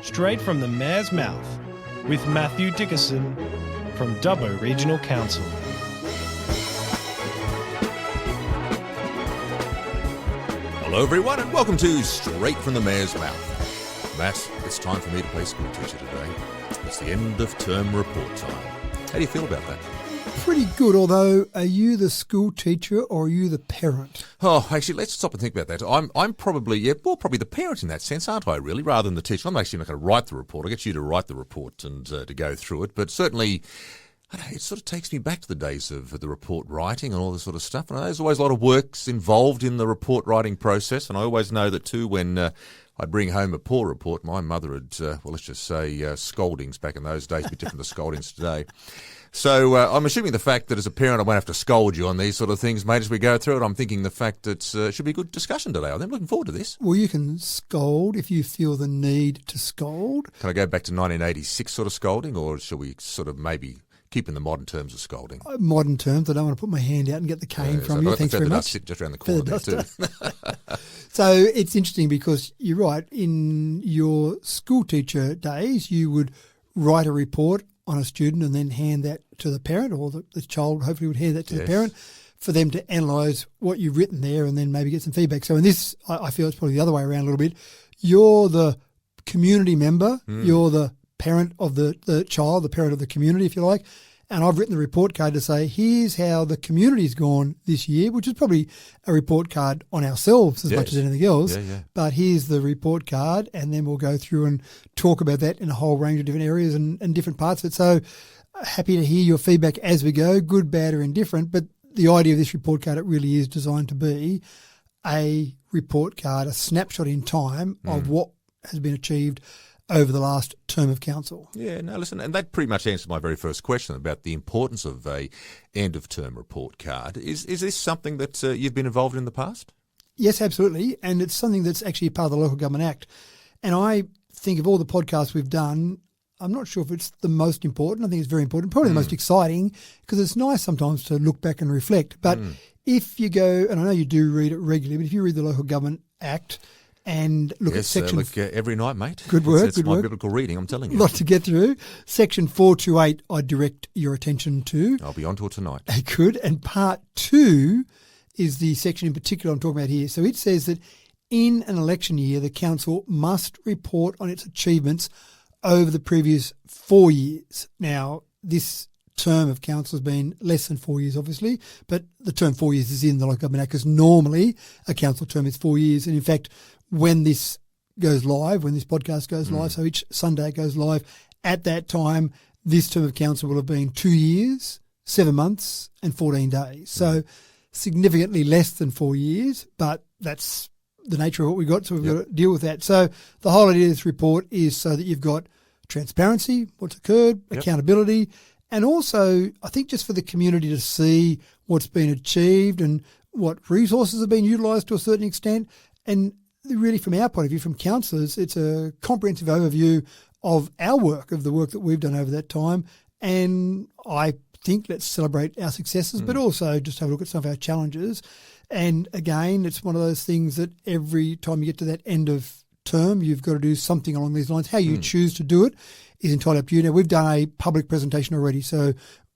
straight from the mayor's mouth, with Matthew Dickerson from Dubbo Regional Council. Hello everyone and welcome to Straight from the Mayor's Mouth. Matt, it's time for me to play school teacher today. It's the end of term report time. How do you feel about that? Pretty good, although are you the school teacher or are you the parent? Oh, actually, let's stop and think about that. I'm probably, probably the parent in that sense, aren't I, really, rather than the teacher. I'm actually not going to write the report. I'll get you to write the report and to go through it. But certainly, I don't know, it sort of takes me back to the days of the report writing and all this sort of stuff. And there's always a lot of works involved in the report writing process. And I always know that, too, when I'd bring home a poor report, my mother had, let's just say scoldings back in those days, a bit different to scoldings today. So I'm assuming the fact that as a parent I won't have to scold you on these sort of things, mate, as we go through it. I'm thinking the fact that it should be a good discussion today. I'm looking forward to this. Well, you can scold if you feel the need to scold. Can I go back to 1986 sort of scolding, or shall we sort of maybe keep in the modern terms of scolding? Modern terms. I don't want to put my hand out and get the cane from you. Thanks very much. Sit just around the corner there too. So it's interesting because you're right. In your school teacher days, you would write a report on a student and then hand that to the parent, or the child hopefully would hand that to the parent for them to analyse what you've written there and then maybe get some feedback. So in this, I feel it's probably the other way around a little bit. You're the community member, you're the parent of the child, the parent of the community, if you like, and I've written the report card to say, here's how the community's gone this year, which is probably a report card on ourselves as much as anything else. But here's the report card, and then we'll go through and talk about that in a whole range of different areas and different parts of it. So happy to hear your feedback as we go, good, bad or indifferent. But the idea of this report card, it really is designed to be a report card, a snapshot in time of what has been achieved over the last term of council. Yeah, no, listen, and that pretty much answered my very first question about the importance of a end-of-term report card. Is this something that you've been involved in the past? Yes, absolutely, and it's something that's actually part of the Local Government Act. And I think of all the podcasts we've done, I'm not sure if it's the most important. I think it's very important, probably the most exciting, because it's nice sometimes to look back and reflect. But if you go, and I know you do read it regularly, but if you read the Local Government Act and look at section... every night, mate. Good work, It's my biblical reading, I'm telling you. A lot to get through. Section 428, I direct your attention to. I'll be on to it tonight. Good. And part 2 is the section in particular I'm talking about here. So it says that in an election year, the council must report on its achievements over the previous 4 years. Now, this term of council has been less than 4 years, obviously, but the term 4 years is in the Local Government Act because normally a council term is 4 years. And in fact, when this goes live, when this podcast goes live, so each Sunday it goes live, at that time, this term of council will have been 2 years, 7 months and 14 days. So significantly less than 4 years, but that's the nature of what we've got, so we've got to deal with that. So the whole idea of this report is so that you've got transparency, what's occurred, accountability, and also I think just for the community to see what's been achieved and what resources have been utilised to a certain extent. And really from our point of view, from councillors, it's a comprehensive overview of our work, of the work that we've done over that time. And I think let's celebrate our successes, but also just have a look at some of our challenges. And again, it's one of those things that every time you get to that end of term, you've got to do something along these lines. How you choose to do it is entirely up to you. Now, we've done a public presentation already. So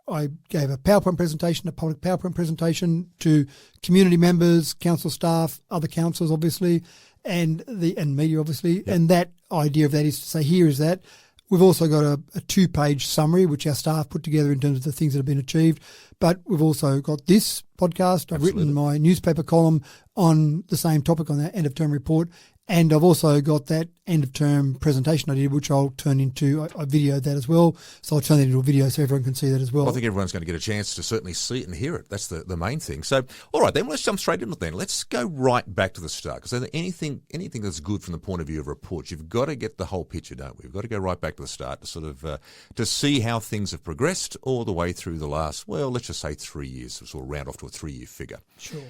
I gave a PowerPoint presentation, a public PowerPoint presentation to community members, council staff, other councils, obviously, and media, obviously. And that idea of that is to say, here is that. We've also got a 2-page summary, which our staff put together in terms of the things that have been achieved. But we've also got this podcast. I've written my newspaper column on the same topic on that end-of-term report. And I've also got that end-of-term presentation I did, which I'll turn into, I videoed that as well. So I'll turn that into a video so everyone can see that as well. I think everyone's going to get a chance to certainly see it and hear it. That's the main thing. So, all right, then let's jump straight into it then. Let's go right back to the start. Because anything that's good from the point of view of reports, you've got to get the whole picture, don't we? We've got to go right back to the start to sort of to see how things have progressed all the way through the last, well, let's just say 3 years. So we'll round off to a 3-year figure. Sure.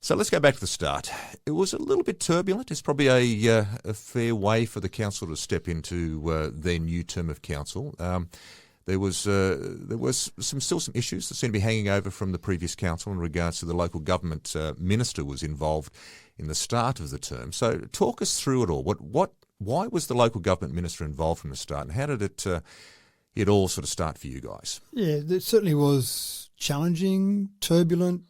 So let's go back to the start. It was a little bit turbulent. It's probably a fair way for the council to step into their new term of council. There was still some issues that seem to be hanging over from the previous council in regards to the local government minister was involved in the start of the term. So talk us through it all. What why was the local government minister involved from the start, and how did it all sort of start for you guys? Yeah, it certainly was challenging, turbulent.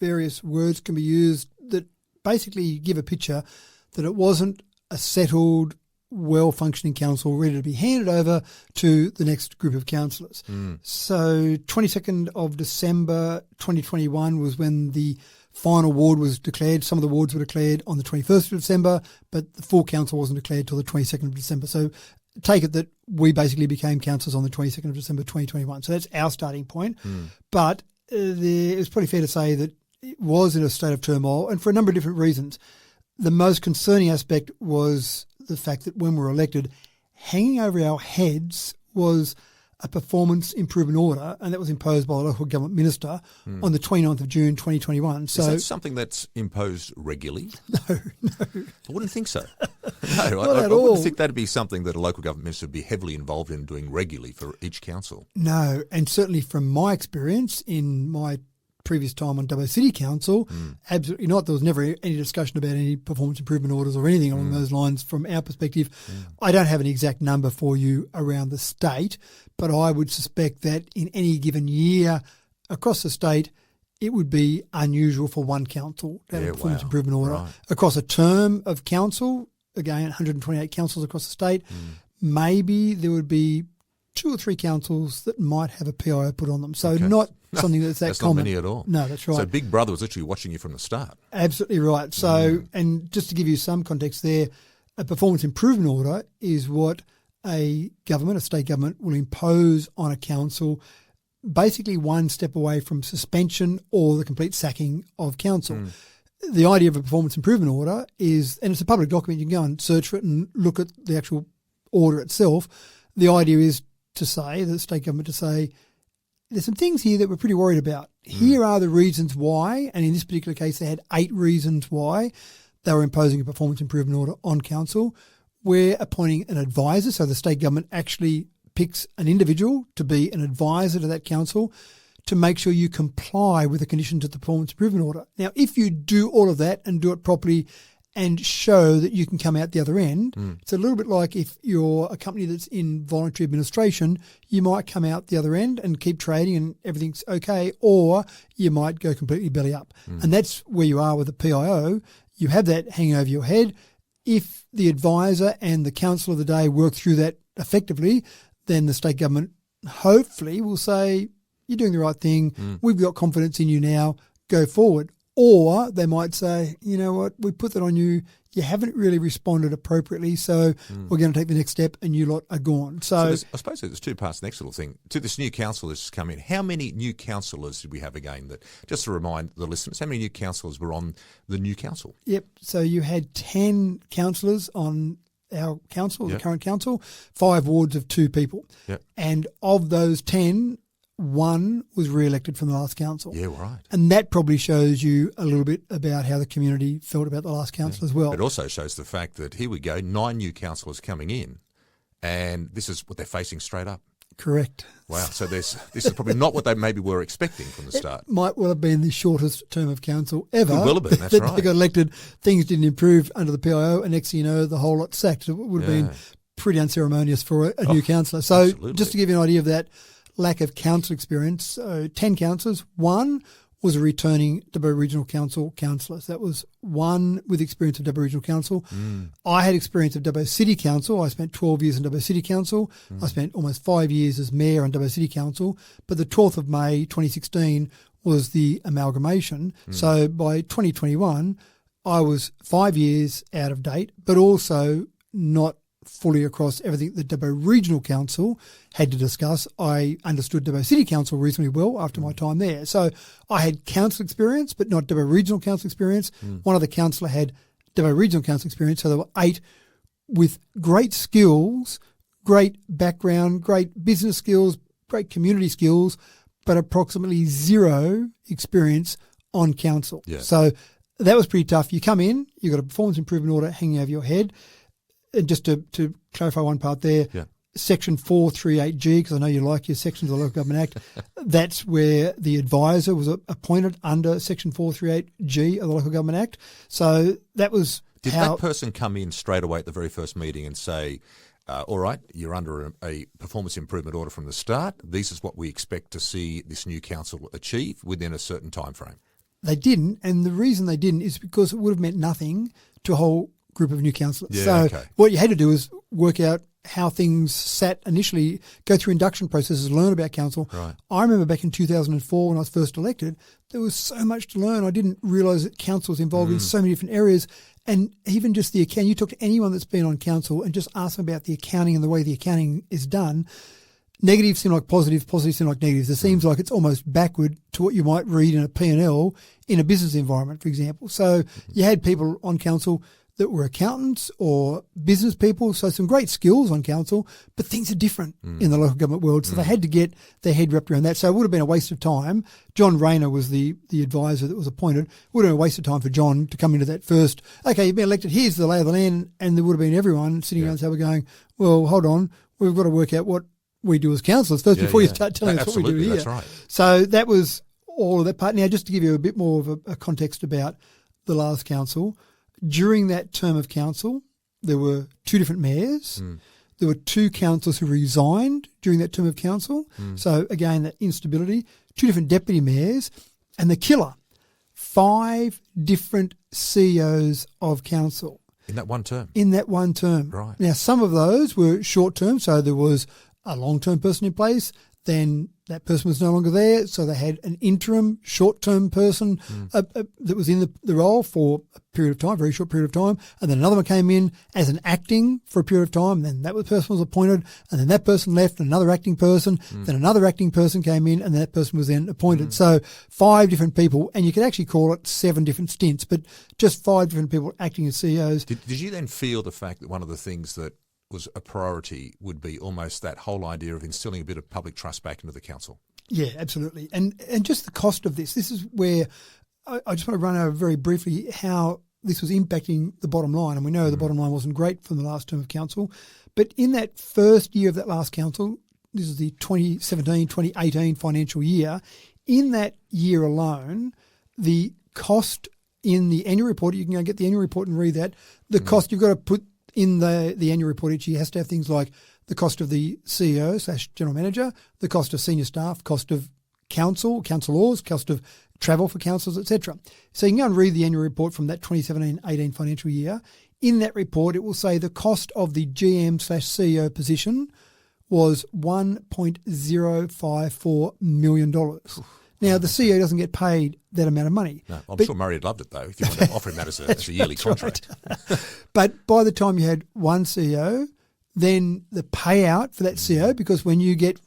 Various words can be used that basically give a picture that it wasn't a settled, well-functioning council ready to be handed over to the next group of councillors. So 22nd of December 2021 was when the final ward was declared. Some of the wards were declared on the 21st of December, but the full council wasn't declared till the 22nd of December. So take it that we basically became councillors on the 22nd of December 2021. So that's our starting point. But it's pretty fair to say that it was in a state of turmoil, and for a number of different reasons. The most concerning aspect was the fact that when we were elected, hanging over our heads was a performance improvement order, and that was imposed by the local government minister on the 29th of June 2021. So, is that something that's imposed regularly? No. I wouldn't think so. No, Not I at all. wouldn't think that'd be something that a local government minister would be heavily involved in doing regularly for each council. No, and certainly from my experience in my previous time on Dubbo City Council, absolutely not. There was never any discussion about any performance improvement orders or anything along those lines from our perspective. I don't have an exact number for you around the state, but I would suspect that in any given year across the state, it would be unusual for one council to have a performance improvement order. Right. Across a term of council, again, 128 councils across the state, maybe there would be 2 or 3 councils that might have a PIO put on them. So not something that's that common. That's not many at all. No, that's right. So Big Brother was literally watching you from the start. Absolutely right. So, and just to give you some context there, a performance improvement order is what a state government will impose on a council, basically one step away from suspension or the complete sacking of council. The idea of a performance improvement order is, and it's a public document, you can go and search for it and look at the actual order itself. The idea is to say, the state government to say, there's some things here that we're pretty worried about. Here are the reasons why, and in this particular case they had 8 reasons why they were imposing a performance improvement order on council. We're appointing an advisor, so the state government actually picks an individual to be an advisor to that council to make sure you comply with the conditions of the performance improvement order. Now, if you do all of that and do it properly and show that you can come out the other end, it's a little bit like if you're a company that's in voluntary administration, you might come out the other end and keep trading and everything's okay, or you might go completely belly up. And that's where you are with the PIO. You have that hanging over your head. If the advisor and the council of the day work through that effectively, then the state government hopefully will say, you're doing the right thing. We've got confidence in you now. Go forward. Or they might say, you know what, we put that on you. You haven't really responded appropriately, so we're going to take the next step and you lot are gone. So I suppose there's 2 parts to the next little thing. To this new council that's come in, how many new councillors did we have again? That just to remind the listeners, how many new councillors were on the new council? Yep. So you had 10 councillors on our council, the current council, 5 wards of 2 people. Yep. And of those 10, 1 was re-elected from the last council. Yeah, right. And that probably shows you a little bit about how the community felt about the last council as well. It also shows the fact that, here we go, 9 new councillors coming in, and this is what they're facing straight up. Correct. Wow. So this is probably not what they maybe were expecting from the start. It might well have been the shortest term of council ever. It will have been, that's right. They got elected, things didn't improve under the PIO, and next thing you know, the whole lot sacked. So it would have been pretty unceremonious for a new councillor. So absolutely. Just to give you an idea of that lack of council experience, 10 councillors, 1 was a returning Dubbo Regional Council councillor. So that was 1 with experience of Dubbo Regional Council. I had experience of Dubbo City Council. I spent 12 years in Dubbo City Council. I spent almost 5 years as mayor on Dubbo City Council. But the 12th of May 2016 was the amalgamation. So by 2021, I was 5 years out of date, but also not fully across everything that Dubbo Regional Council had to discuss. I understood Dubbo City Council reasonably well after my time there. So I had council experience, but not Dubbo Regional Council experience. One other councillor had Dubbo Regional Council experience. So there were 8 with great skills, great background, great business skills, great community skills, but approximately 0 experience on council. Yeah. So that was pretty tough. You come in, you've got a performance improvement order hanging over your head. And just to clarify one part there, Section 438G, because I know you like your sections of the Local Government Act, that's where the advisor was appointed under Section 438G of the Local Government Act. So that was Did that person come in straight away at the very first meeting and say, all right, you're under a performance improvement order from the start. This is what we expect to see this new council achieve within a certain time frame? They didn't, and the reason they didn't is because it would have meant nothing to a whole group of new councillors. Yeah, so what you had to do is work out how things sat initially, go through induction processes, learn about council. Right. I remember back in 2004 when I was first elected, there was so much to learn. I didn't realise that council was involved in so many different areas. And even just the account, you talk to anyone that's been on council and just ask them about the accounting and the way the accounting is done. Negatives seem like positives, positives seem like negatives. It seems like it's almost backward to what you might read in a P&L in a business environment, for example. So you had people on council that were accountants or business people, so some great skills on council, but things are different in the local government world, so they had to get their head wrapped around that. So it would have been a waste of time. John Rayner was the advisor that was appointed. It would have been a waste of time for John to come into that first, okay, you've been elected, here's the lay of the land, and there would have been everyone sitting around the table going, well, hold on, we've got to work out what we do as councillors first before you start telling us what we do here. That's right. So that was all of that part. Now, just to give you a bit more of a context about the last council, during that term of council, there were two different mayors. There were two councillors who resigned during that term of council. So, again, that instability. Two different deputy mayors. And the killer, 5 different CEOs of council. In that one term? In that one term. Right. Now, some of those were short term, so there was a long-term person in place, then that person was no longer there, so they had an interim short-term person that was in the role for a period of time, very short period of time, and then another one came in as an acting for a period of time, then that person was appointed, and then that person left, and another acting person, then another acting person came in, and that person was then appointed. So 5 different people, and you could actually call it 7 different stints, but just 5 different people acting as CEOs. Did you then feel the fact that one of the things that was a priority would be almost that whole idea of instilling a bit of public trust back into the council? Yeah, absolutely. And just the cost of this. This is where I just want to run over very briefly how this was impacting the bottom line. And we know the bottom line wasn't great from the last term of council. But in that first year of that last council, this is the 2017-2018 financial year, in that year alone, the cost in the annual report, you can go get the annual report and read that, the cost you've got to put in the annual report each year has to have things like the cost of the CEO/general manager, the cost of senior staff, cost of councillors, cost of travel for councillors, etc. So you can go and read the annual report from that 2017-18 financial year. In that report, it will say the cost of the GM/CEO position was $1.054 million. Now, the CEO doesn't get paid that amount of money. No, I'm sure Murray had loved it, though, if you want to offer him that as a yearly contract. Right. But by the time you had one CEO, then the payout for that CEO, because when you get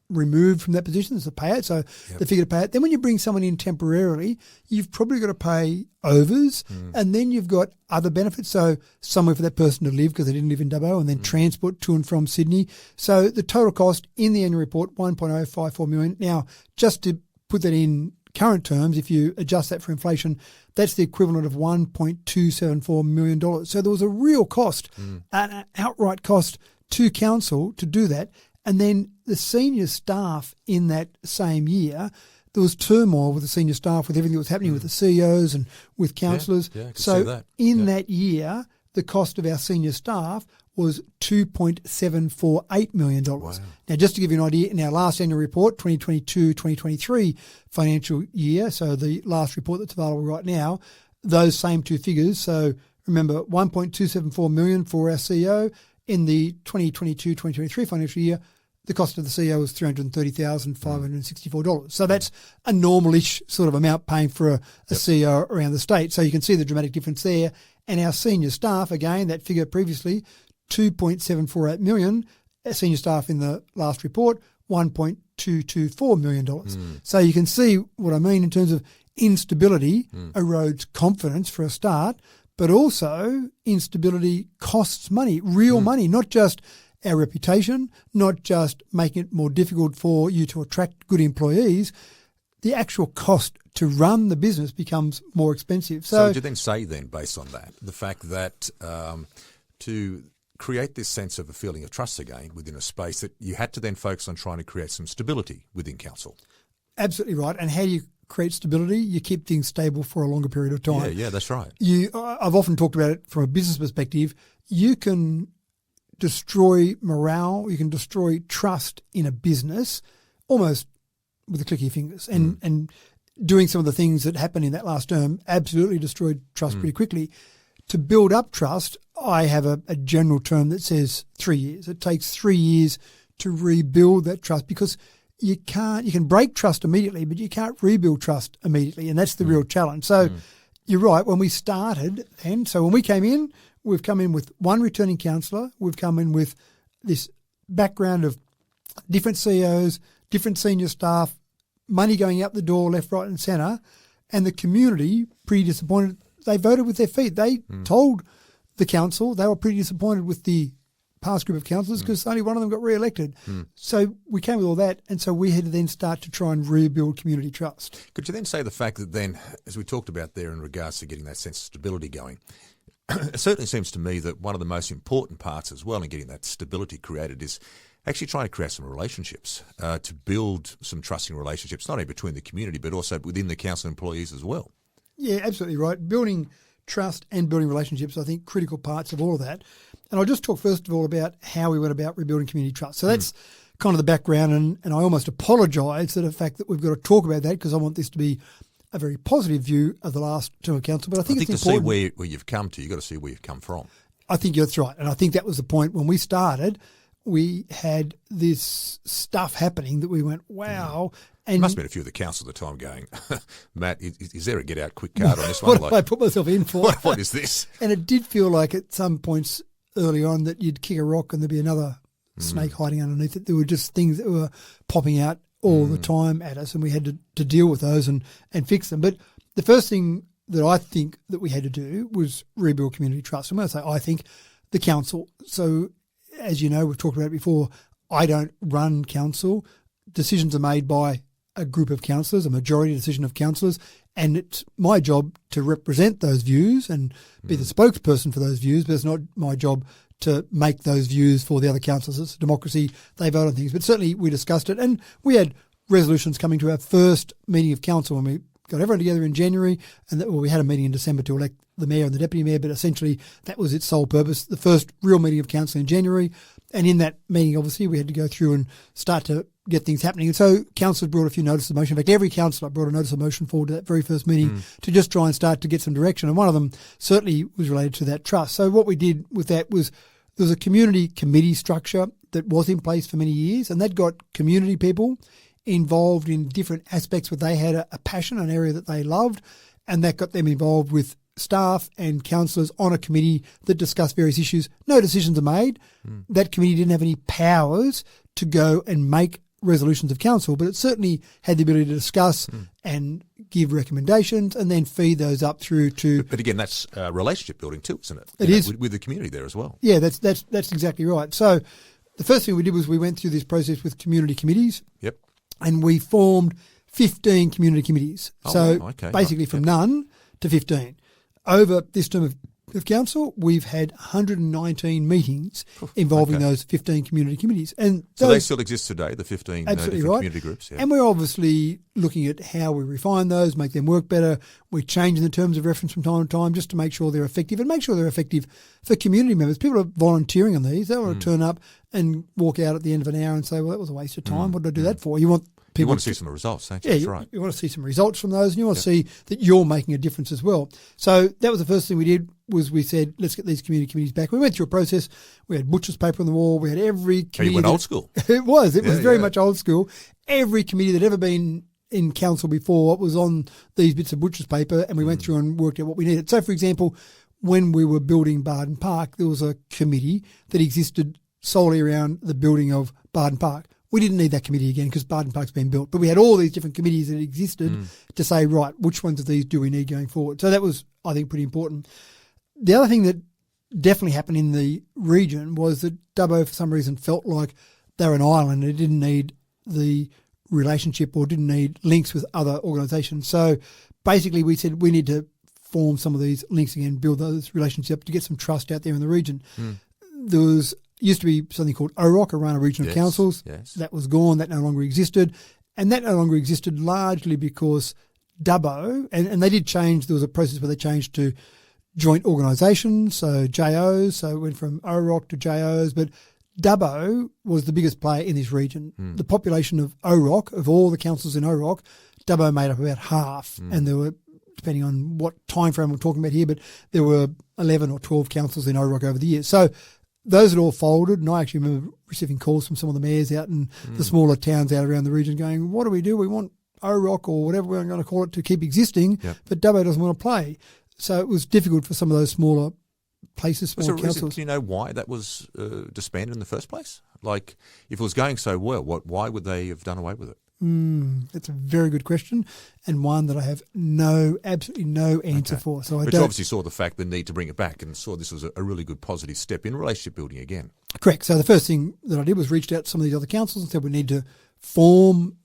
removed from that position, there's a payout, so the figure to pay out. Then when you bring someone in temporarily, you've probably got to pay overs, and then you've got other benefits, so somewhere for that person to live because they didn't live in Dubbo, and then transport to and from Sydney. So the total cost in the annual report, $1.054 million. Now, just to put that in current terms, if you adjust that for inflation, that's the equivalent of $1.274 million. So there was a real cost, an outright cost to council to do that. And then the senior staff in that same year, there was turmoil with the senior staff, with everything that was happening with the CEOs and with councillors. Yeah, I can see so that. in that year, the cost of our senior staff was $2.748 million. Wow. Now, just to give you an idea, in our last annual report, 2022-2023 financial year, so the last report that's available right now, those same two figures. So remember, $1.274 million for our CEO. In the 2022-2023 financial year, the cost of the CEO was $330,564. So that's a normal-ish sort of amount paying for a CEO around the state. So you can see the dramatic difference there. And our senior staff, again, that figure previously, $2.748 million. Our senior staff in the last report, $1.224 million. So you can see what I mean in terms of instability erodes confidence for a start, but also instability costs money, real money, not just our reputation, not just making it more difficult for you to attract good employees. The actual cost to run the business becomes more expensive. So would you then say then, based on that, the fact that to create this sense of a feeling of trust again within a space, that you had to then focus on trying to create some stability within council? Absolutely right. And how do you create stability, you keep things stable for a longer period of time. Yeah, that's right. I've often talked about it from a business perspective. You can destroy morale, you can destroy trust in a business almost with a click of your fingers. And doing some of the things that happened in that last term absolutely destroyed trust pretty quickly. To build up trust, I have a general term that says 3 years. It takes 3 years to rebuild that trust, because you can break trust immediately, but you can't rebuild trust immediately. And that's the real challenge. So you're right. When we started, and so when we came in, we've come in with one returning councillor. We've come in with this background of different CEOs, different senior staff, money going out the door left, right and centre, and the community pretty disappointed. They voted with their feet. They told the council they were pretty disappointed with the past group of councillors because only one of them got re-elected. So we came with all that, and so we had to then start to try and rebuild community trust. Could you then say the fact that then, as we talked about there in regards to getting that sense of stability going, it certainly seems to me that one of the most important parts as well in getting that stability created is actually trying to create some relationships, to build some trusting relationships, not only between the community but also within the council employees as well. Yeah, absolutely right. Building trust and building relationships, I think, critical parts of all of that. And I'll just talk first of all about how we went about rebuilding community trust. So that's kind of the background, and I almost apologise for the fact that we've got to talk about that because I want this to be a very positive view of the last term of council. But I think it's important. To see where you've come to, you've got to see where you've come from. I think that's right. And I think that was the point when we started. We had this stuff happening that we went, wow. And there must have been a few of the council at the time going, Matt, is there a get-out-quick card on this one? What did I put myself in for? What is this? And it did feel like at some points early on that you'd kick a rock and there'd be another snake hiding underneath it. There were just things that were popping out all the time at us, and we had to deal with those and fix them. But the first thing that I think that we had to do was rebuild community trust. And when I say I think, the council. So as you know, we've talked about it before, I don't run council. Decisions are made by a group of councillors, a majority decision of councillors, and it's my job to represent those views and be the spokesperson for those views, but it's not my job to make those views for the other councillors. It's democracy. They vote on things. But certainly we discussed it, and we had resolutions coming to our first meeting of council when we got everyone together in January, and we had a meeting in December to elect the mayor and the deputy mayor, but essentially that was its sole purpose. The first real meeting of council in January, and in that meeting, obviously, we had to go through and start to get things happening. And so council brought a few notices of motion. In fact, every councillor brought a notice of motion forward to that very first meeting to just try and start to get some direction. And one of them certainly was related to that trust. So what we did with that was there was a community committee structure that was in place for many years, and that got community people involved in different aspects where they had a passion, an area that they loved, and that got them involved with staff and councillors on a committee that discussed various issues. No decisions are made. That committee didn't have any powers to go and make resolutions of council, but it certainly had the ability to discuss and give recommendations and then feed those up through to... But again, that's relationship building too, isn't it? It is. With the community there as well. Yeah, that's exactly right. So the first thing we did was we went through this process with community committees. Yep. And we formed 15 community committees. Basically from none to 15. Over this term of council, we've had 119 meetings involving those 15 community committees. And so they still exist today, the 15 absolutely right. Community groups. Yeah. And we're obviously looking at how we refine those, make them work better. We're changing the terms of reference from time to time just to make sure they're effective and make sure they're effective for community members. People are volunteering on these. They want to turn up and walk out at the end of an hour and say, well, that was a waste of time. What did I do that for? You want to see some results, don't you? Yeah, that's right. You want to see some results from those, and you want to see that you're making a difference as well. So that was the first thing we did, was we said, let's get these community committees back. We went through a process. We had butcher's paper on the wall. We had every committee. You went old school. It was very much old school. Every committee that ever been in council before was on these bits of butcher's paper, and we went through and worked out what we needed. So, for example, when we were building Barden Park, there was a committee that existed solely around the building of Barden Park. We didn't need that committee again because Barden Park's been built. But we had all these different committees that existed to say, right, which ones of these do we need going forward? So that was, I think, pretty important. The other thing that definitely happened in the region was that Dubbo, for some reason, felt like they were an island. It didn't need the relationship or didn't need links with other organisations. So basically we said we need to form some of these links again, build those relationships to get some trust out there in the region. There used to be something called OROC, Orana Regional Councils. Yes. That was gone. That no longer existed. And that no longer existed largely because Dubbo, and they did change, there was a process where they changed to joint organisations, so JOs, so it went from OROC to JOs, but Dubbo was the biggest player in this region. The population of OROC, of all the councils in OROC, Dubbo made up about half, and there were, depending on what time frame we're talking about here, but there were 11 or 12 councils in OROC over the years. So those had all folded, and I actually remember receiving calls from some of the mayors out in the smaller towns out around the region going, what do? We want OROC or whatever we're going to call it to keep existing, but Dubbo doesn't want to play. So it was difficult for some of those smaller places, smaller councils. Do you know why that was disbanded in the first place? Like, if it was going so well, why would they have done away with it? That's a very good question, and one that I have absolutely no answer for. So But you obviously saw the need to bring it back and saw this was a really good positive step in relationship building again. Correct. So the first thing that I did was reached out to some of these other councils and said we need to form,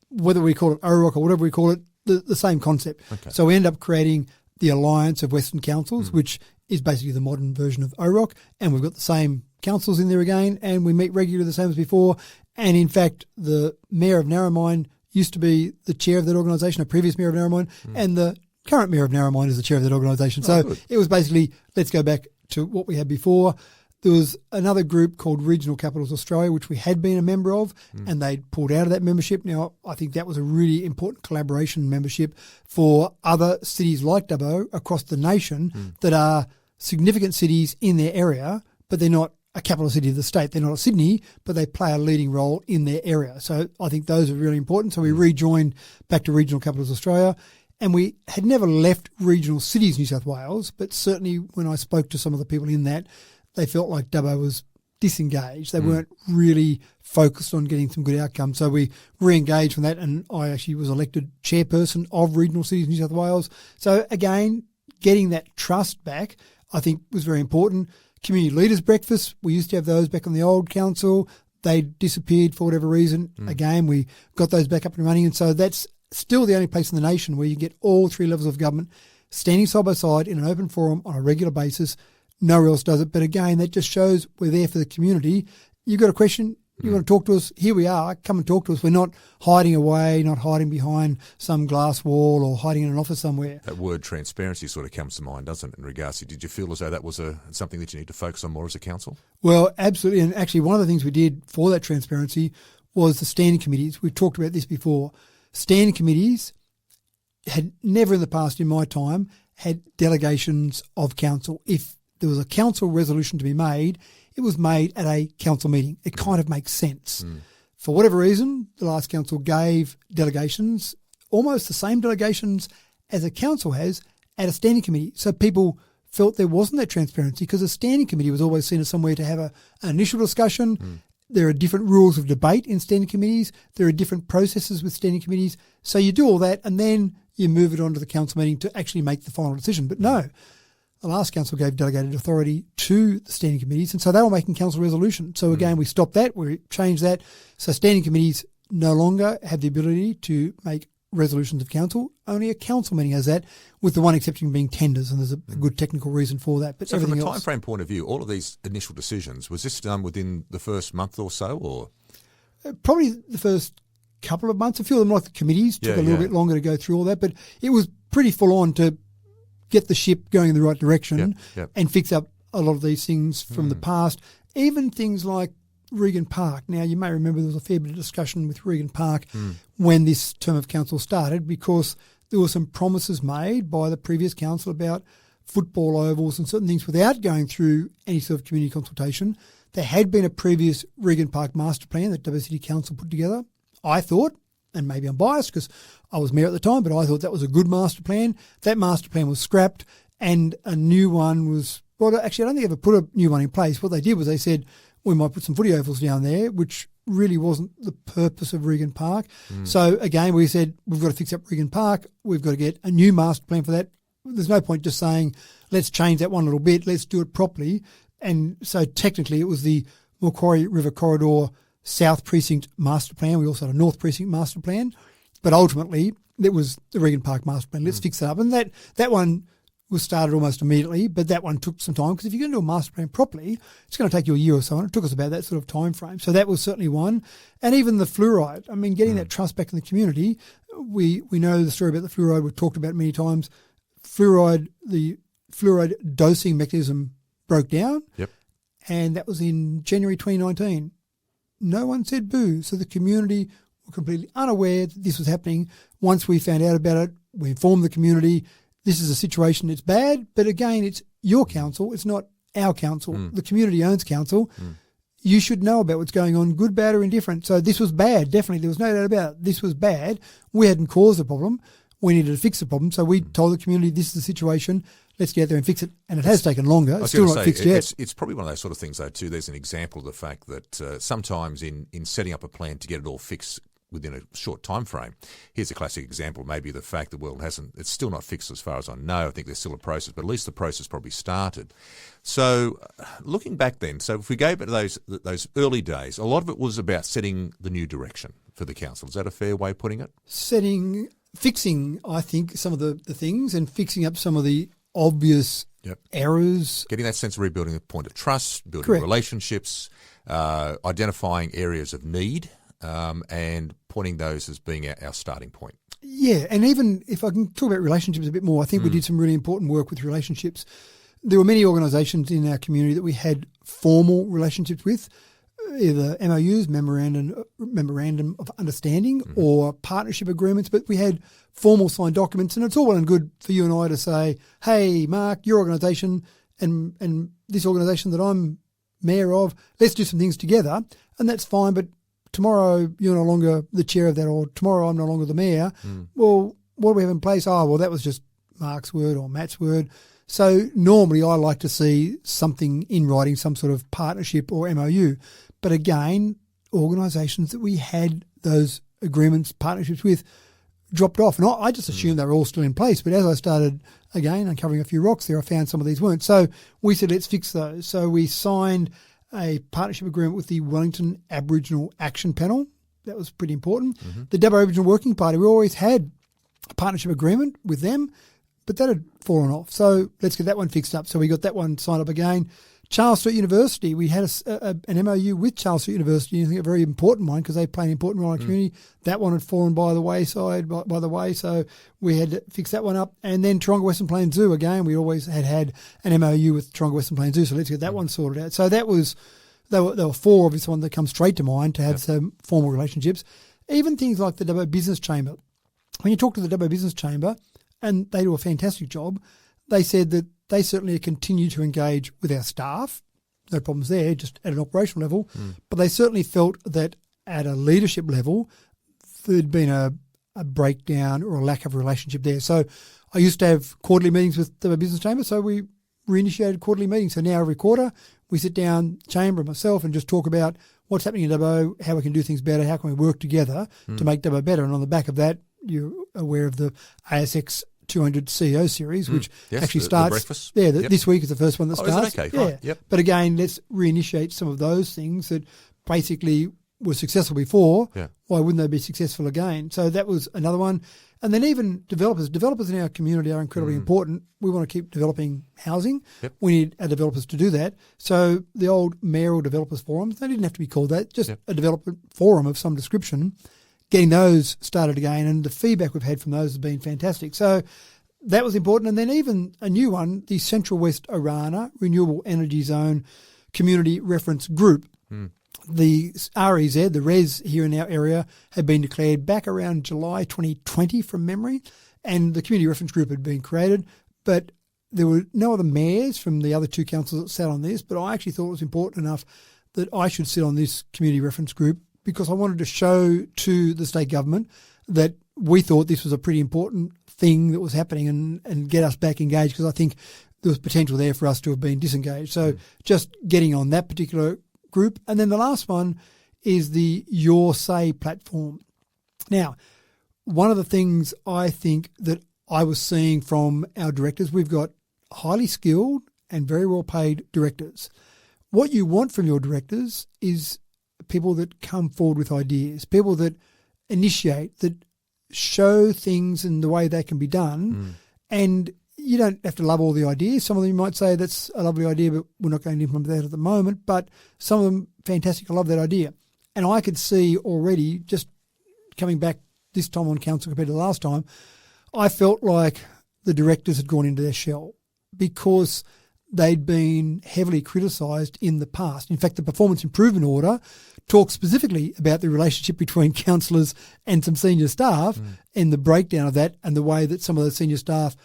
whether we call it OROC or whatever we call it, the same concept. Okay. So we end up creating the Alliance of Western Councils, which is basically the modern version of OROC, and we've got the same councils in there again, and we meet regularly the same as before. And in fact, the Mayor of Narromine used to be the chair of that organisation, a previous Mayor of Narromine, and the current Mayor of Narromine is the chair of that organisation. So it was basically, let's go back to what we had before. There was another group called Regional Capitals Australia, which we had been a member of, and they'd pulled out of that membership. Now, I think that was a really important collaboration membership for other cities like Dubbo across the nation that are significant cities in their area, but they're not a capital city of the state. They're not a Sydney, but they play a leading role in their area. So I think those are really important. So we rejoined back to Regional Capitals Australia, and we had never left regional cities New South Wales, but certainly when I spoke to some of the people in that, they felt like Dubbo was disengaged. They weren't really focused on getting some good outcomes. So we re-engaged from that, and I actually was elected chairperson of Regional Cities New South Wales. So again, getting that trust back, I think, was very important. Community leaders' breakfasts, we used to have those back on the old council. They disappeared for whatever reason. Again, we got those back up and running, and so that's still the only place in the nation where you get all three levels of government standing side by side in an open forum on a regular basis. Nowhere else does it. But again, that just shows we're there for the community. You've got a question, you want to talk to us, here we are, come and talk to us. We're not hiding away, not hiding behind some glass wall or hiding in an office somewhere. That word transparency sort of comes to mind, doesn't it, in regards to, did you feel as though that was something that you need to focus on more as a council? Well, absolutely. And actually one of the things we did for that transparency was the standing committees. We've talked about this before. Standing committees had never in the past, in my time, had delegations of council. If there was a council resolution to be made, it was made at a council meeting. It kind of makes sense. For whatever reason, the last council gave delegations, almost the same delegations as a council has, at a standing committee. So people felt there wasn't that transparency because a standing committee was always seen as somewhere to have an initial discussion. There are different rules of debate in standing committees. There are different processes with standing committees. So you do all that and then you move it on to the council meeting to actually make the final decision. But no, the last council gave delegated authority to the standing committees, and so they were making council resolutions. So again, we stopped that, we changed that. So standing committees no longer have the ability to make resolutions of council. Only a council meeting has that, with the one exception being tenders, and there's a good technical reason for that. But so everything from a else, time frame point of view, all of these initial decisions, was this done within the first month or so, or? Probably the first couple of months. A few of them, like the committees, took a little bit longer to go through all that, but it was pretty full on to get the ship going in the right direction and fix up a lot of these things from the past. Even things like Regan Park. Now, you may remember there was a fair bit of discussion with Regan Park when this term of council started, because there were some promises made by the previous council about football ovals and certain things without going through any sort of community consultation. There had been a previous Regan Park master plan that Dubbo City Council put together. I thought, and maybe I'm biased because I was mayor at the time, but I thought that was a good master plan. That master plan was scrapped and a new one was, well, actually I don't think they ever put a new one in place. What they did was they said, we might put some footy ovals down there, which really wasn't the purpose of Regan Park. So again, we said, we've got to fix up Regan Park. We've got to get a new master plan for that. There's no point just saying, let's change that one little bit. Let's do it properly. And so technically it was the Macquarie River Corridor South Precinct Master Plan. We also had a North Precinct Master Plan. But ultimately, it was the Regan Park Master Plan. Let's fix it up. And that one was started almost immediately, but that one took some time because if you're going to do a master plan properly, it's going to take you a year or so, and it took us about that sort of time frame. So that was certainly one. And even the fluoride, I mean, getting that trust back in the community, we know the story about the fluoride, we've talked about many times. The fluoride dosing mechanism broke down, and that was in January 2019. No one said boo, so the community were completely unaware that this was happening. Once we found out about it, we informed the community, this is a situation that's bad, but again, it's your council, it's not our council. The community owns council. You should know about what's going on, good, bad or indifferent. So this was bad, definitely. There was no doubt about it. This was bad. We hadn't caused the problem. We needed to fix the problem. So we told the community, this is the situation. Let's get out there and fix it. And it has taken longer. It's still not fixed yet. It's probably one of those sort of things, though, too. There's an example of the fact that sometimes in setting up a plan to get it all fixed within a short time frame, here's a classic example, maybe the fact that, well, it's still not fixed as far as I know. I think there's still a process, but at least the process probably started. So looking back then, so if we go back to those early days, a lot of it was about setting the new direction for the council. Is that a fair way of putting it? Fixing, I think, some of the things and fixing up some of the obvious errors. Getting that sense of rebuilding a point of trust, building relationships, identifying areas of need, and pointing those as being our starting point. Yeah, and even if I can talk about relationships a bit more, I think we did some really important work with relationships. There were many organisations in our community that we had formal relationships with, either MOUs, memorandum of understanding, or partnership agreements, but we had formal signed documents, and it's all well and good for you and I to say, hey, Mark, your organisation and this organisation that I'm mayor of, let's do some things together, and that's fine, but tomorrow you're no longer the chair of that, or tomorrow I'm no longer the mayor. Well, what do we have in place? Oh, well, that was just Mark's word or Matt's word. So normally I like to see something in writing, some sort of partnership or MOU. But again, organisations that we had those agreements, partnerships with, dropped off. And I just assumed they were all still in place. But as I started, again, uncovering a few rocks there, I found some of these weren't. So we said, let's fix those. So we signed a partnership agreement with the Wellington Aboriginal Action Panel. That was pretty important. The Dubbo Aboriginal Working Party, we always had a partnership agreement with them, but that had fallen off. So let's get that one fixed up. So we got that one signed up again. Charles Street University, we had an MOU with Charles Street University, I think a very important one because they play an important role in the community. That one had fallen by the wayside, by the way, so we had to fix that one up. And then Taronga Western Plains Zoo, again, we always had an MOU with Taronga Western Plains Zoo, so let's get that one sorted out. So that was, there were four, obviously, one that comes straight to mind to have some formal relationships. Even things like the Dubbo Business Chamber. When you talk to the Dubbo Business Chamber, and they do a fantastic job, they said that they certainly continue to engage with our staff. No problems there, just at an operational level. But they certainly felt that at a leadership level, there'd been a breakdown or a lack of relationship there. So I used to have quarterly meetings with the business chamber, so we reinitiated quarterly meetings. So now every quarter we sit down, chamber and myself, and just talk about what's happening in Dubbo, how we can do things better, how can we work together to make Dubbo better. And on the back of that, you're aware of the ASX 200 CEO series, which actually starts. This week is the first one that starts. Is that okay? Right. But again, let's reinitiate some of those things that basically were successful before. Why wouldn't they be successful again? So that was another one. And then even developers in our community are incredibly important. We want to keep developing housing. We need our developers to do that. So the old mayoral developers forums, they didn't have to be called that, just a developer forum of some description. Getting those started again, and the feedback we've had from those has been fantastic. So that was important. And then even a new one, the Central West Orana Renewable Energy Zone Community Reference Group. The REZ, the REZ here in our area, had been declared back around July 2020 from memory, and the Community Reference Group had been created. But there were no other mayors from the other two councils that sat on this, but I actually thought it was important enough that I should sit on this Community Reference Group, because I wanted to show to the state government that we thought this was a pretty important thing that was happening and get us back engaged, because I think there was potential there for us to have been disengaged. So just getting on that particular group. And then the last one is the Your Say platform. Now, one of the things I think that I was seeing from our directors, we've got highly skilled and very well paid directors. What you want from your directors is people that come forward with ideas, people that initiate, that show things in the way they can be done. And you don't have to love all the ideas. Some of them you might say that's a lovely idea, but we're not going to implement that at the moment. But some of them, fantastic. I love that idea. And I could see already, just coming back this time on council compared to the last time, I felt like the directors had gone into their shell because they'd been heavily criticised in the past. In fact, the performance improvement order talks specifically about the relationship between councillors and some senior staff and the breakdown of that and the way that some of the senior staff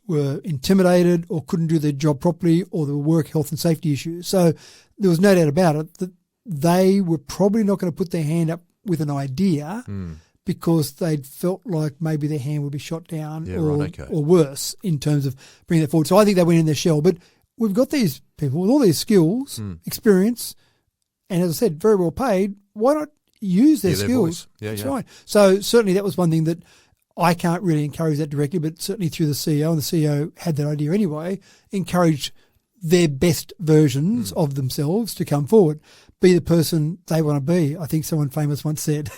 were intimidated or couldn't do their job properly, or there were work health and safety issues. So there was no doubt about it that they were probably not going to put their hand up with an idea because they'd felt like maybe their hand would be shot down or worse in terms of bringing that forward. So I think they went in their shell. But we've got these people with all these skills, experience, and as I said, very well paid. Why not use their skills? That's right. So certainly that was one thing that I can't really encourage that directly, but certainly through the CEO, and the CEO had that idea anyway, encouraged their best versions of themselves to come forward, be the person they want to be. I think someone famous once said.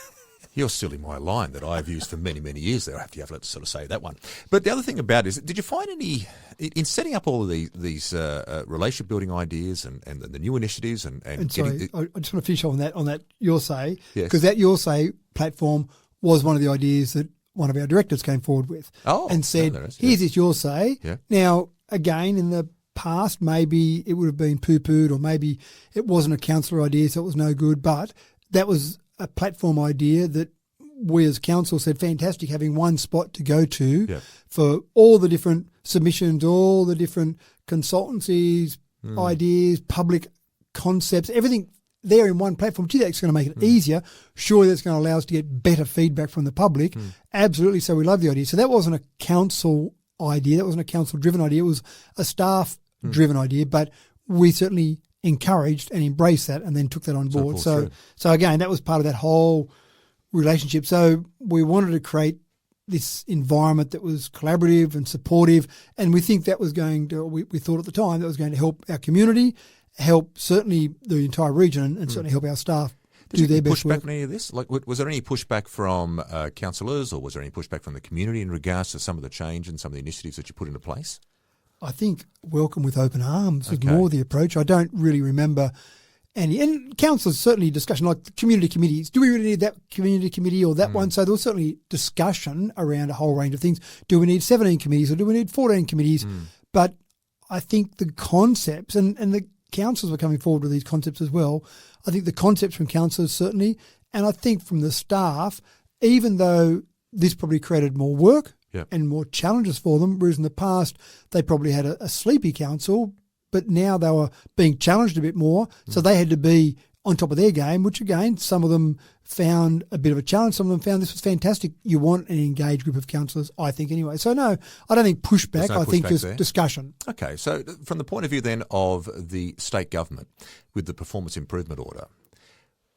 You're stealing my line that I've used for many, many years there. I have to sort of say that one. But the other thing about it is, did you find any, in setting up all of these relationship building ideas and the new initiatives and sorry, I just want to finish on that Your Say, because yes. that Your Say platform was one of the ideas that one of our directors came forward with and said, here's this Your Say. Yeah. Now, again, in the past, maybe it would have been poo-pooed or maybe it wasn't a councillor idea, so it was no good, but that was a platform idea that we as council said, fantastic, having one spot to go to for all the different submissions, all the different consultancies, ideas, public concepts, everything there in one platform. Gee, that's going to make it easier. Surely that's going to allow us to get better feedback from the public. Absolutely. So we love the idea. So that wasn't a council idea. That wasn't a council-driven idea. It was a staff-driven idea, but we certainly encouraged and embraced that and then took that on board. So again, that was part of that whole relationship. So we wanted to create this environment that was collaborative and supportive, and we think that was going to, we thought at the time, that was going to help our community, help certainly the entire region, and certainly help our staff do their best work. Did you push back on any of this? Like, was there any pushback from councillors, or was there any pushback from the community in regards to some of the change and some of the initiatives that you put into place? I think welcome with open arms was more the approach. I don't really remember any. And council certainly discussion, like community committees. Do we really need that community committee or that one? So there was certainly discussion around a whole range of things. Do we need 17 committees or do we need 14 committees? But I think the concepts, and the councils were coming forward with these concepts as well. I think the concepts from councillors certainly, and I think from the staff, even though this probably created more work, and more challenges for them, whereas in the past they probably had a sleepy council, but now they were being challenged a bit more, so they had to be on top of their game, which again, some of them found a bit of a challenge, some of them found this was fantastic. You want an engaged group of councillors, I think, anyway. So no, I don't think pushback, I think just discussion. Okay, so from the point of view then of the state government with the performance improvement order,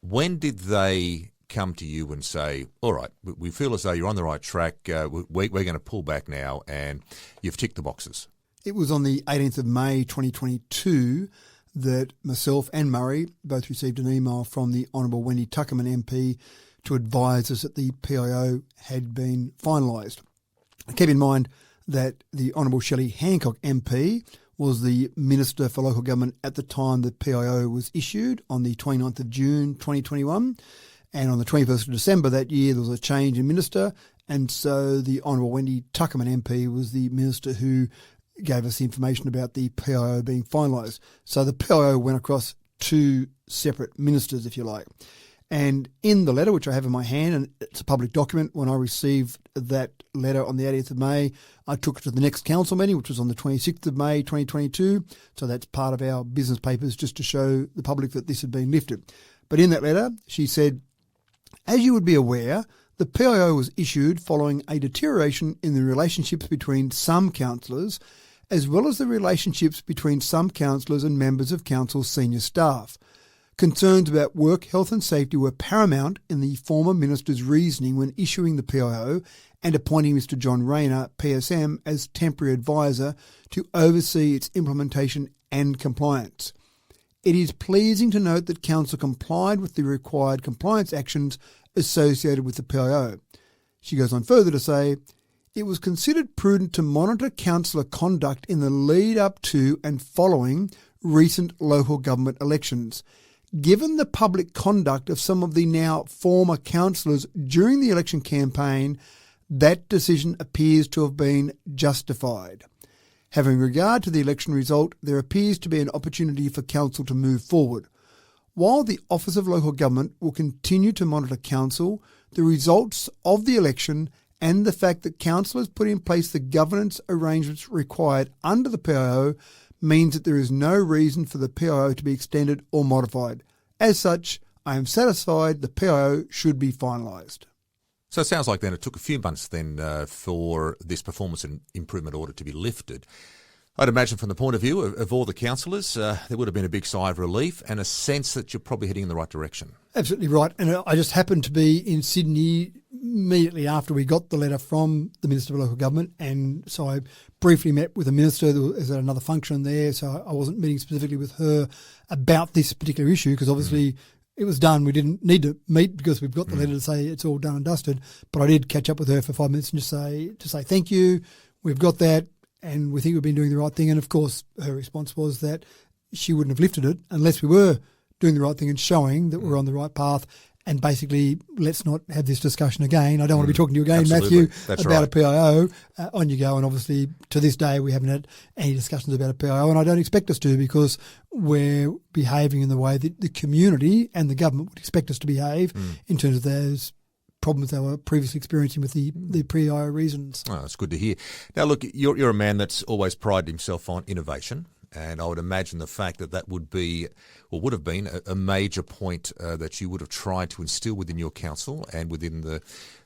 when did they come to you and say, all right, we feel as though you're on the right track, we're going to pull back now, and you've ticked the boxes? It was on the 18th of May 2022 that myself and Murray both received an email from the Honourable Wendy Tuckerman MP to advise us that the PIO had been finalised. Keep in mind that the Honourable Shelley Hancock MP was the Minister for Local Government at the time the PIO was issued on the 29th of June 2021. And on the 21st of December that year, there was a change in minister, and so the Honourable Wendy Tuckerman MP was the minister who gave us the information about the PIO being finalised. So the PIO went across two separate ministers, if you like. And in the letter, which I have in my hand, and it's a public document, when I received that letter on the 18th of May, I took it to the next council meeting, which was on the 26th of May 2022. So that's part of our business papers, just to show the public that this had been lifted. But in that letter, she said, as you would be aware, the PIO was issued following a deterioration in the relationships between some councillors, as well as the relationships between some councillors and members of council's senior staff. Concerns about work, health and safety were paramount in the former minister's reasoning when issuing the PIO and appointing Mr John Rayner, PSM, as temporary advisor to oversee its implementation and compliance. It is pleasing to note that Council complied with the required compliance actions associated with the PIO. She goes on further to say, it was considered prudent to monitor councillor conduct in the lead up to and following recent local government elections. Given the public conduct of some of the now former councillors during the election campaign, that decision appears to have been justified. Having regard to the election result, there appears to be an opportunity for council to move forward. While the Office of Local Government will continue to monitor council, the results of the election and the fact that councillors put in place the governance arrangements required under the PIO means that there is no reason for the PIO to be extended or modified. As such, I am satisfied the PIO should be finalised. So it sounds like then it took a few months then for this performance and improvement order to be lifted. I'd imagine from the point of view of all the councillors, there would have been a big sigh of relief and a sense that you're probably heading in the right direction. Absolutely right. And I just happened to be in Sydney immediately after we got the letter from the Minister for Local Government, and so I briefly met with the Minister. There was another function there, so I wasn't meeting specifically with her about this particular issue because obviously it was done. We didn't need to meet because we've got the letter to say it's all done and dusted. But I did catch up with her for 5 minutes and just say thank you. We've got that, and we think we've been doing the right thing. And of course, her response was that she wouldn't have lifted it unless we were doing the right thing and showing that we're on the right path. And basically, let's not have this discussion again. I don't want to be talking to you again, Absolutely. Matthew, That's about right. a PIO. On you go. And obviously, to this day, we haven't had any discussions about a PIO, and I don't expect us to because we're behaving in the way that the community and the government would expect us to behave in terms of those problems they were previously experiencing with the PIO reasons. Oh, that's good to hear. Now, look, you're a man that's always prided himself on innovation. And I would imagine the fact that would be, or would have been, a major point that you would have tried to instill within your council and within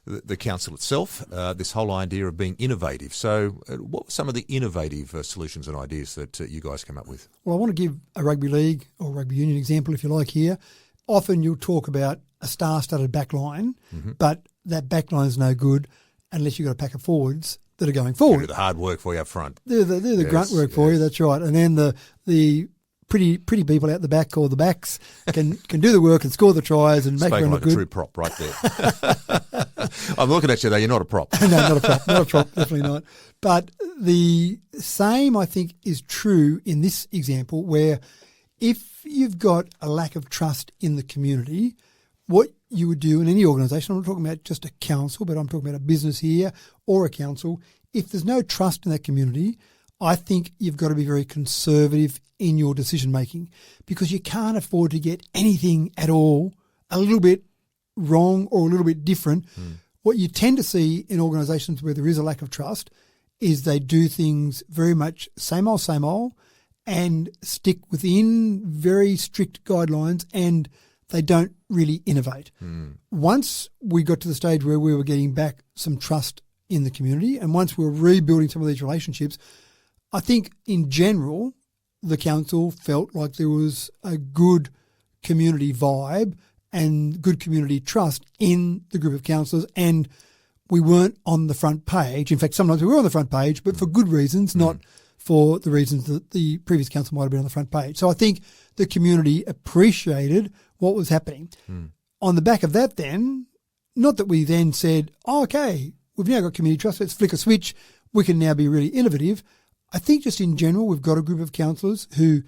the council itself, this whole idea of being innovative. So what were some of the innovative solutions and ideas that you guys came up with? Well, I want to give a rugby league or rugby union example, if you like, here. Often you'll talk about a star-studded backline, but that backline is no good unless you've got a pack of forwards that are going forward. Do the hard work for you up front. They're the grunt work for you, that's right. And then the pretty people out the back, or the backs, can do the work and score the tries and make Spoken everyone like look a good. true prop right there. I'm looking at you though, you're not a prop. No, not a prop. Not a prop, definitely not. But the same, I think, is true in this example where if you've got a lack of trust in the community, what you would do in any organisation, I'm not talking about just a council, but I'm talking about a business here or a council, if there's no trust in that community, I think you've got to be very conservative in your decision making because you can't afford to get anything at all a little bit wrong or a little bit different. What you tend to see in organisations where there is a lack of trust is they do things very much same old, and stick within very strict guidelines, and they don't really innovate. Once we got to the stage where we were getting back some trust in the community, and once we were rebuilding some of these relationships, I think in general the council felt like there was a good community vibe and good community trust in the group of councillors, and we weren't on the front page. In fact, sometimes we were on the front page, but for good reasons, not for the reasons that the previous council might have been on the front page. So I think the community appreciated what was happening. On the back of that then, not that we then said, oh, okay, we've now got community trust, let's flick a switch, we can now be really innovative. I think just in general, we've got a group of councillors who,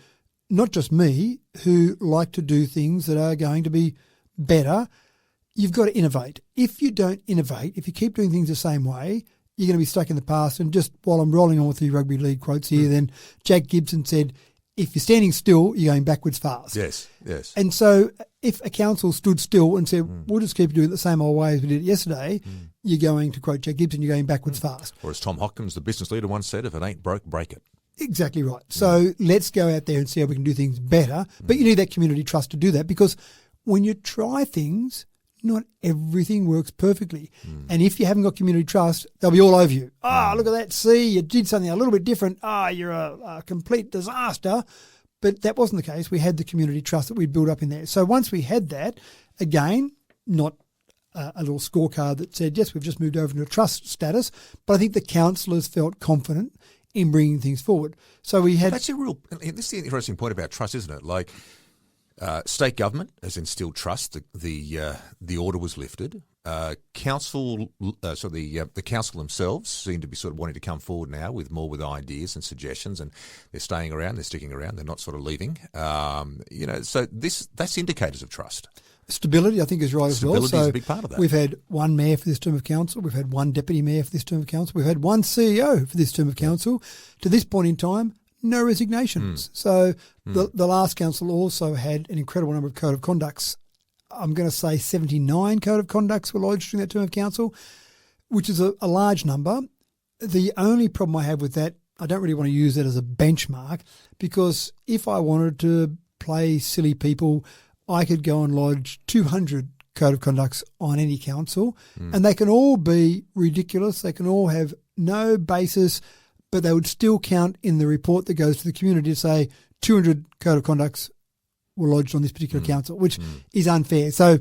not just me, who like to do things that are going to be better. You've got to innovate. If you don't innovate, if you keep doing things the same way, you're going to be stuck in the past. And just while I'm rolling on with the rugby league quotes here, then Jack Gibson said, if you're standing still, you're going backwards fast. Yes. And so if a council stood still and said, we'll just keep doing it the same old way as we did it yesterday, you're going, to quote Jack Gibson, you're going backwards fast. Or as Tom Hopkins, the business leader, once said, if it ain't broke, break it. Exactly right. So let's go out there and see how we can do things better. But you need that community trust to do that, because when you try things, not everything works perfectly. And if you haven't got community trust, they'll be all over you. Look at that. See, you did something a little bit different. You're a complete disaster. But that wasn't the case. We had the community trust that we'd built up in there. So once we had that, again, not a little scorecard that said, yes, we've just moved over into a trust status, but I think the councillors felt confident in bringing things forward. So we had... This is the interesting point about trust, isn't it? Like, state government has instilled trust. The order was lifted. council, the council themselves seem to be sort of wanting to come forward now with ideas and suggestions, and they're staying around, they're sticking around, they're not sort of leaving. So that's indicators of trust. Stability, I think, is right as well. Stability is a big part of that. We've had one mayor for this term of council. We've had one deputy mayor for this term of council. We've had one CEO for this term of council. To this point in time, no resignations. So the last council also had an incredible number of code of conducts. I'm going to say 79 code of conducts were lodged during that term of council, which is a large number. The only problem I have with that, I don't really want to use that as a benchmark, because if I wanted to play silly people, I could go and lodge 200 code of conducts on any council, and they can all be ridiculous. They can all have no basis, but they would still count in the report that goes to the community to say 200 code of conducts were lodged on this particular council, which is unfair. So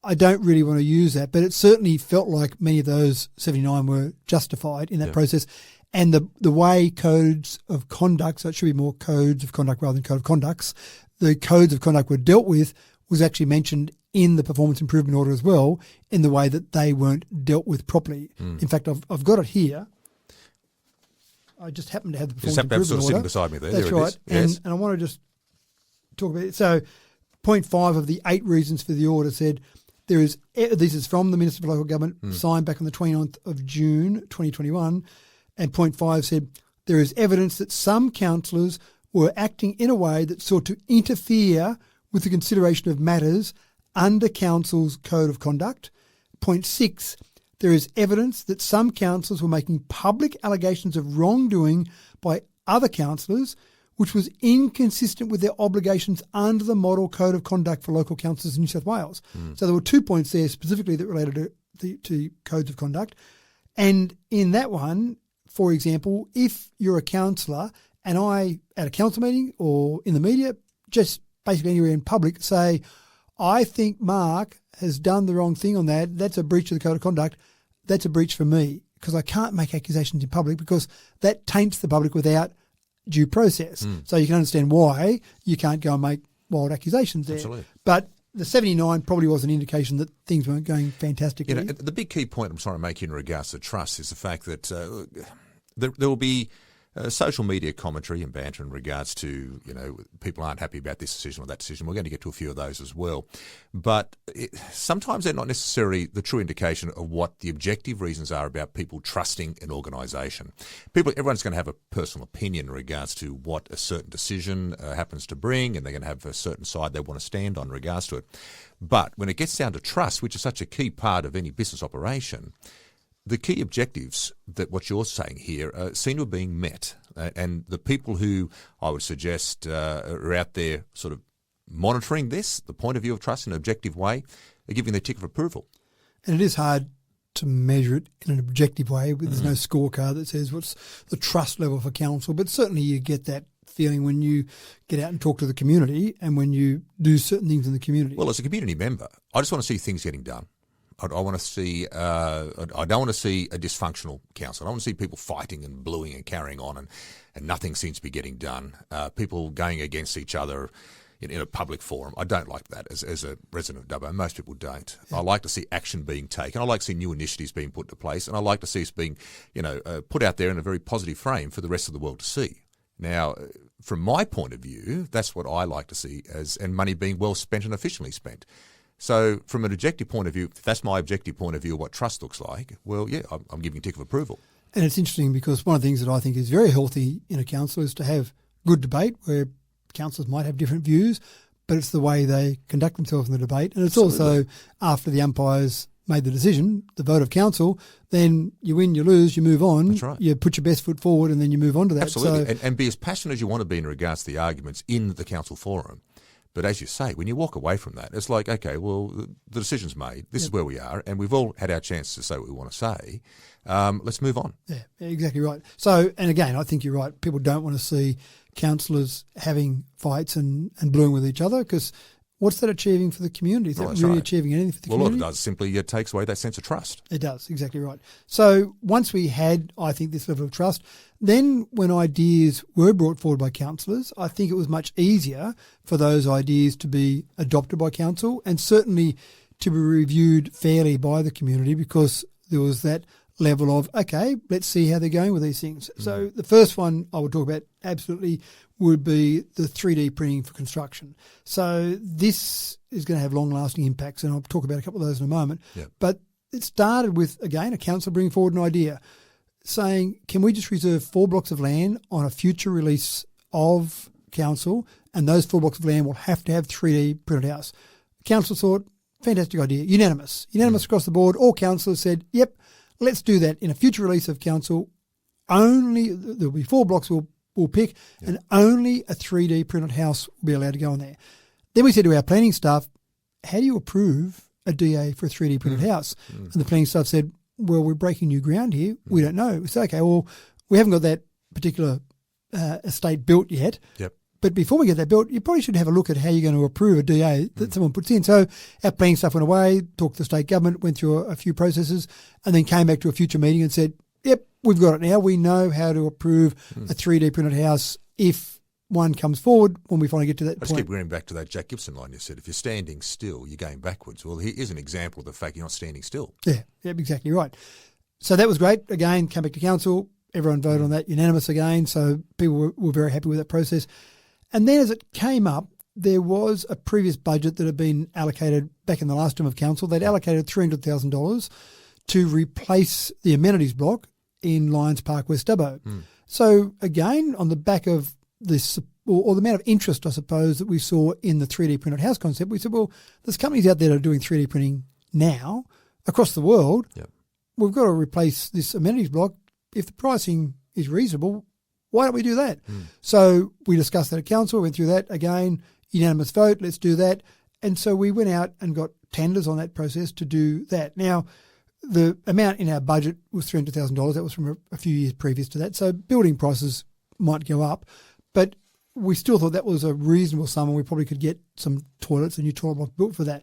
I don't really want to use that, but it certainly felt like many of those 79 were justified in that process. And the way codes of conduct, so it should be more codes of conduct rather than code of conducts, the codes of conduct were dealt with was actually mentioned in the performance improvement order as well, in the way that they weren't dealt with properly. In fact, I've got it here. I just happen to have the performance improvement sort of order. sitting beside me there. That's there it right. is. Yes. And I want to just talk about it. So point 5 of the 8 reasons for the order said this is from the Minister for Local Government, signed back on the 29th of June 2021, and point 5 said there is evidence that some councillors were acting in a way that sought to interfere with the consideration of matters under Council's Code of Conduct. Point 6, there is evidence that some councillors were making public allegations of wrongdoing by other councillors, which was inconsistent with their obligations under the Model Code of Conduct for local councils in New South Wales. So there were 2 points there specifically that related to codes of conduct. And in that one, for example, if you're a councillor and I, at a council meeting or in the media, just basically anywhere in public, say, I think Mark has done the wrong thing on that, that's a breach of the Code of Conduct, that's a breach for me, because I can't make accusations in public because that taints the public without due process. So you can understand why you can't go and make wild accusations there. Absolutely. But the 79 probably was an indication that things weren't going fantastically. The big key point I'm trying to make in regards to trust is the fact that there will be social media commentary and banter in regards to, people aren't happy about this decision or that decision. We're going to get to a few of those as well. But sometimes they're not necessarily the true indication of what the objective reasons are about people trusting an organisation. Everyone's going to have a personal opinion in regards to what a certain decision happens to bring, and they're going to have a certain side they want to stand on in regards to it. But when it gets down to trust, which is such a key part of any business operation, the key objectives that what you're saying here seem to be being met. And the people who I would suggest are out there sort of monitoring this, the point of view of trust in an objective way, are giving their tick of approval. And it is hard to measure it in an objective way. There's no scorecard that says what's the trust level for council, but certainly you get that feeling when you get out and talk to the community and when you do certain things in the community. Well, as a community member, I just want to see things getting done. I want to see. I don't want to see a dysfunctional council. I don't want to see people fighting and bluing and carrying on, and nothing seems to be getting done. People going against each other in a public forum. I don't like that as a resident of Dubbo. Most people don't. I like to see action being taken. I like to see new initiatives being put into place, and I like to see us being, put out there in a very positive frame for the rest of the world to see. Now, from my point of view, that's what I like to see and money being well spent and efficiently spent. So from an objective point of view, if that's my objective point of view of what trust looks like, well, yeah, I'm giving a tick of approval. And it's interesting because one of the things that I think is very healthy in a council is to have good debate where councillors might have different views, but it's the way they conduct themselves in the debate. And it's also after the umpires made the decision, the vote of council, then you win, you lose, you move on. That's right. You put your best foot forward and then you move on to that. Absolutely. And be as passionate as you want to be in regards to the arguments in the council forum. But as you say, when you walk away from that, it's like, okay, well, the decision's made. This is where we are, and we've all had our chance to say what we want to say. Let's move on. Yeah, exactly right. So, and again, I think you're right. People don't want to see councillors having fights and bluing with each other because what's that achieving for the community? Is that really achieving anything for the community? Well, all it does simply it takes away that sense of trust. It does, exactly right. So once we had, I think, this level of trust, then when ideas were brought forward by councillors, I think it was much easier for those ideas to be adopted by council and certainly to be reviewed fairly by the community because there was that level of, okay, let's see how they're going with these things. So the first one I would talk about absolutely would be the 3D printing for construction. So this is going to have long-lasting impacts, and I'll talk about a couple of those in a moment. Yep. But it started with, again, a council bringing forward an idea saying, can we just reserve 4 blocks of land on a future release of council, and those 4 blocks of land will have to have 3D printed house. Council thought, fantastic idea, unanimous across the board. All councillors said, yep, let's do that. In a future release of council, only there'll be 4 blocks we'll pick, and only a 3D printed house will be allowed to go in there. Then we said to our planning staff, how do you approve a DA for a 3D printed house? And the planning staff said, well, we're breaking new ground here. We don't know. We said, okay, well, we haven't got that particular estate built yet. Yep. But before we get that built, you probably should have a look at how you're going to approve a DA that someone puts in. So our planning staff went away, talked to the state government, went through a few processes, and then came back to a future meeting and said, yep, we've got it now. We know how to approve a 3D printed house if one comes forward when we finally get to that I just point. keep going back to that Jack Gibson line you said. If you're standing still, you're going backwards. Well, here's an example of the fact you're not standing still. Yeah, exactly right. So that was great. Again, came back to council. Everyone voted on that, unanimous again. So people were very happy with that process. And then as it came up, there was a previous budget that had been allocated back in the last term of council. They'd allocated $300,000 to replace the amenities block in Lions Park, West Dubbo. So again, on the back of this, or the amount of interest, I suppose, that we saw in the 3D printed house concept, we said, well, there's companies out there that are doing 3D printing now across the world. Yep. We've got to replace this amenities block. If the pricing is reasonable, why don't we do that? So we discussed that at council, went through that again, unanimous vote, let's do that. And so we went out and got tenders on that process to do that. Now, the amount in our budget was $300,000. That was from a few years previous to that. So building prices might go up, but we still thought that was a reasonable sum and we probably could get some toilets, a new toilet block built for that.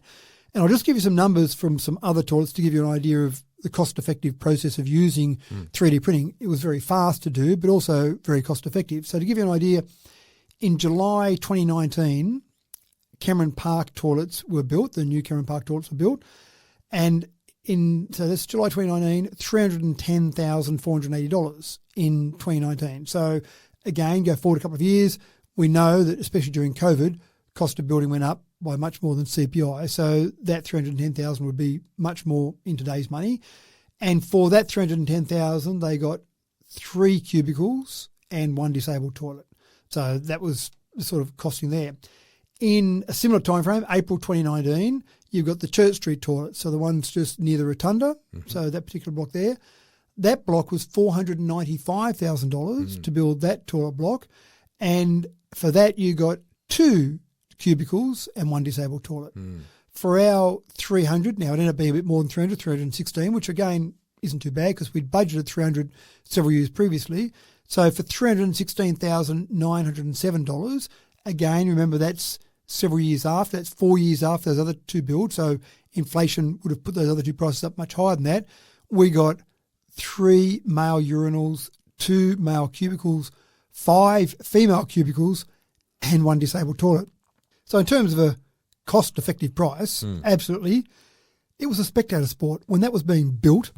And I'll just give you some numbers from some other toilets to give you an idea of the cost-effective process of using 3D printing. It was very fast to do, but also very cost-effective. So to give you an idea, in July 2019, Cameron Park toilets were built. The new Cameron Park toilets were built. And so that's July 2019, $310,480 in 2019. So again, go forward a couple of years, we know that especially during COVID, cost of building went up by much more than CPI. So that $310,000 would be much more in today's money. And for that $310,000, they got 3 cubicles and 1 disabled toilet. So that was the sort of costing there. In a similar time frame, April 2019, you've got the Church Street toilet. So the one's just near the rotunda. So that particular block there. That block was $495,000 to build that toilet block. And for that, you got 2 cubicles and 1 disabled toilet. For our 300, now it ended up being a bit more than 300, 316, which again isn't too bad because we'd budgeted 300 several years previously. So for $316,907, again, remember that's several years after, that's 4 years after those other 2 builds. So inflation would have put those other 2 prices up much higher than that. We got 3 male urinals, 2 male cubicles, 5 female cubicles, and 1 disabled toilet. So in terms of a cost-effective price, absolutely, it was a spectator sport. When that was being built,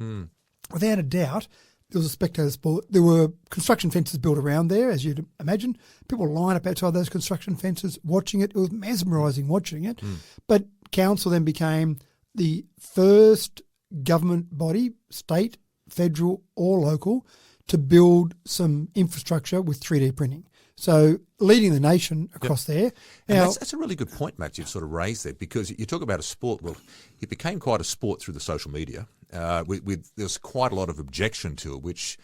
without a doubt, there was a spectator sport. There were construction fences built around there, as you'd imagine. People line up outside those construction fences watching it. It was mesmerising watching it. But council then became the first government body, state, federal or local, to build some infrastructure with 3D printing. So leading the nation across there. Now, And that's a really good point, Matt, you've sort of raised there, because you talk about a sport. Well, it became quite a sport through the social media. There's quite a lot of objection to it, which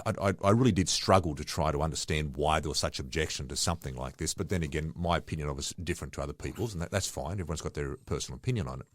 I really did struggle to try to understand why there was such objection to something like this. But then again, my opinion of it is different to other people's, and that's fine. Everyone's got their personal opinion on it.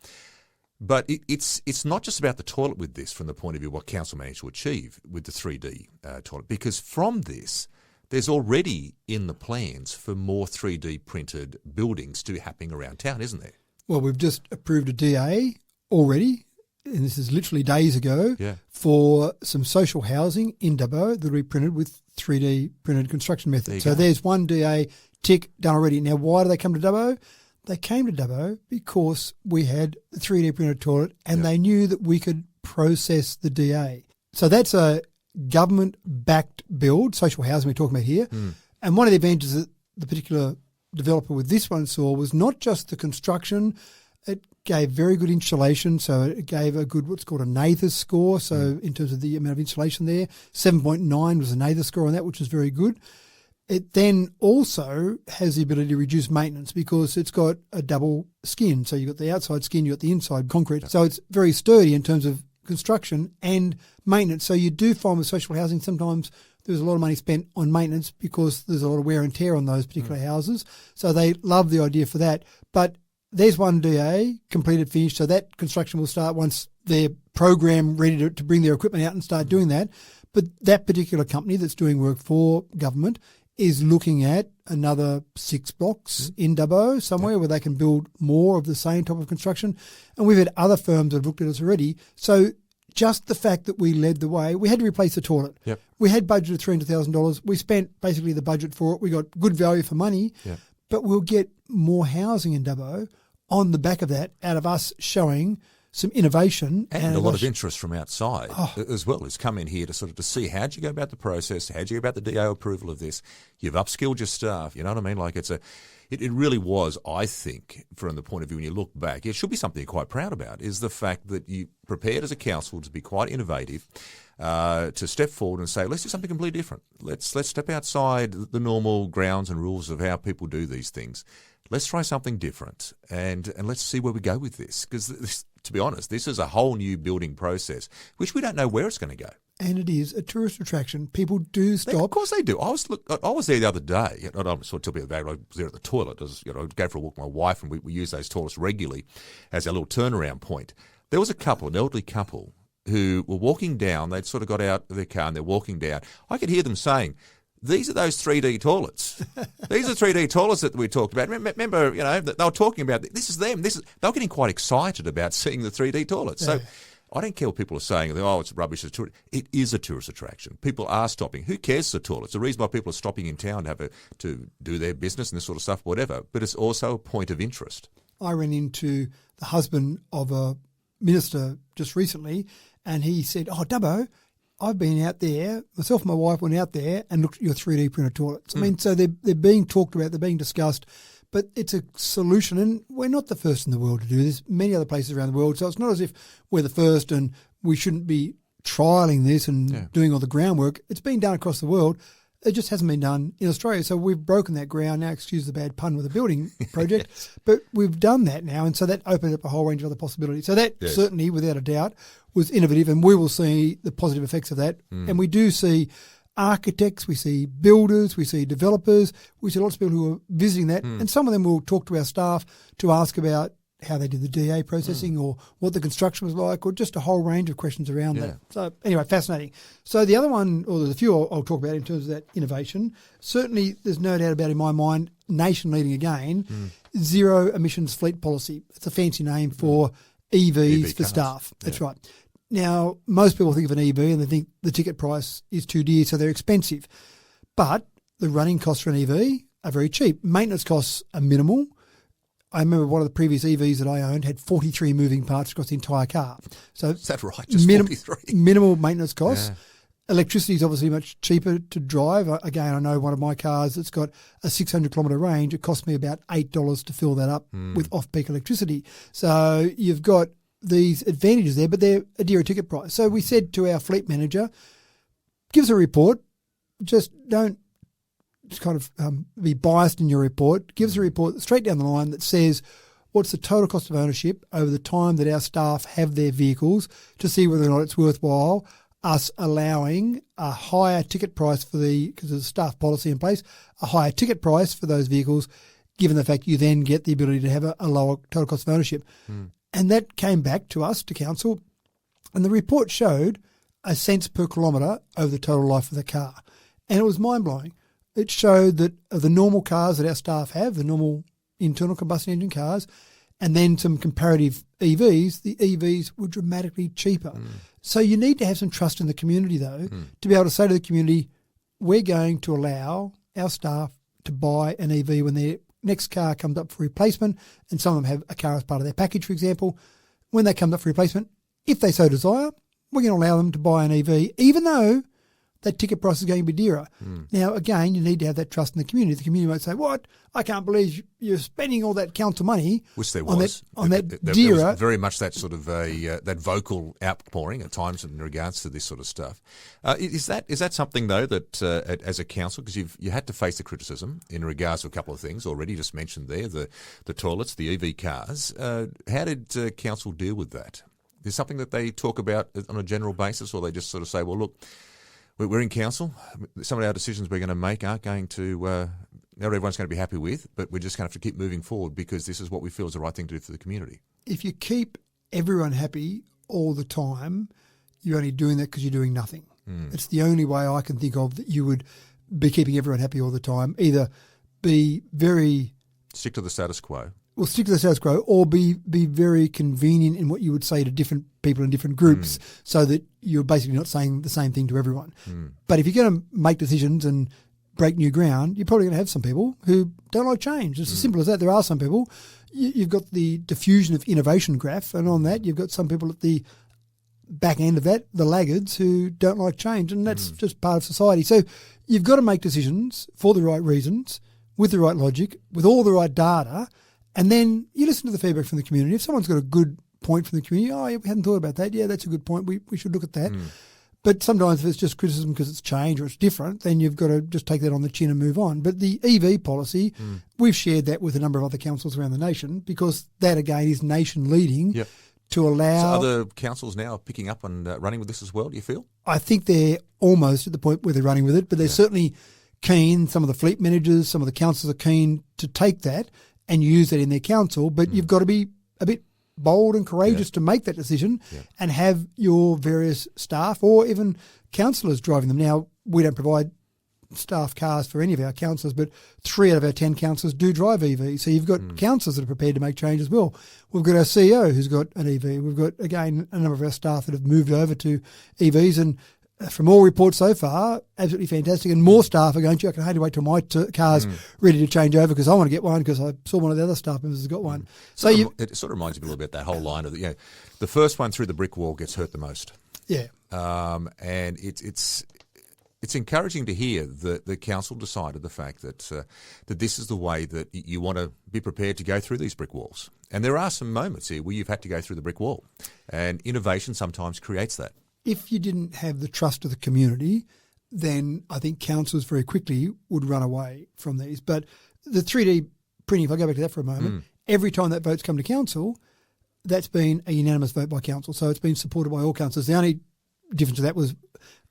But it's not just about the toilet with this from the point of view of what council managed to achieve with the 3D toilet, because from this, there's already in the plans for more 3D printed buildings to be happening around town, isn't there? well, we've just approved a DA already, and this is literally days ago, for some social housing in Dubbo that will be printed with 3D printed construction methods. So there's one DA tick done already. Now, why do they come to Dubbo? They came to Dubbo because we had the 3D printed toilet and they knew that we could process the DA. So that's a government-backed build, social housing we're talking about here. And one of the advantages that the particular developer with this one saw was not just the construction. It gave very good insulation, so it gave a good what's called a NATHES score. So in terms of the amount of insulation there, 7.9 was a NATHES score on that, which was very good. It then also has the ability to reduce maintenance because it's got a double skin. So you've got the outside skin, you've got the inside concrete. So it's very sturdy in terms of construction and maintenance. So you do find with social housing sometimes there's a lot of money spent on maintenance because there's a lot of wear and tear on those particular houses. So they love the idea for that. But there's one DA, completed, finished, so that construction will start once they're programmed, ready to bring their equipment out and start doing that. But that particular company that's doing work for government is looking at another 6 blocks in Dubbo somewhere where they can build more of the same type of construction. And we've had other firms that have looked at us already. So just the fact that we led the way, we had to replace the toilet. We had budgeted $300,000. We spent basically the budget for it. We got good value for money, but we'll get more housing in Dubbo on the back of that out of us showing some innovation. And a lot of interest from outside as well has come in here to sort of to see how'd you go about the process, how'd you go about the DO approval of this. You've upskilled your staff, you know what I mean? Like it really was, I think, from the point of view when you look back, it should be something you're quite proud about, is the fact that you prepared as a council to be quite innovative, to step forward and say, let's do something completely different. Let's step outside the normal grounds and rules of how people do these things. Let's try something different and let's see where we go with this. Because, to be honest, this is a whole new building process, which we don't know where it's going to go. And it is a tourist attraction. People do stop. Of course they do. I was there the other day. I don't sort of tell people about it. I was there at the toilet. I'd go for a walk with my wife, and we use those toilets regularly as our little turnaround point. There was a couple, an elderly couple, who were walking down. They'd sort of got out of their car and they're walking down. I could hear them saying, these are those 3D toilets. These are 3D toilets that we talked about. Remember, they were talking about, this is them. They were getting quite excited about seeing the 3D toilets. So I don't care what people are saying. It's rubbish. It is a tourist attraction. People are stopping. Who cares the toilets? The reason why people are stopping in town to do their business and this sort of stuff, whatever. But it's also a point of interest. I ran into the husband of a minister just recently, and he said, Dubbo, I've been out there, myself and my wife went out there and looked at your 3D printed toilets. I mean, so they're being talked about, they're being discussed, but it's a solution, and we're not the first in the world to do this. Many other places around the world, so it's not as if we're the first and we shouldn't be trialling this and doing all the groundwork. It's been done across the world. It just hasn't been done in Australia. So we've broken that ground now, excuse the bad pun with a building project, but we've done that now. And so that opened up a whole range of other possibilities. So that certainly, without a doubt, was innovative, and we will see the positive effects of that. And we do see architects, we see builders, we see developers, we see lots of people who are visiting that. And some of them will talk to our staff to ask about how they did the DA processing or what the construction was like, or just a whole range of questions around that. So anyway, fascinating. So the other one, or there's a few I'll talk about in terms of that innovation. Certainly there's no doubt about in my mind, nation leading again, zero emissions fleet policy. It's a fancy name for EVs for staff. That's right. Now, most people think of an EV and they think the ticket price is too dear, so they're expensive. But the running costs for an EV are very cheap. Maintenance costs are minimal. I remember one of the previous EVs that I owned had 43 moving parts across the entire car. So is that right? Just 43? Minimal maintenance costs. Electricity is obviously much cheaper to drive. Again, I know one of my cars that's got a 600-kilometre range. It cost me about $8 to fill that up with off-peak electricity. So you've got these advantages there, but they're a dearer ticket price. So we said to our fleet manager, give us a report. Just don't kind of be biased in your report. Give us a report straight down the line that says what's the total cost of ownership over the time that our staff have their vehicles, to see whether or not it's worthwhile us allowing a higher ticket price because there's a staff policy in place, a higher ticket price for those vehicles, given the fact you then get the ability to have a lower total cost of ownership. And that came back to us, to council, and the report showed a cents per kilometre over the total life of the car. And it was mind-blowing. It showed that of the normal cars that our staff have, the normal internal combustion engine cars, and then some comparative EVs, the EVs were dramatically cheaper. So you need to have some trust in the community, though, to be able to say to the community, we're going to allow our staff to buy an EV when they're next car comes up for replacement, and some of them have a car as part of their package, for example, when they come up for replacement, if they so desire, we're going to allow them to buy an EV, even though that ticket price is going to be dearer. Now, again, you need to have that trust in the community. The community might say, what? I can't believe you're spending all that council money. Which there on was. That there dearer. was very much that sort of that vocal outpouring at times in regards to this sort of stuff. Is that something, though, that as a council, because you had to face the criticism in regards to a couple of things already just mentioned there, the toilets, the EV cars. How did council deal with that? Is something that they talk about on a general basis, or they just sort of say, well, look, we're in council. Some of our decisions we're going to make aren't going to, not everyone's going to be happy with, but we're just going to have to keep moving forward because this is what we feel is the right thing to do for the community. If you keep everyone happy all the time, you're only doing that because you're doing nothing. It's the only way I can think of that you would be keeping everyone happy all the time. Either be very... Stick to the status quo. Well, stick to the status quo, or be very convenient in what you would say to different people in different groups so that you're basically not saying the same thing to everyone. But if you're going to make decisions and break new ground, you're probably going to have some people who don't like change. It's as simple as that. There are some people. You've got the diffusion of innovation graph, and on that you've got some people at the back end of that, the laggards, who don't like change, and that's just part of society. So you've got to make decisions for the right reasons, with the right logic, with all the right data, and then you listen to the feedback from the community. If someone's got a good point from the community, oh, yeah, we hadn't thought about that. Yeah, that's a good point. We should look at that. But sometimes if it's just criticism because it's change or it's different, then you've got to just take that on the chin and move on. But the EV policy, we've shared that with a number of other councils around the nation because that, again, is nation leading to allow... So other councils now are picking up and running with this as well, do you feel? I think they're almost at the point where they're running with it, but they're certainly keen. Some of the fleet managers, some of the councils are keen to take that and use that in their council, but you've got to be a bit bold and courageous to make that decision and have your various staff or even councillors driving them. Now, we don't provide staff cars for any of our councillors, but 3 out of our 10 councillors do drive EV. So you've got councillors that are prepared to make change as well. We've got our CEO who's got an EV. We've got, again, a number of our staff that have moved over to EVs, and from all reports so far, absolutely fantastic. And more staff are going, I can hardly wait till my car's ready to change over because I want to get one because I saw one of the other staff members has got one. So it sort of reminds me a little bit that whole line of, the first one through the brick wall gets hurt the most. Yeah. And it's encouraging to hear that the council decided the fact that this is the way that you want to be prepared to go through these brick walls. And there are some moments here where you've had to go through the brick wall. And innovation sometimes creates that. If you didn't have the trust of the community, then I think councils very quickly would run away from these. But the 3D printing, if I go back to that for a moment, every time that vote's come to council, that's been a unanimous vote by council. So it's been supported by all councillors. The only difference to that was,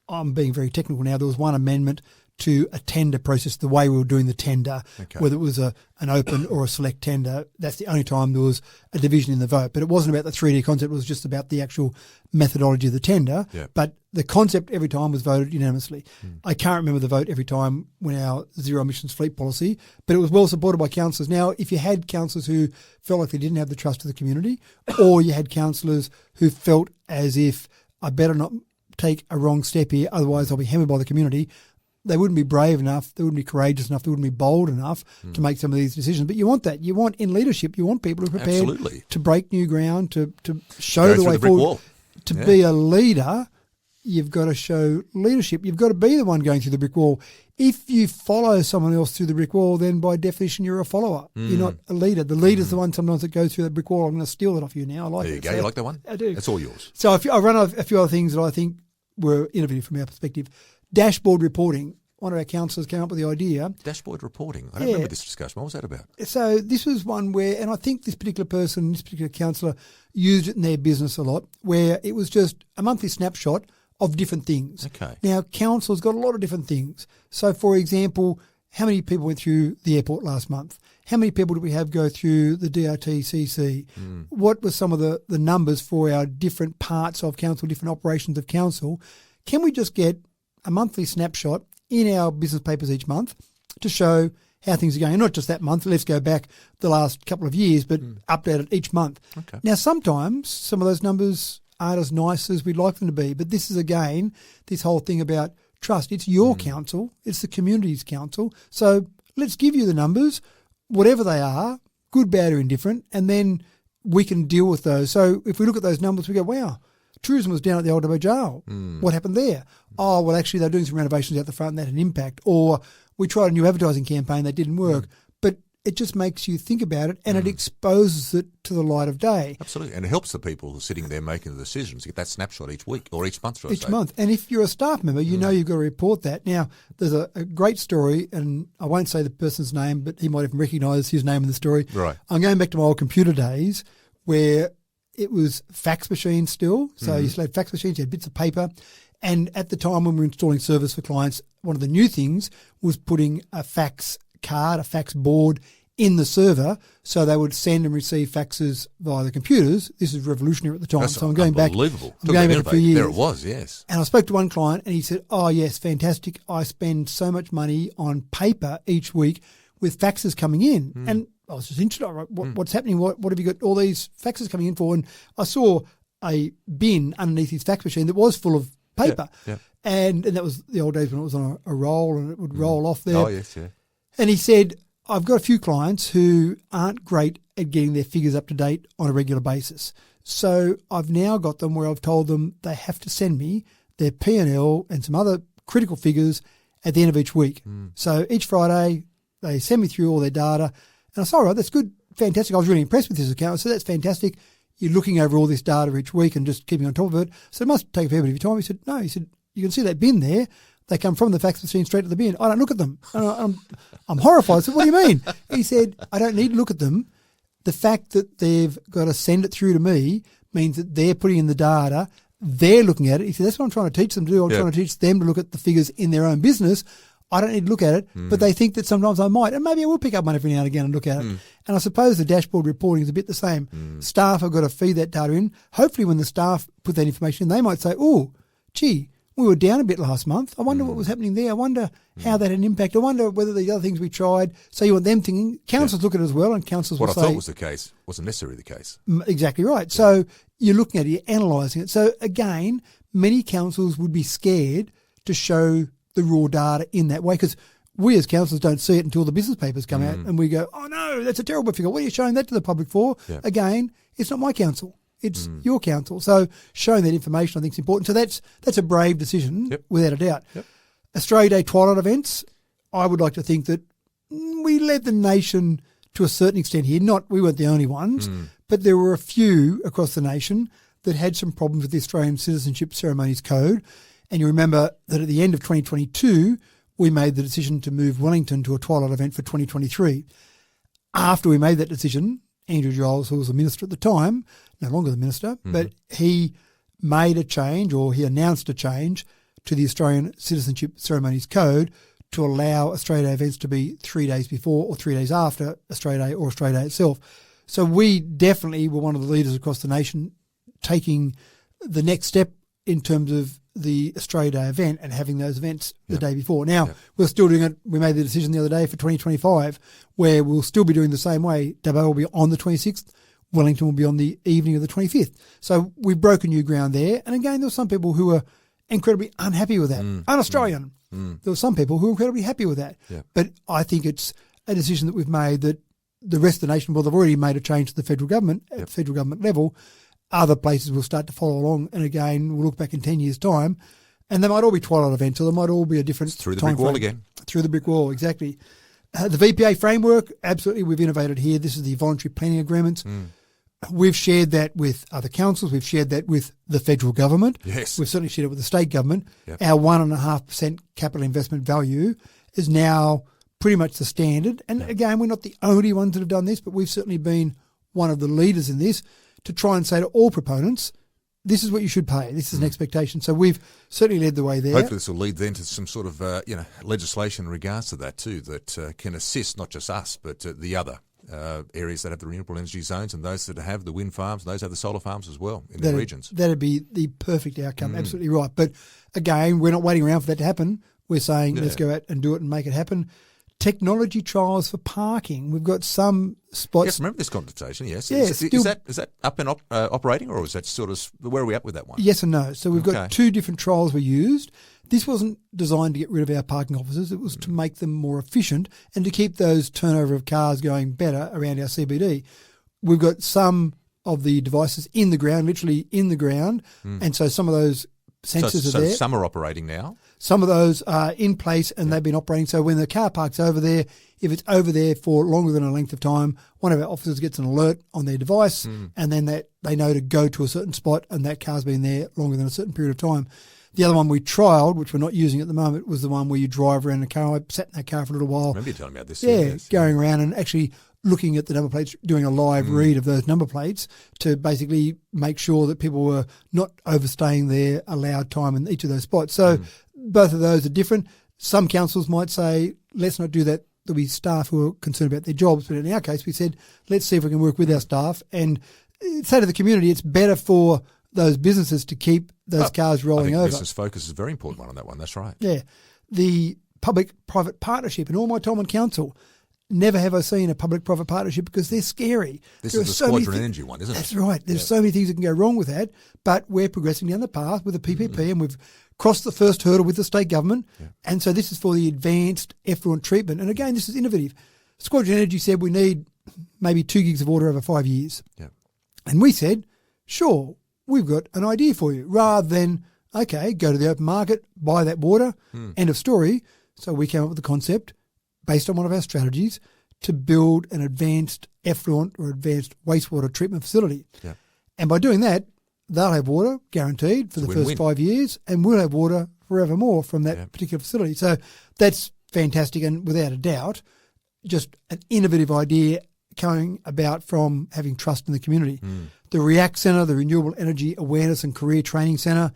I'm being very technical now, there was one amendment to a tender process, the way we were doing the tender, whether it was an open or a select tender. That's the only time there was a division in the vote. But it wasn't about the 3D concept, it was just about the actual methodology of the tender. But the concept every time was voted unanimously. I can't remember the vote every time when our zero emissions fleet policy, but it was well supported by councillors. Now, if you had councillors who felt like they didn't have the trust of the community, or you had councillors who felt as if I better not take a wrong step here, otherwise I'll be hammered by the community, they wouldn't be brave enough, they wouldn't be courageous enough, they wouldn't be bold enough to make some of these decisions. But you want that. You want, in leadership, you want people who are prepared to break new ground, to show the way forward. To be a leader, you've got to show leadership. You've got to be the one going through the brick wall. If you follow someone else through the brick wall, then by definition you're a follower. You're not a leader. The leader's the one sometimes that goes through that brick wall. I'm going to steal that off you now. I like it. There you go. You like that one? I do. It's all yours. So I run a few other things that I think were innovative from our perspective. Dashboard reporting. One of our councillors came up with the idea. Dashboard reporting. I don't remember this discussion. What was that about? So this was one where, and I think this particular person, this particular councillor, used it in their business a lot, where it was just a monthly snapshot of different things. Okay. Now, council's got a lot of different things. So, for example, how many people went through the airport last month? How many people did we have go through the DRTCC? What were some of the numbers for our different parts of council, different operations of council? Can we just get a monthly snapshot in our business papers each month to show how things are going? And not just that month, let's go back the last couple of years, but update it each month. Okay. Now, sometimes some of those numbers aren't as nice as we'd like them to be, but this is, again, this whole thing about trust. It's your council, it's the community's council. So let's give you the numbers. whatever they are, good, bad, or indifferent, and then we can deal with those. So if we look at those numbers, we go, wow, tourism was down at the Old Dubbo Jail. What happened there? Oh, well, actually, they're doing some renovations out the front and that had an impact. Or we tried a new advertising campaign that didn't work. But it just makes you think about it and it exposes it to the light of day. Absolutely. And it helps the people who are sitting there making the decisions to get that snapshot each week or each month. Each month. And if you're a staff member, you know you've got to report that. Now, there's a great story, and I won't say the person's name, but he might even recognise his name in the story. Right. I'm going back to my old computer days where it was fax machines still. So you still had fax machines, you had bits of paper. And at the time when we were installing service for clients, one of the new things was putting a fax card, a fax board in the server, so they would send and receive faxes via the computers. This is revolutionary at the time. That's so I'm going back. Unbelievable. I'm going back a few years. There it was, yes. And I spoke to one client and he said, oh, yes, fantastic. I spend so much money on paper each week with faxes coming in. And I was just interested. What's happening? What have you got all these faxes coming in for? And I saw a bin underneath his fax machine that was full of paper. Yeah. And that was the old days when it was on a roll and it would roll off there. Oh, yes, yeah. And he said, I've got a few clients who aren't great at getting their figures up to date on a regular basis. So I've now got them where I've told them they have to send me their P&L and some other critical figures at the end of each week. So each Friday they send me through all their data. And I said, all right, that's good, fantastic. I was really impressed with this account. So that's fantastic. You're looking over all this data each week and just keeping on top of it. So it must take a fair bit of your time. He said, no. He said, you can see that bin there. They come from the fax machine straight to the bin. I don't look at them. I'm horrified. I said, what do you mean? He said, I don't need to look at them. The fact that they've got to send it through to me means that they're putting in the data. They're looking at it. He said, that's what I'm trying to teach them to do. I'm trying to teach them to look at the figures in their own business. I don't need to look at it, but they think that sometimes I might. And maybe I will pick up one every now and again and look at it. And I suppose the dashboard reporting is a bit the same. Staff have got to feed that data in. Hopefully when the staff put that information in, they might say, oh, gee, we were down a bit last month. I wonder what was happening there. I wonder how that had an impact. I wonder whether the other things we tried. So you want them thinking. Councils look at it as well, and councils will say... What I thought was the case wasn't necessarily the case. Exactly right. So you're looking at it, you're analysing it. So again, many councils would be scared to show the raw data in that way because we as councils don't see it until the business papers come out and we go, oh no, that's a terrible figure. What are you showing that to the public for? Yeah. Again, it's not my council. It's your council. So showing that information I think is important. So that's a brave decision without a doubt. Yep. Australia Day twilight events, I would like to think that we led the nation to a certain extent here. We weren't the only ones, but there were a few across the nation that had some problems with the Australian Citizenship Ceremonies Code. And you remember that at the end of 2022, we made the decision to move Wellington to a twilight event for 2023. After we made that decision, Andrew Giles, who was the minister at the time, no longer the minister, but he made a change, or he announced a change to the Australian Citizenship Ceremonies Code to allow Australia Day events to be 3 days before or 3 days after Australia Day or Australia Day itself. So we definitely were one of the leaders across the nation taking the next step in terms of the Australia Day event and having those events the day before. Now, we're still doing it. We made the decision the other day for 2025 where we'll still be doing the same way. Dubbo will be on the 26th. Wellington will be on the evening of the 25th. So we've broken new ground there. And again, there were some people who were incredibly unhappy with that. Un-Australian. There were some people who were incredibly happy with that. Yeah. But I think it's a decision that we've made that the rest of the nation, well, they've already made a change to the federal government at federal government level. Other places will start to follow along. And again, we'll look back in 10 years' time and they might all be twilight events or they might all be a different through the brick wall again. Through the brick wall, exactly. The VPA framework, absolutely, we've innovated here. This is the voluntary planning agreements. We've shared that with other councils. We've shared that with the federal government. Yes. We've certainly shared it with the state government. Yep. Our 1.5% capital investment value is now pretty much the standard. And again, we're not the only ones that have done this, but we've certainly been one of the leaders in this to try and say to all proponents, this is what you should pay. This is an expectation. So we've certainly led the way there. Hopefully this will lead then to some sort of legislation in regards to that too, that can assist not just us, but the other areas that have the renewable energy zones and those that have the wind farms, those that have the solar farms as well in their regions. That'd be the perfect outcome, absolutely right. But again, we're not waiting around for that to happen. We're saying let's go out and do it and make it happen. Technology trials for parking. We've got some spots. Yes, remember this conversation, yes. Yeah, is that up and operating or is that sort of, where are we at with that one? Yes and no. So we've got two different trials we used. This wasn't designed to get rid of our parking officers. It was to make them more efficient and to keep those turnover of cars going better around our CBD. We've got some of the devices in the ground, literally in the ground, and so some of those sensors are there. So some are operating now? Some of those are in place and they've been operating. So when the car parks over there, if it's over there for longer than a length of time, one of our officers gets an alert on their device and then that they know to go to a certain spot and that car's been there longer than a certain period of time. The other one we trialled, which we're not using at the moment, was the one where you drive around the car. I sat in that car for a little while. I remember you telling me about this. Yeah, going around and actually looking at the number plates, doing a live read of those number plates to basically make sure that people were not overstaying their allowed time in each of those spots. So both of those are different. Some councils might say, let's not do that. There'll be staff who are concerned about their jobs. But in our case, we said, let's see if we can work with our staff and say to the community, it's better for those businesses to keep those cars rolling over. Business focus is a very important one on that one. That's right. Yeah. The public-private partnership, in all my time on council, never have I seen a public-private partnership because they're scary. This is the Squadron Energy one, isn't it? That's right. There's so many things that can go wrong with that, but we're progressing down the path with the PPP and we've crossed the first hurdle with the state government. Yeah. And so this is for the advanced effluent treatment. And again, this is innovative. Squadron Energy said we need maybe 2 gigs of water over 5 years. Yeah. And we said, sure, we've got an idea for you, rather than, okay, go to the open market, buy that water, end of story. So we came up with the concept, based on one of our strategies, to build an advanced effluent or advanced wastewater treatment facility. Yeah. And by doing that, they'll have water guaranteed for the first 5 years, and we'll have water forevermore from that particular facility. So that's fantastic, and without a doubt, just an innovative idea coming about from having trust in the community. The REACT Centre, the Renewable Energy Awareness and Career Training Centre,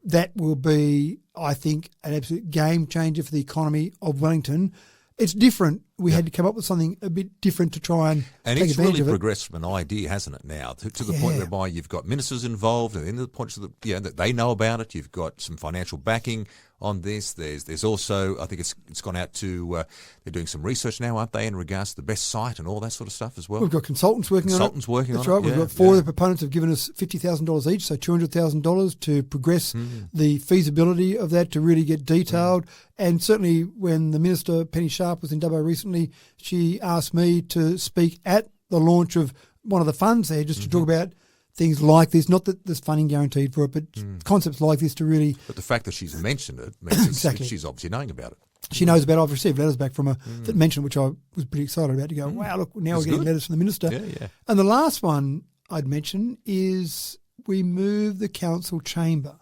that will be, I think, an absolute game changer for the economy of Wellington. It's different. We had to come up with something a bit different to try and take advantage of it. And it's really progressed from an idea, hasn't it, now, to the point whereby you've got ministers involved, and then the points that they know about it. You've got some financial backing on this. There's also, I think it's gone out to, they're doing some research now, aren't they, in regards to the best site and all that sort of stuff as well. We've got consultants working on it. That's right. We've got 4 of the proponents have given us $50,000 each, so $200,000 to progress the feasibility of that, to really get detailed. And certainly when the Minister, Penny Sharp, was in Dubbo recently, she asked me to speak at the launch of one of the funds there just to talk about things like this. Not that there's funding guaranteed for it, but concepts like this to really... But the fact that she's mentioned it means exactly. She's obviously knowing about it. She knows about it. I've received letters back from her that mentioned, which I was pretty excited about, to go, wow, look, now we're getting letters from the Minister. Yeah. And the last one I'd mention is we moved the council chamber.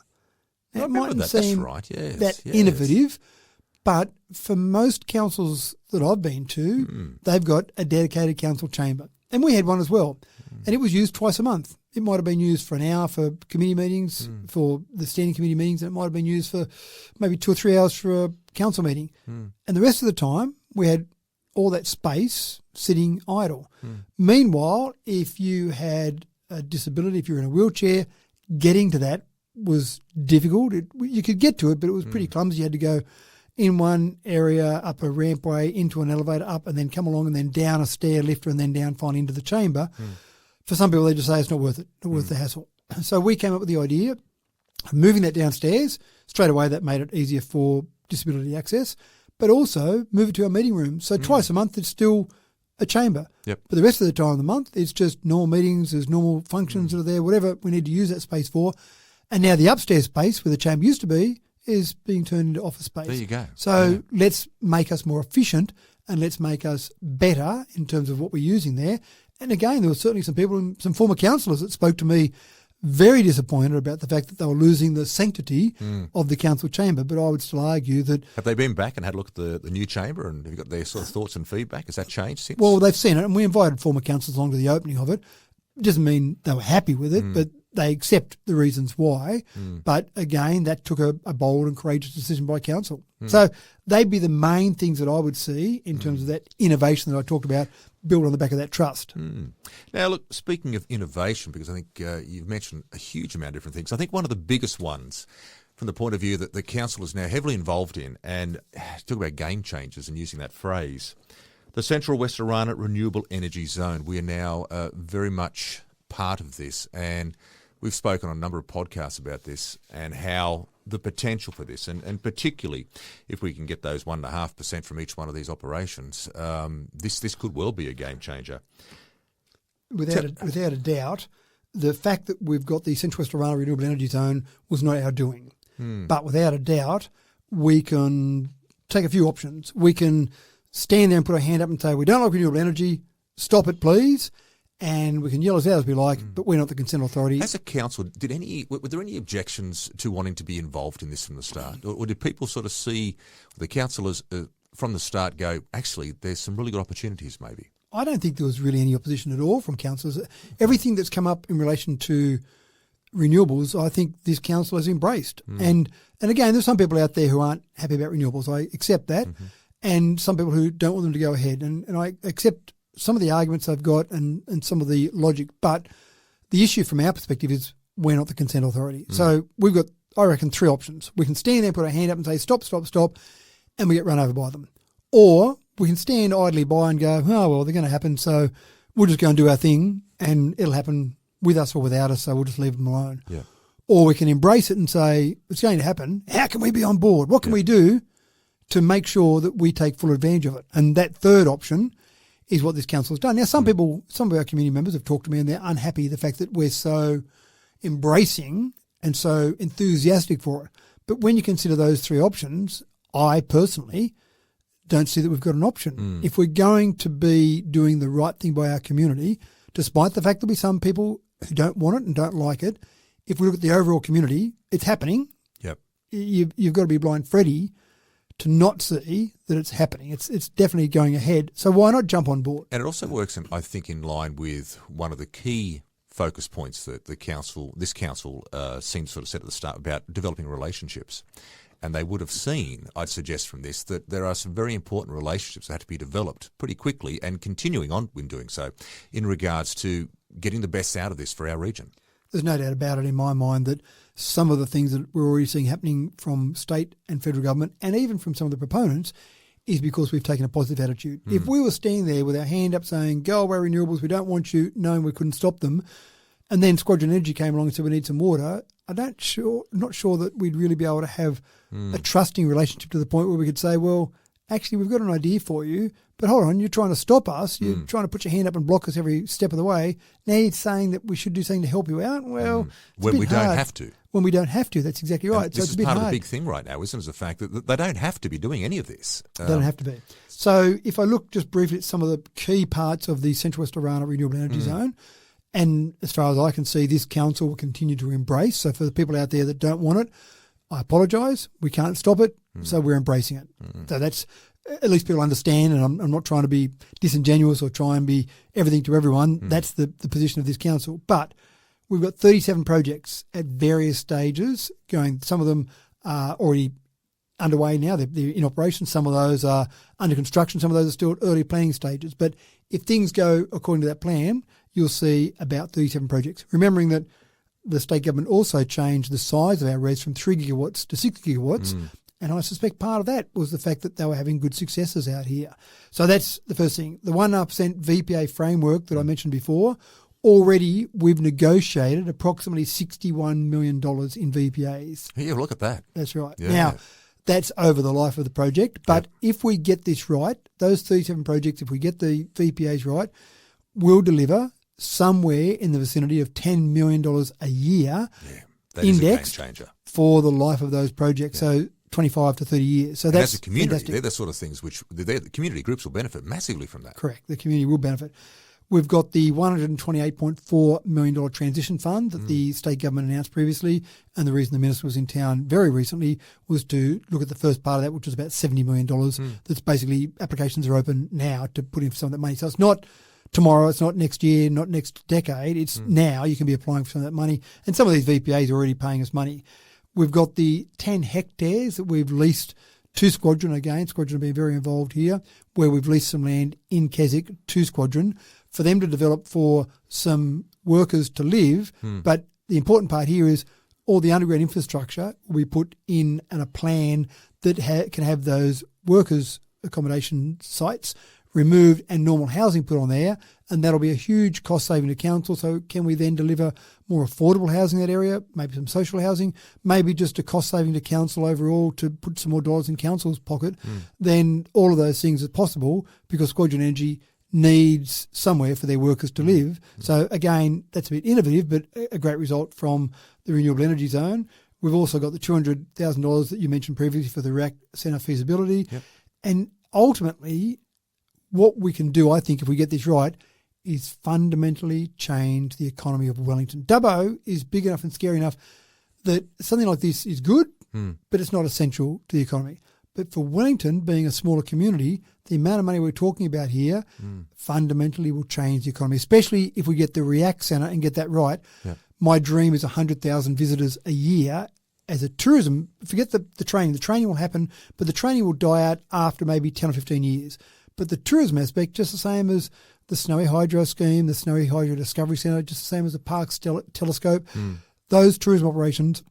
Now, it mightn't seem that innovative, but for most councils that I've been to, they've got a dedicated council chamber. And we had one as well. And it was used twice a month. It might have been used for an hour for committee meetings, for the standing committee meetings, and it might have been used for maybe 2 or 3 hours for a council meeting. And the rest of the time, we had all that space sitting idle. Meanwhile, if you had a disability, if you're in a wheelchair, getting to that was difficult. You could get to it, but it was pretty clumsy. You had to go in one area, up a rampway, into an elevator, up, and then come along and then down a stair lifter and then down finally into the chamber. For some people, they just say it's not worth it, not worth the hassle. So we came up with the idea of moving that downstairs. Straight away, that made it easier for disability access, but also move it to our meeting room. So twice a month, it's still a chamber. But the rest of the time of the month, it's just normal meetings, there's normal functions that are there, whatever we need to use that space for. And now the upstairs space where the chamber used to be is being turned into office space. There you go. So let's make us more efficient and let's make us better in terms of what we're using there. And again, there were certainly some people, some former councillors that spoke to me very disappointed about the fact that they were losing the sanctity of the council chamber. But I would still argue that... Have they been back and had a look at the new chamber, and have you got their sort of thoughts and feedback? Has that changed since? Well, they've seen it, and we invited former councillors along to the opening of it. It doesn't mean they were happy with it, but they accept the reasons why. But again, that took a bold and courageous decision by council. So they'd be the main things that I would see in terms of that innovation that I talked about, built on the back of that trust. Now, look, speaking of innovation, because I think you've mentioned a huge amount of different things, I think one of the biggest ones from the point of view that the council is now heavily involved in, and talk about game changers and using that phrase, the Central West Orana Renewable Energy Zone. We are now very much part of this, and we've spoken on a number of podcasts about this and how the potential for this, and particularly if we can get those 1.5% from each one of these operations, this could well be a game changer. Without a doubt, the fact that we've got the Central West Orana Renewable Energy Zone was not our doing. But without a doubt, we can take a few options. We can stand there and put our hand up and say, we don't like renewable energy, stop it please. And we can yell as loud as we like, but we're not the consent authority. As a council, were there any objections to wanting to be involved in this from the start? Or did people sort of see the councillors from the start go, actually, there's some really good opportunities maybe? I don't think there was really any opposition at all from councillors. Everything that's come up in relation to renewables, I think this council has embraced. And again, there's some people out there who aren't happy about renewables. I accept that. And some people who don't want them to go ahead. And I accept some of the arguments they've got and some of the logic. But the issue from our perspective is we're not the consent authority. So we've got, I reckon, three options. We can stand there, put our hand up and say, stop, and we get run over by them. Or we can stand idly by and go, oh, well, they're going to happen, so we'll just go and do our thing and it'll happen with us or without us, so we'll just leave them alone. Yeah. Or we can embrace it and say, it's going to happen. How can we be on board? What can we do to make sure that we take full advantage of it? And that third option is what this council has done. Now, some people, some of our community members have talked to me and they're unhappy the fact that we're so embracing and so enthusiastic for it. But when you consider those three options, I personally don't see that we've got an option. If we're going to be doing the right thing by our community, despite the fact there'll be some people who don't want it and don't like it, if we look at the overall community, it's happening. Yep. You've got to be blind Freddy to not see that it's happening. It's definitely going ahead. So why not jump on board? And it also works, I think, in line with one of the key focus points that this council seems to sort of set at the start about developing relationships. And they would have seen, I'd suggest from this, that there are some very important relationships that have to be developed pretty quickly and continuing on in doing so in regards to getting the best out of this for our region. There's no doubt about it in my mind that some of the things that we're already seeing happening from state and federal government and even from some of the proponents is because we've taken a positive attitude. If we were standing there with our hand up saying, go away renewables, we don't want you, knowing we couldn't stop them, and then Squadron Energy came along and said we need some water, I'm not sure that we'd really be able to have a trusting relationship to the point where we could say, well, actually, we've got an idea for you, but hold on, you're trying to stop us. You're trying to put your hand up and block us every step of the way. Now you're saying that we should do something to help you out. Well, when we don't have to. When we don't have to, that's exactly right. This is part of the big thing right now, isn't it? Is the fact that they don't have to be doing any of this. They don't have to be. So if I look just briefly at some of the key parts of the Central West Orana Renewable Energy Zone, and as far as I can see, this council will continue to embrace. So for the people out there that don't want it, I apologise. We can't stop it, so we're embracing it. So that's, at least people understand, and I'm not trying to be disingenuous or try and be everything to everyone. That's the position of this council. But we've got 37 projects at various stages going. Some of them are already underway now. They're in operation. Some of those are under construction. Some of those are still at early planning stages. But if things go according to that plan, you'll see about 37 projects. Remembering that the state government also changed the size of our RES from 3 gigawatts to 6 gigawatts. And I suspect part of that was the fact that they were having good successes out here. So that's the first thing. The 1.5% VPA framework that I mentioned before, already we've negotiated approximately $61 million in VPAs. Yeah, look at that. That's right. Yeah. Now, that's over the life of the project. But if we get this right, those 37 projects, if we get the VPAs right, will deliver somewhere in the vicinity of $10 million a year that indexed is a game changer for the life of those projects. So 25 to 30 years. So that's as a community, fantastic. they're the sort of things which the community groups will benefit massively from that. Correct. The community will benefit. We've got the $128.4 million transition fund that the state government announced previously, and the reason the minister was in town very recently was to look at the first part of that, which was about $70 million. That's basically, applications are open now to put in for some of that money. So it's not tomorrow, it's not next year, not next decade. It's now you can be applying for some of that money. And some of these VPAs are already paying us money. We've got the 10 hectares that we've leased to Squadron. Again, Squadron have been very involved here, where we've leased some land in Keswick to Squadron for them to develop for some workers to live. But the important part here is all the underground infrastructure will be put in a plan that can have those workers' accommodation sites removed and normal housing put on there, and that'll be a huge cost saving to council. So can we then deliver more affordable housing in that area, maybe some social housing, maybe just a cost saving to council overall to put some more dollars in council's pocket? Then all of those things are possible because Quadrant Energy needs somewhere for their workers to live. So again, that's a bit innovative, but a great result from the Renewable Energy Zone. We've also got the $200,000 that you mentioned previously for the RAC Centre feasibility. Yep. And ultimately, what we can do, I think, if we get this right, is fundamentally change the economy of Wellington. Dubbo is big enough and scary enough that something like this is good, but it's not essential to the economy. But for Wellington, being a smaller community, the amount of money we're talking about here fundamentally will change the economy, especially if we get the REACT Centre and get that right. Yep. My dream is 100,000 visitors a year as a tourism. Forget the training. The training will happen, but the training will die out after maybe 10 or 15 years. But the tourism aspect, just the same as the Snowy Hydro Scheme, the Snowy Hydro Discovery Centre, just the same as the Parkes Telescope, those tourism operations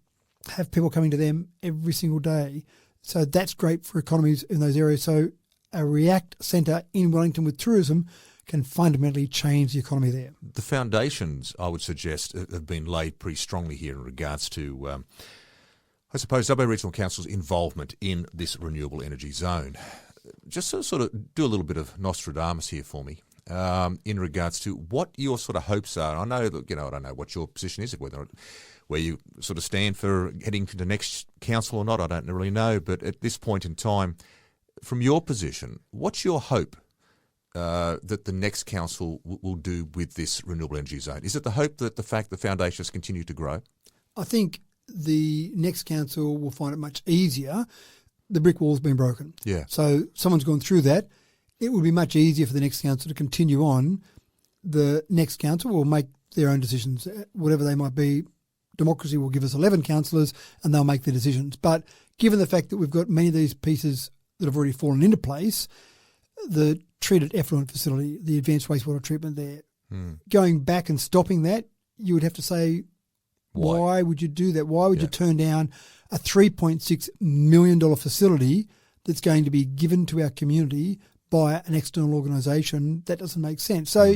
have people coming to them every single day. So that's great for economies in those areas. So a REACT Centre in Wellington with tourism can fundamentally change the economy there. The foundations, I would suggest, have been laid pretty strongly here in regards to, I suppose, Dubbo Regional Council's involvement in this renewable energy zone. Just to sort of do a little bit of Nostradamus here for me, in regards to what your sort of hopes are. I know that, I don't know what your position is, where you sort of stand for heading to the next council or not, I don't really know. But at this point in time, from your position, what's your hope that the next council will do with this renewable energy zone? Is it the hope that the fact the foundations continue to grow? I think the next council will find it much easier. The brick wall's been broken. Yeah. So someone's gone through that. It would be much easier for the next council to continue on. The next council will make their own decisions, whatever they might be. Democracy will give us 11 councillors and they'll make the decisions. But given the fact that we've got many of these pieces that have already fallen into place, the treated effluent facility, the advanced wastewater treatment there, going back and stopping that, you would have to say, why would you do that? Why would you turn down a $3.6 million facility that's going to be given to our community by an external organisation? That doesn't make sense. So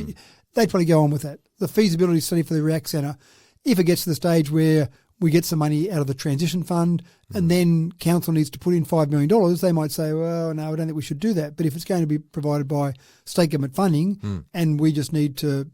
they'd probably go on with that. The feasibility study for the REACT Centre, if it gets to the stage where we get some money out of the transition fund and then council needs to put in $5 million, they might say, well, no, I don't think we should do that. But if it's going to be provided by state government funding and we just need to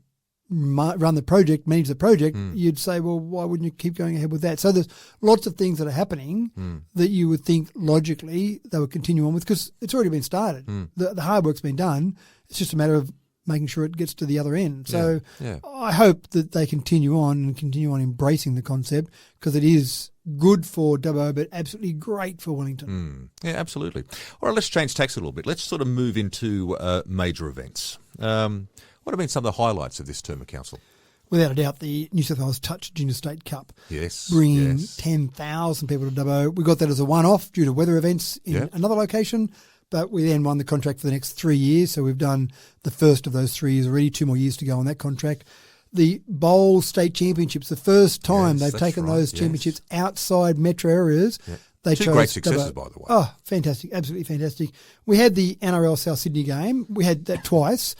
run the project, manage the project, you'd say, well, why wouldn't you keep going ahead with that? So there's lots of things that are happening that you would think logically they would continue on with because it's already been started. The hard work's been done. It's just a matter of making sure it gets to the other end. So I hope that they continue on embracing the concept because it is good for Dubbo, but absolutely great for Wellington. Yeah, absolutely. All right, let's change tacks a little bit. Let's sort of move into major events. What have been some of the highlights of this term of council? Without a doubt, the New South Wales Touch Junior State Cup. Yes. Bringing 10,000 people to Dubbo. We got that as a one-off due to weather events in another location, but we then won the contract for the next 3 years. So we've done the first of those 3 years already, 2 more years to go on that contract. The Bowl State Championships, the first time they've taken those championships outside metro areas. Yep. They Two chose great successes, Dubbo. by the way. Oh, fantastic. Absolutely fantastic. We had the NRL South Sydney game. We had that twice,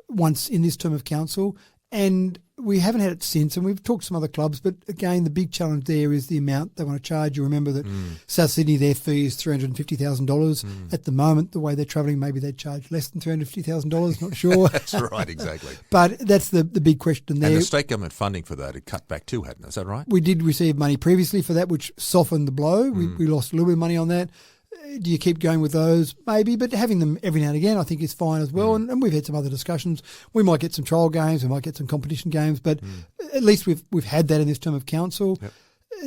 once in this term of council, and we haven't had it since, and we've talked to some other clubs, but again, the big challenge there is the amount they want to charge. You remember that South Sydney, their fee is $350,000. At the moment, the way they're travelling, maybe they'd charge less than $350,000, not sure. That's right, exactly. But that's the big question there. And the state government funding for that had cut back too, hadn't it? Is that right? We did receive money previously for that, which softened the blow. We lost a little bit of money on that. Do you keep going with those? Maybe, but having them every now and again I think is fine as well. And we've had some other discussions. We might get some trial games, we might get some competition games, but at least we've had that in this term of council.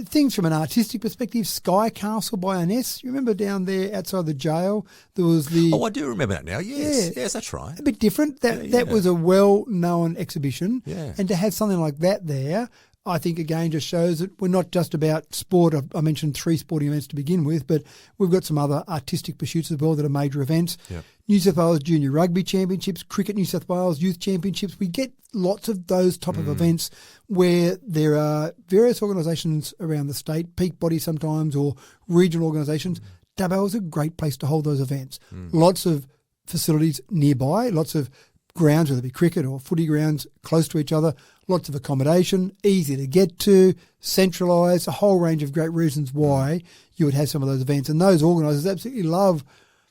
Things from an artistic perspective, Sky Castle by Ines. You remember down there outside the jail, there was the... Oh, I do remember that now. Yes, yes, that's right. A bit different. That was a well-known exhibition. Yeah. And to have something like that there, I think, again, just shows that we're not just about sport. I mentioned 3 sporting events to begin with, but we've got some other artistic pursuits as well that are major events. Yep. New South Wales Junior Rugby Championships, Cricket New South Wales Youth Championships. We get lots of those type of events where there are various organisations around the state, peak bodies sometimes, or regional organisations. Dubbo is a great place to hold those events. Lots of facilities nearby, lots of grounds, whether it be cricket or footy grounds, close to each other, lots of accommodation, easy to get to, centralised, a whole range of great reasons why you would have some of those events. And those organisers absolutely love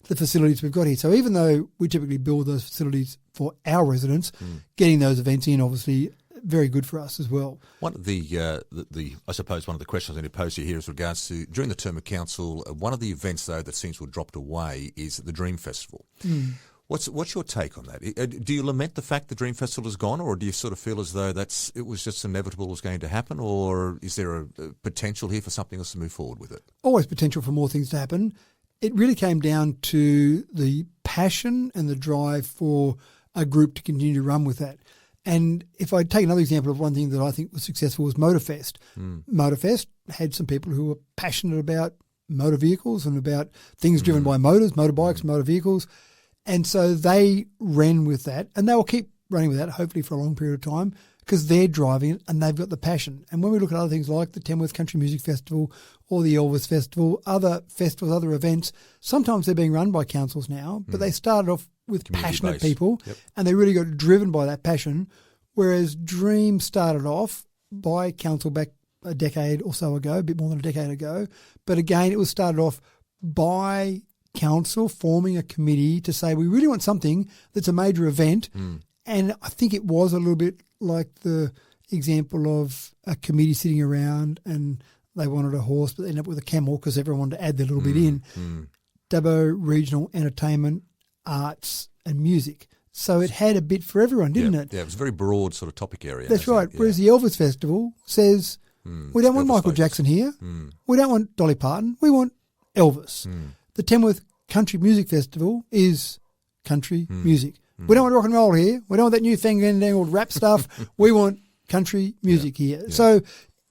the facilities we've got here. So even though we typically build those facilities for our residents, getting those events in, obviously, very good for us as well. One of the I suppose one of the questions I need to pose to you here is regards to during the term of council. One of the events though that seems to have dropped away is the Dream Festival. What's your take on that? Do you lament the fact the Dream Festival is gone, or do you sort of feel as though it was just inevitable, was going to happen, or is there a potential here for something else to move forward with it? Always potential for more things to happen. It really came down to the passion and the drive for a group to continue to run with that. And if I take another example of one thing that I think was successful was Motorfest. Motorfest had some people who were passionate about motor vehicles and about things driven by motors, motorbikes, motor vehicles. And so they ran with that, and they will keep running with that, hopefully for a long period of time, because they're driving it and they've got the passion. And when we look at other things like the Tamworth Country Music Festival or the Elvis Festival, other festivals, other events, sometimes they're being run by councils now, but they started off with passionate people and they really got driven by that passion, whereas Dream started off by council back a decade or so ago, a bit more than a decade ago. But again, it was started off by council forming a committee to say we really want something that's a major event. And I think it was a little bit like the example of a committee sitting around and they wanted a horse but they ended up with a camel because everyone wanted to add their little bit in. Dubbo Regional Entertainment, Arts and Music. So it had a bit for everyone, didn't it? Yeah, it was a very broad sort of topic area. That's right. Whereas the Elvis Festival says we don't want Michael Jackson here. We don't want Dolly Parton. We want Elvis. The Tamworth Country Music Festival is country music. We don't want rock and roll here. We don't want that new fandangled rap stuff. We want country music here. Yeah. So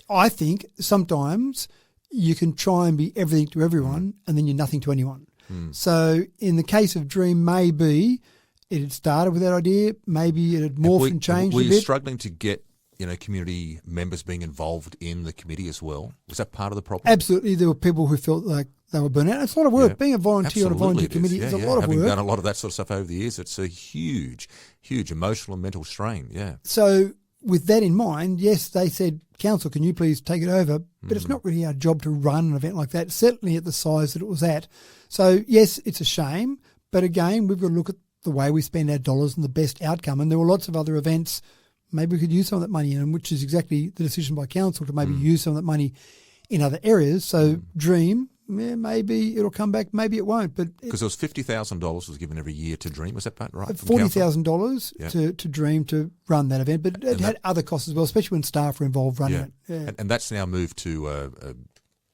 I think sometimes you can try and be everything to everyone and then you're nothing to anyone. So in the case of Dream, maybe it had started with that idea. Maybe it had morphed and changed a bit. Were you struggling to get community members being involved in the committee as well? Was that part of the problem? Absolutely. There were people who felt like they were burnt out. It's a lot of work. Being a volunteer on a volunteer committee is a lot of Having work. done a lot of that sort of stuff over the years, it's a huge, huge emotional and mental strain, So with that in mind, yes, they said, Council, can you please take it over? But it's not really our job to run an event like that, certainly at the size that it was at. So, yes, it's a shame. But again, we've got to look at the way we spend our dollars and the best outcome. And there were lots of other events maybe we could use some of that money in, which is exactly the decision by council to maybe use some of that money in other areas. So Dream, maybe it'll come back, maybe it won't. But because there was $50,000 was given every year to Dream, was that right? $40,000 to Dream to run that event, but it had other costs as well, especially when staff were involved running it. Yeah. And that's now moved to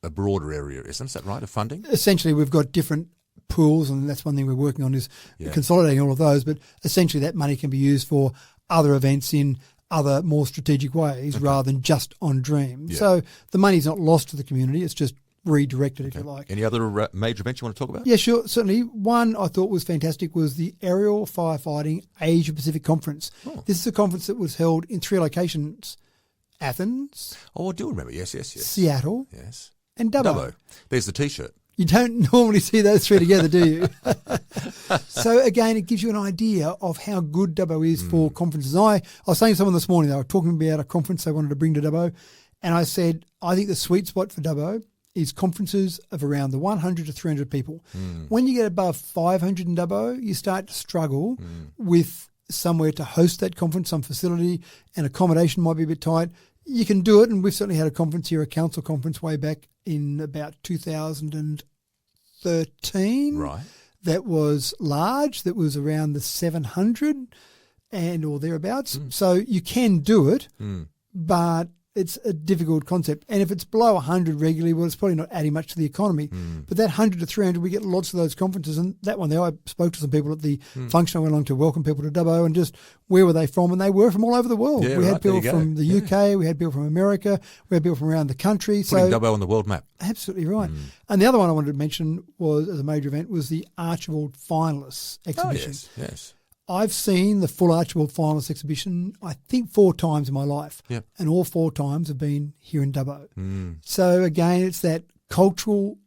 a broader area, isn't that right, of funding? Essentially, we've got different pools, and that's one thing we're working on is consolidating all of those. But essentially, that money can be used for other events in other more strategic ways rather than just on Dream. Yeah. So the money's not lost to the community, it's just redirected, if you like. Any other major events you want to talk about? Yeah, sure. Certainly. One I thought was fantastic was the Aerial Firefighting Asia Pacific Conference. Oh. This is a conference that was held in 3 locations: Athens. Oh, I do remember. Yes. Seattle. Yes. And Dubbo. There's the T-shirt. You don't normally see those 3 together, do you? So, again, it gives you an idea of how good Dubbo is for conferences. I was saying to someone this morning, they were talking about a conference they wanted to bring to Dubbo, and I said, I think the sweet spot for Dubbo is conferences of around the 100 to 300 people. When you get above 500 in Dubbo, you start to struggle with somewhere to host that conference, some facility, and accommodation might be a bit tight. You can do it, and we've certainly had a conference here, a council conference way back in about 2013. Right. That was large, that was around the 700 or thereabouts. So you can do it, but it's a difficult concept. And if it's below 100 regularly, well, it's probably not adding much to the economy. But that 100 to 300, we get lots of those conferences. And that one there, I spoke to some people at the function. I went along to welcome people to Dubbo and just where were they from? And they were from all over the world. Yeah, we had people from the UK, we had people from America, we had people from around the country. Putting Dubbo on the world map. Absolutely right. And the other one I wanted to mention was, as a major event, was the Archibald Finalists exhibition. Oh, yes. I've seen the full Archibald Finalists exhibition, I think 4 times in my life. Yep. And all 4 times have been here in Dubbo. So again, it's that cultural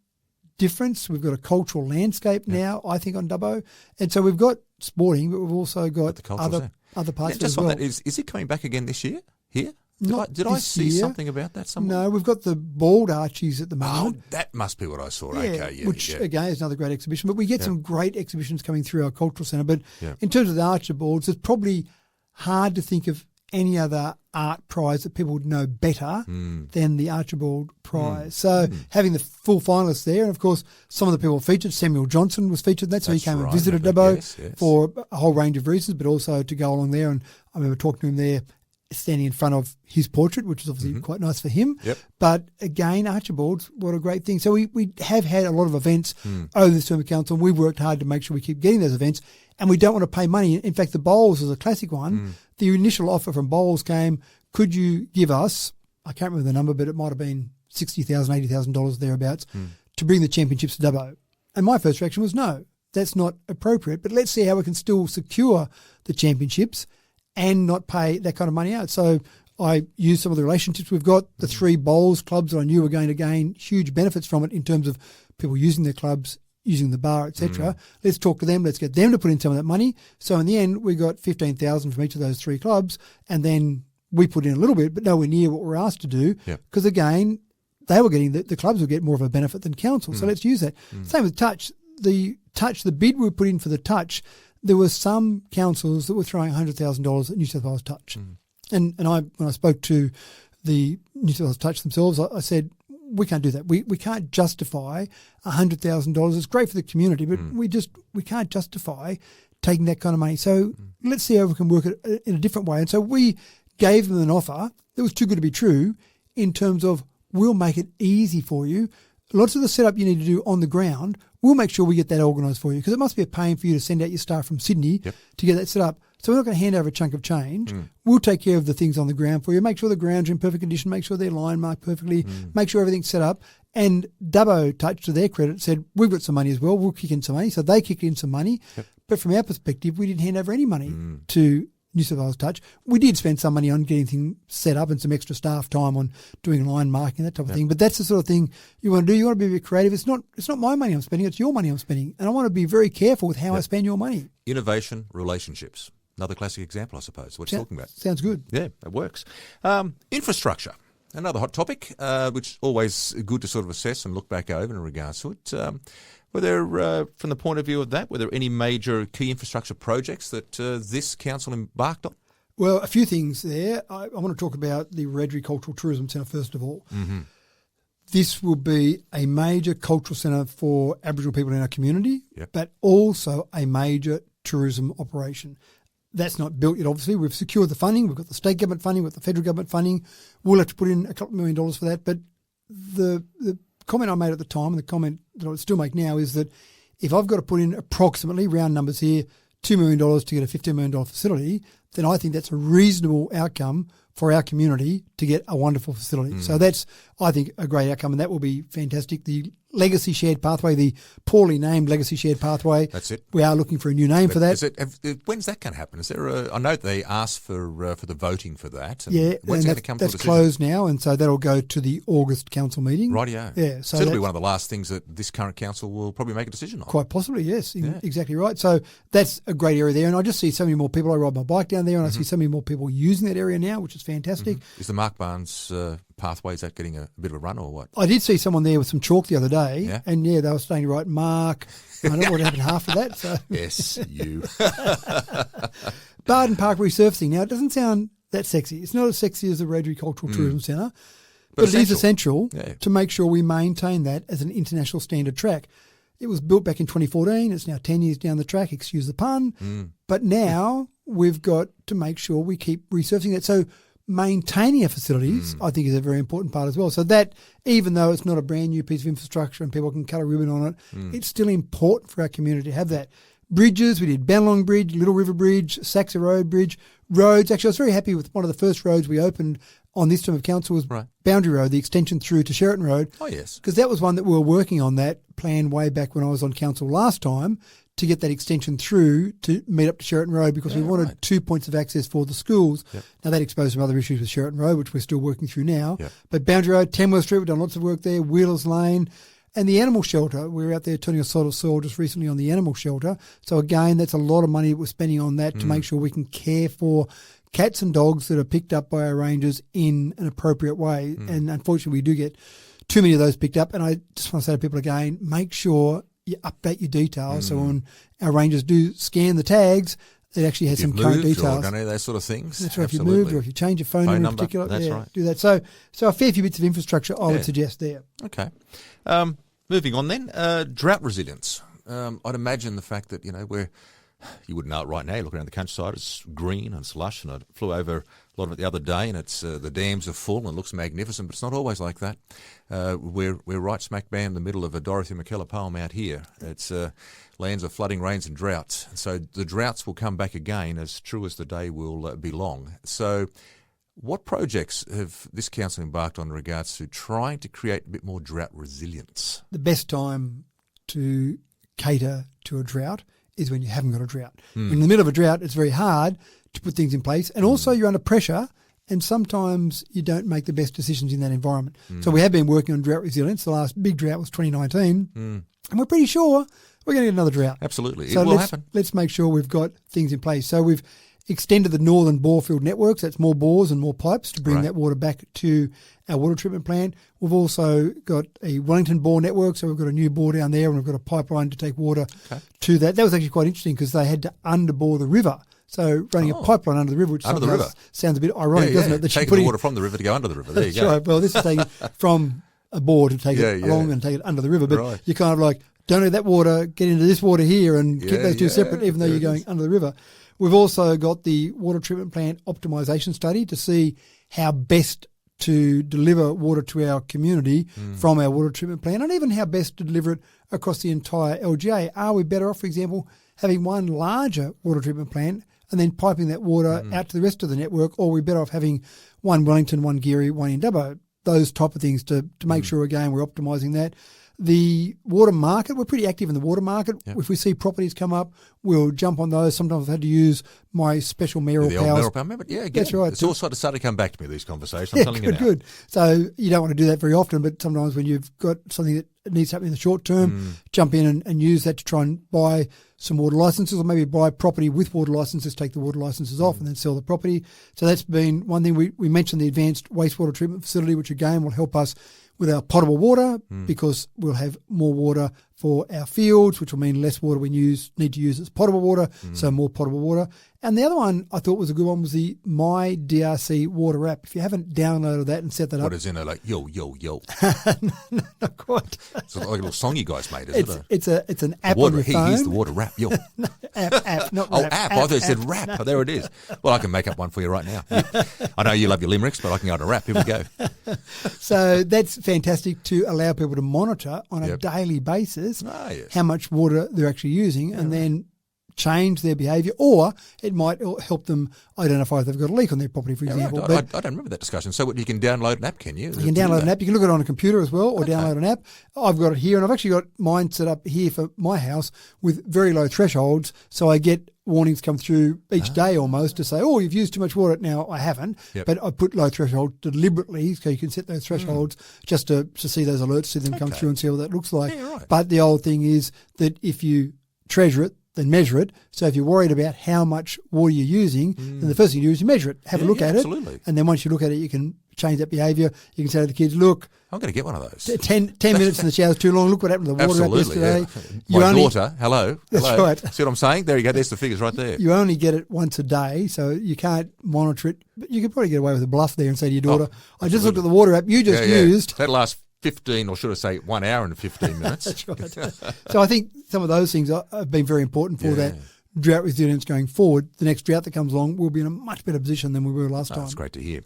difference. We've got a cultural landscape now, I think, on Dubbo. And so we've got sporting, but we've also got other parts of it as well. Just on that, is it coming back again this year here? Did I this see year. something about that somewhere? No, we've got the bald Archies at the moment. Oh, that must be what I saw. Okay, which again is another great exhibition. But we get some great exhibitions coming through our cultural centre. But Yeah. in terms of the Archibalds, it's probably hard to think of any other art prize that people would know better than the Archibald Prize. So having the full finalists there, and of course some of the people featured, Samuel Johnson was featured in that, so he came and visited Dubbo for a whole range of reasons, but also to go along there. And I remember talking to him there, standing in front of his portrait, which was obviously quite nice for him. Yep. But again, Archibald's, what a great thing. So we have had a lot of events over this term of council, and we've worked hard to make sure we keep getting those events, and we don't want to pay money. In fact, the Bowls is a classic one. The initial offer from Bowls came, could you give us, I can't remember the number, but it might have been $60,000, $80,000 thereabouts, to bring the championships to Dubbo. And my first reaction was no, that's not appropriate, but let's see how we can still secure the championships and not pay that kind of money out. So I used some of the relationships we've got, the 3 Bowls clubs that I knew were going to gain huge benefits from it in terms of people using their clubs, using the bar, etc. Let's talk to them. Let's get them to put in some of that money. So in the end, we got $15,000 from each of those 3 clubs, and then we put in a little bit, but nowhere near what we're asked to do. Because again, they were getting the clubs will get more of a benefit than council. So let's use that. Same with Touch. The bid we put in for the Touch, there were some councils that were throwing $100,000 at New South Wales Touch. And when I spoke to the New South Wales Touch themselves, I said, we can't do that. We can't justify $100,000. It's great for the community, but we can't justify taking that kind of money. So let's see how we can work it in a different way. And so we gave them an offer that was too good to be true in terms of we'll make it easy for you. Lots of the setup you need to do on the ground, we'll make sure we get that organised for you, because it must be a pain for you to send out your staff from Sydney to get that set up. So we're not going to hand over a chunk of change. We'll take care of the things on the ground for you, make sure the ground's in perfect condition, make sure they're line marked perfectly, make sure everything's set up. And Dubbo Touch, to their credit, said, we've got some money as well, we'll kick in some money. So they kicked in some money. But from our perspective, we didn't hand over any money to New South Wales Touch. We did spend some money on getting things set up and some extra staff time on doing line marking, that type of thing. But that's the sort of thing you want to do. You want to be a bit creative. It's not my money I'm spending, it's your money I'm spending. And I want to be very careful with how I spend your money. Innovation, relationships. Another classic example, I suppose, what you're talking about. Sounds good. Yeah, it works. Infrastructure, another hot topic, which is always good to sort of assess and look back over in regards to it. Were there, from the point of view of that, were there any major key infrastructure projects that this council embarked on? Well, a few things there. I want to talk about the Redry Cultural Tourism Centre first of all. This will be a major cultural centre for Aboriginal people in our community, but also a major tourism operation. That's not built yet, obviously. We've secured the funding. We've got the state government funding. We've got the federal government funding. We'll have to put in a couple of $1 million for that. But the comment I made at the time, and the comment that I would still make now, is that if I've got to put in approximately, round numbers here, $2 million to get a $15 million facility, then I think that's a reasonable outcome for our community to get a wonderful facility. So that's, I think, a great outcome, and that will be fantastic. The Legacy Shared Pathway, the poorly named Legacy Shared Pathway. That's it. We are looking for a new name for that. When's that going to happen? Is there I know they asked for the voting for that. And when's and that come that's to a closed now, and so that'll go to the August council meeting. Rightio. Yeah. So it'll be one of the last things that this current council will probably make a decision on. Quite possibly, yes. Exactly right. So that's a great area there, and I just see so many more people. I ride my bike down there, and I see so many more people using that area now, which is fantastic. Is the Mark Barnes pathway, is that getting a bit of a run or what? I did see someone there with some chalk the other day, and they were starting to write Mark. I don't know what happened after that. So. Yes, you. Barden Park resurfacing. Now, it doesn't sound that sexy. It's not as sexy as the Redry Cultural Tourism Centre, but it is essential to make sure we maintain that as an international standard track. It was built back in 2014. It's now 10 years down the track, excuse the pun. But now we've got to make sure we keep resurfacing that. So maintaining our facilities, I think, is a very important part as well. So that, even though it's not a brand new piece of infrastructure and people can cut a ribbon on it, it's still important for our community to have that. Bridges, we did Banalong Bridge, Little River Bridge, Saxa Road Bridge, roads. Actually, I was very happy with one of the first roads we opened on this term of council was Boundary Road, the extension through to Sheraton Road. Oh, yes. Because that was one that we were working on that plan way back when I was on council last time to get that extension through to meet up to Sheraton Road, because we wanted 2 points of access for the schools. Now, that exposed some other issues with Sheraton Road, which we're still working through now. But Boundary Road, Tamworth Street, we've done lots of work there, Wheelers Lane. And the animal shelter, we were out there turning a sort of soil just recently on the animal shelter. So again, that's a lot of money that we're spending on that to make sure we can care for cats and dogs that are picked up by our rangers in an appropriate way. And unfortunately, we do get too many of those picked up. And I just want to say to people again, make sure you update your details. So when our rangers do scan the tags, it actually has some current details. Or done any of those sort of things. That's right. If you moved or if you change your phone number in particular, that's right. do that. So a fair few bits of infrastructure I would suggest there. Okay. Moving on then, drought resilience. I'd imagine the fact that, you wouldn't know it right now, you look around the countryside, it's green and it's lush, and I flew over a lot of it the other day, and it's the dams are full and it looks magnificent, but it's not always like that. We're right smack bang in the middle of a Dorothy McKellar poem out here. It's lands of flooding, rains and droughts. So the droughts will come back again, as true as the day will be long. So what projects have this council embarked on in regards to trying to create a bit more drought resilience? The best time to cater to a drought is when you haven't got a drought. In the middle of a drought, it's very hard to put things in place. And also you're under pressure, and sometimes you don't make the best decisions in that environment. So we have been working on drought resilience. The last big drought was 2019. And we're pretty sure we're going to get another drought. Absolutely. So it will happen. Let's make sure we've got things in place. So we've extended the northern borefield networks. That's more bores and more pipes to bring that water back to our water treatment plant. We've also got a Wellington bore network, so we've got a new bore down there, and we've got a pipeline to take water to that. That was actually quite interesting because they had to underbore the river. So running a pipeline under the river, which sounds a bit ironic, doesn't it? That taking the water from the river to go under the river. There you go. Right. Well, this is taking from a bore to take it along and take it under the river. But you're kind of like, don't let that water get into this water here and keep those two separate, even though you're going under the river. We've also got the water treatment plant optimisation study to see how best to deliver water to our community from our water treatment plant, and even how best to deliver it across the entire LGA. Are we better off, for example, having one larger water treatment plant and then piping that water out to the rest of the network, or are we better off having one Wellington, one Geary, one in Dubbo? Those type of things to make sure, again, we're optimising that. The water market, we're pretty active in the water market. Yep. If we see properties come up, we'll jump on those. Sometimes I've had to use my special mayoral powers. Mayoral power, remember? Yeah, again, that's right. It's all starting to come back to me, these conversations. I'm telling you now. Good. So you don't want to do that very often, but sometimes when you've got something that needs something in the short term, jump in and use that to try and buy some water licenses, or maybe buy property with water licenses, take the water licenses off and then sell the property. So that's been one thing. We mentioned the advanced wastewater treatment facility, which again will help us with our potable water because we'll have more water for our fields, which will mean less water we need to use as potable water, so more potable water. And the other one I thought was a good one was the My DRC water app. If you haven't downloaded that and set that up. What is in it, like yo, yo, yo? No, not quite. It's like a little song you guys made, is it? It's an app on your phone. Here's the water rap, yo. app, not rap. App, I thought it said rap. Oh, there it is. Well, I can make up one for you right now. I know you love your limericks, but I can go to rap. Here we go. So that's fantastic to allow people to monitor on a daily basis how much water they're actually using, and then change their behaviour, or it might help them identify if they've got a leak on their property, for example. Right. I don't remember that discussion. So you can download an app, can you? You can download an app. You can look at it on a computer as well, or download an app. I've got it here, and I've actually got mine set up here for my house with very low thresholds, so I get warnings come through each day almost to say, oh, you've used too much water. Now, I haven't, but I put low threshold deliberately, so you can set those thresholds just to see those alerts, see them come through and see what that looks like. Yeah, right. But the old thing is that if you treasure it, then measure it. So if you're worried about how much water you're using, then the first thing you do is you measure it, have a look at it. And then once you look at it, you can change that behaviour. You can say to the kids, look, I'm going to get one of those. 10 minutes in the shower's too long. Look what happened to the water yesterday. Yeah. My daughter, hello. That's right. See what I'm saying? There you go. There's the figures right there. You only get it once a day, so you can't monitor it. But you could probably get away with a bluff there and say to your daughter, I just looked at the water app you just used. That last 15, or should I say 1 hour and 15 minutes. That's right. So I think some of those things have been very important for that drought resilience going forward. The next drought that comes along, we'll be in a much better position than we were last time. That's great to hear.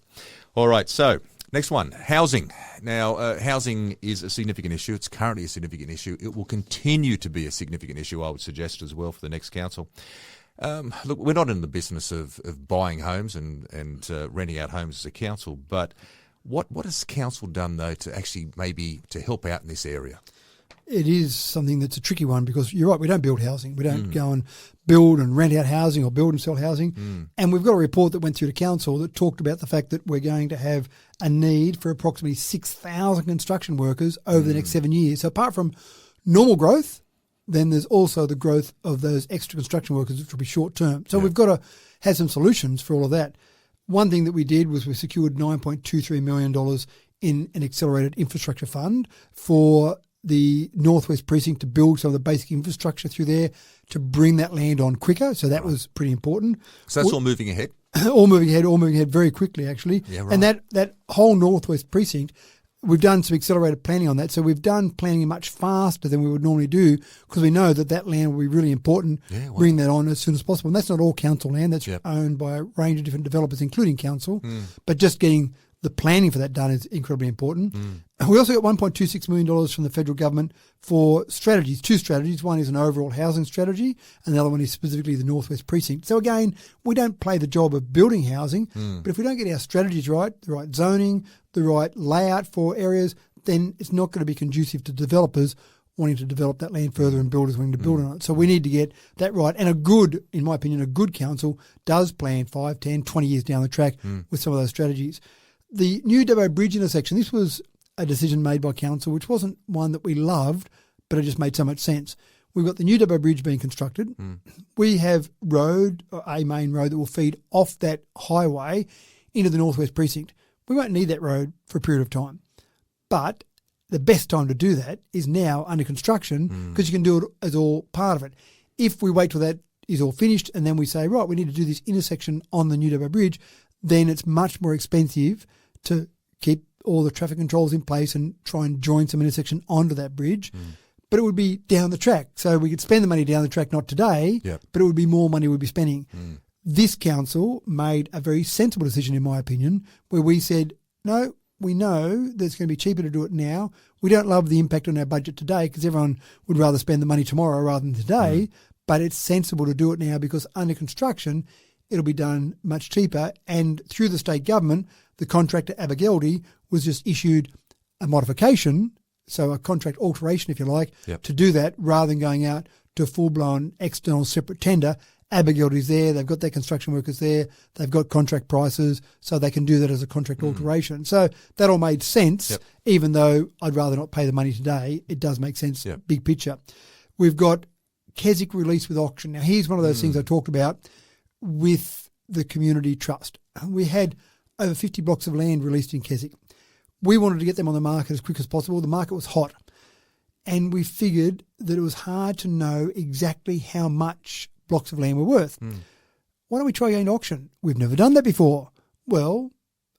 All right, so next one, housing. Now, housing is a significant issue. It's currently a significant issue. It will continue to be a significant issue, I would suggest, as well for the next council. Look, we're not in the business of buying homes and renting out homes as a council, but what has council done, though, to actually maybe to help out in this area? it is something that's a tricky one because you're right, we don't build housing. We don't go and build and rent out housing or build and sell housing. And we've got a report that went through to council that talked about the fact that we're going to have a need for approximately 6,000 construction workers over the next 7 years. So apart from normal growth, then there's also the growth of those extra construction workers, which will be short term. So we've got to have some solutions for all of that. One thing that we did was we secured $9.23 million in an accelerated infrastructure fund for the Northwest Precinct to build some of the basic infrastructure through there to bring that land on quicker. So that was pretty important. So that's all moving ahead? all moving ahead very quickly, actually. Yeah, right. And that whole Northwest Precinct, we've done some accelerated planning on that. So we've done planning much faster than we would normally do because we know that land will be really important, bring that on as soon as possible. And that's not all council land. That's owned by a range of different developers, including council. But just getting the planning for that done is incredibly important. We also got $1.26 million from the federal government for strategies, two strategies. One is an overall housing strategy and the other one is specifically the Northwest Precinct. So again, we don't play the job of building housing, but if we don't get our strategies right, the right zoning, the right layout for areas, then it's not going to be conducive to developers wanting to develop that land further and builders wanting to build on it. So we need to get that right. And in my opinion, a good council does plan 5, 10, 20 years down the track with some of those strategies. The new Dubbo Bridge intersection, this was a decision made by council, which wasn't one that we loved, but it just made so much sense. We've got the new Dubbo Bridge being constructed. We have a main road that will feed off that highway into the Northwest Precinct. We won't need that road for a period of time. But the best time to do that is now under construction because you can do it as all part of it. If we wait till that is all finished and then we say, right, we need to do this intersection on the new Dubbo Bridge, then it's much more expensive to keep all the traffic controls in place and try and join some intersection onto that bridge. But it would be down the track. So we could spend the money down the track, not today, but it would be more money we'd be spending. This council made a very sensible decision, in my opinion, where we said, no, we know that it's going to be cheaper to do it now. We don't love the impact on our budget today because everyone would rather spend the money tomorrow rather than today, but it's sensible to do it now because under construction, it'll be done much cheaper. And through the state government, the contractor Abergeldy was just issued a modification, so a contract alteration, if you like, to do that rather than going out to a full-blown external separate tender. Abergeldy's there, they've got their construction workers there, they've got contract prices, so they can do that as a contract alteration. So that all made sense, even though I'd rather not pay the money today. It does make sense, big picture. We've got Keswick release with auction. Now, here's one of those things I talked about with the community trust. We had over 50 blocks of land released in Keswick. We wanted to get them on the market as quick as possible. The market was hot. And we figured that it was hard to know exactly how much blocks of land were worth. Why don't we try going to auction? We've never done that before. Well,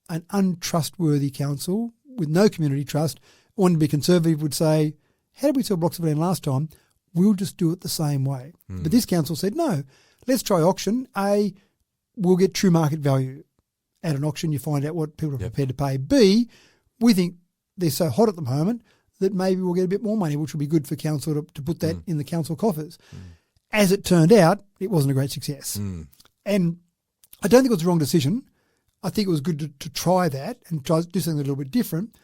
an untrustworthy council with no community trust, wanting to be conservative, would say, how did we sell blocks of land last time? We'll just do it the same way. But this council said, no, let's try auction. A, we'll get true market value. At an auction, you find out what people are prepared to pay. B, we think they're so hot at the moment that maybe we'll get a bit more money, which will be good for council to put that in the council coffers. As it turned out, it wasn't a great success. And I don't think it was the wrong decision. I think it was good to try that and try to do something a little bit different.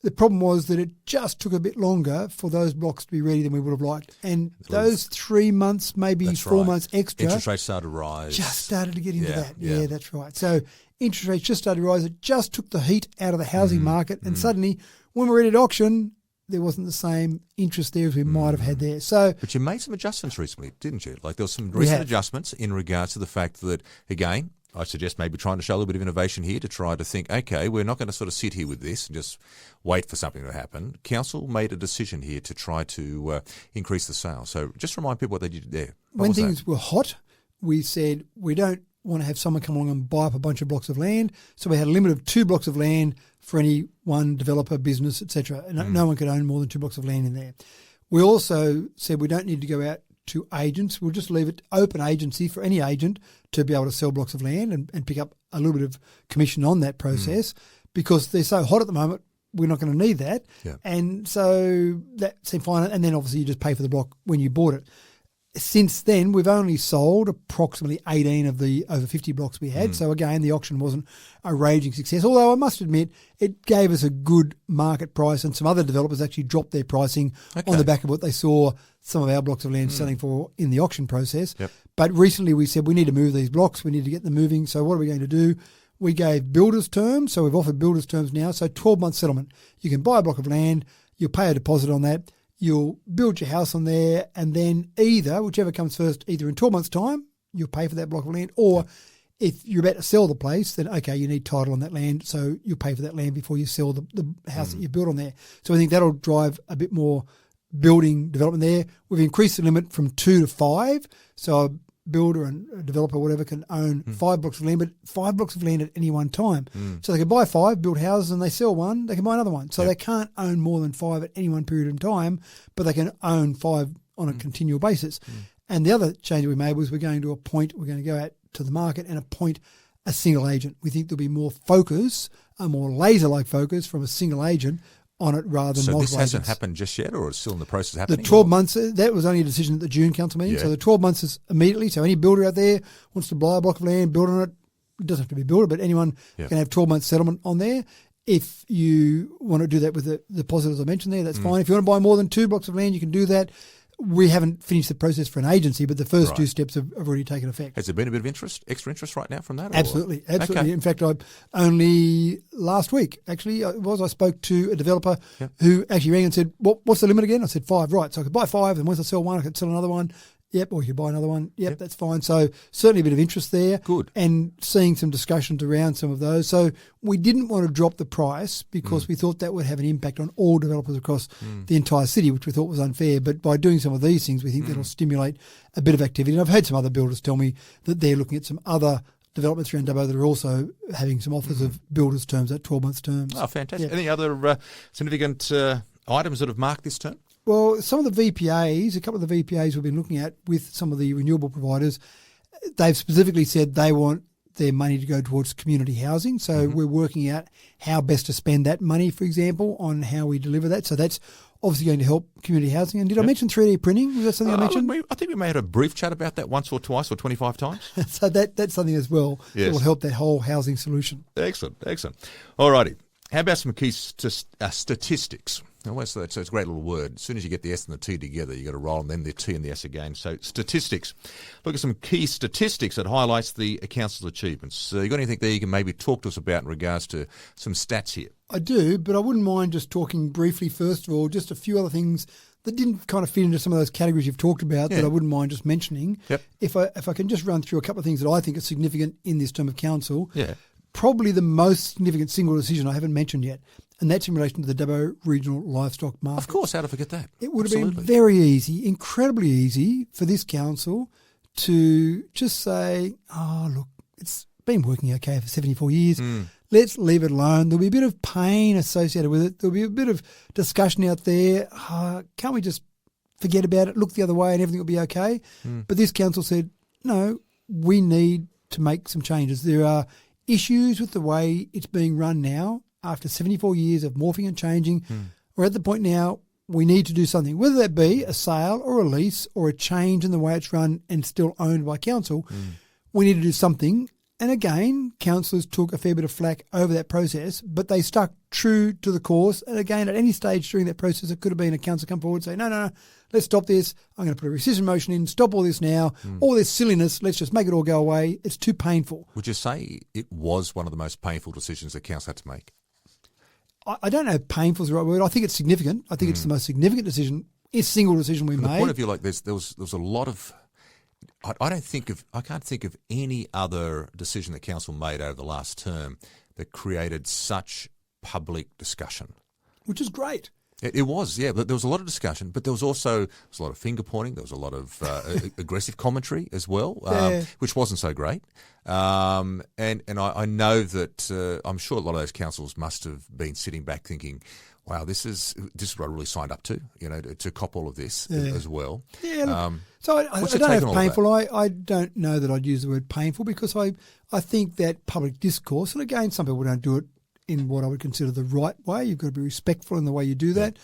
The problem was that it just took a bit longer for those blocks to be ready than we would have liked. And those 3 months, maybe 4 months extra. Interest rates started to rise. Just started to get into that. Yeah, that's right. So interest rates just started to rise. It just took the heat out of the housing market. And suddenly, when we're ready to auction, there wasn't the same interest there as we might have had there. So, but you made some adjustments recently, didn't you? Like there were some recent adjustments in regards to the fact that, again, I suggest maybe trying to show a little bit of innovation here to try to think, okay, we're not going to sort of sit here with this and just wait for something to happen. Council made a decision here to try to increase the sales. So just remind people what they did there. When things were hot, we said we don't want to have someone come along and buy up a bunch of blocks of land. So we had a limit of 2 blocks of land for any one developer, business, etc. No one could own more than 2 blocks of land in there. We also said we don't need to go out to agents. We'll just leave it open agency for any agent to be able to sell blocks of land and pick up a little bit of commission on that process because they're so hot at the moment, we're not going to need that. And so that seemed fine. And then obviously you just pay for the block when you bought it. Since then, we've only sold approximately 18 of the over 50 blocks we had. So again, the auction wasn't a raging success. Although I must admit, it gave us a good market price, and some other developers actually dropped their pricing on the back of what they saw some of our blocks of land selling for in the auction process. Yep. But recently we said we need to move these blocks. We need to get them moving. So what are we going to do? We gave builders terms. So we've offered builders terms now. So 12-month settlement. You can buy a block of land. You'll pay a deposit on that. You'll build your house on there, and then whichever comes first, either in 12 months' time, you'll pay for that block of land, or if you're about to sell the place, then, okay, you need title on that land, so you'll pay for that land before you sell the house that you built on there. So I think that'll drive a bit more building development there. We've increased the limit from 2 to 5, so a builder and a developer, whatever, can own 5 blocks of land, but 5 blocks of land at any one time. So they can buy 5, build houses, and they sell one, they can buy another one. So they can't own more than 5 at any one period of time, but they can own 5 on a continual basis. And the other change that we made was we're going to go out to the market and appoint a single agent. We think there'll be more focus, a more laser-like focus from a single agent on it rather than multiple agents. So this hasn't happened just yet, or it's still in the process of happening? The 12 months, that was only a decision at the June council meeting. So the 12 months is immediately. So any builder out there wants to buy a block of land, build on it. It doesn't have to be a builder, but anyone can have 12 months settlement on there. If you want to do that with the deposit, as I mentioned there, that's fine. If you want to buy more than 2 blocks of land, you can do that. We haven't finished the process for an agency, but the first 2 steps have already taken effect. Has there been a bit of extra interest right now from that? Or? Absolutely. Okay. In fact, I only last week, actually, I spoke to a developer who actually rang and said, what's the limit again? I said 5, right. So I could buy 5, and once I sell one, I could sell another one. Yep, or you could buy another one. Yep, that's fine. So certainly a bit of interest there. Good. And seeing some discussions around some of those. So we didn't want to drop the price because we thought that would have an impact on all developers across the entire city, which we thought was unfair. But by doing some of these things, we think that'll stimulate a bit of activity. And I've had some other builders tell me that they're looking at some other developments around Dubbo that are also having some offers of builders' terms at 12 months' terms. Oh, fantastic. Yeah. Any other significant items that have marked this term? Well, some of the VPAs, a couple of the VPAs we've been looking at with some of the renewable providers, they've specifically said they want their money to go towards community housing. So we're working out how best to spend that money, for example, on how we deliver that. So that's obviously going to help community housing. And did I mention 3D printing? Was that something I mentioned? I think we may have had a brief chat about that once or twice or 25 times. So that's something as well that will help that whole housing solution. Excellent. All righty. How about some key statistics? Now, so it's a great little word. As soon as you get the S and the T together, you got to roll, and then the T and the S again. So statistics. Look at some key statistics that highlights the council's achievements. You got anything there you can maybe talk to us about in regards to some stats here? I do, but I wouldn't mind just talking briefly, first of all, just a few other things that didn't kind of fit into some of those categories you've talked about that I wouldn't mind just mentioning. Yep. If I can just run through a couple of things that I think are significant in this term of council. Yeah. Probably the most significant single decision I haven't mentioned yet, and that's in relation to the Dubbo regional livestock market. Of course, how to forget that? It would have been very easy, incredibly easy for this council to just say, oh, look, it's been working okay for 74 years. Let's leave it alone. There'll be a bit of pain associated with it. There'll be a bit of discussion out there. Can't we just forget about it, look the other way, and everything will be okay? But this council said, no, we need to make some changes. There are issues with the way it's being run now after 74 years of morphing and changing. We're at the point now we need to do something, whether that be a sale or a lease or a change in the way it's run and still owned by council. We need to do something. And again, councillors took a fair bit of flack over that process, but they stuck true to the course. And again, at any stage during that process, it could have been a council come forward and say, no, let's stop this. I'm going to put a rescission motion in, stop all this now. All this silliness, let's just make it all go away. It's too painful. Would you say it was one of the most painful decisions the council had to make? I don't know if painful is the right word. I think it's significant. I think it's the most significant decision, single decision we From made. the point of view, like there was a lot of. I can't think of any other decision that council made over the last term that created such public discussion. Which is great. It was, yeah. But there was a lot of discussion, but there was also a lot of finger pointing. There was a lot of aggressive commentary as well, which wasn't so great. And I know that I'm sure a lot of those councils must have been sitting back thinking, wow, this is what I really signed up to, to cop all of this as well. Yeah. Look, so I don't know if painful. I don't know that I'd use the word painful because I think that public discourse, and again, some people don't do it in what I would consider the right way. You've got to be respectful in the way you do that.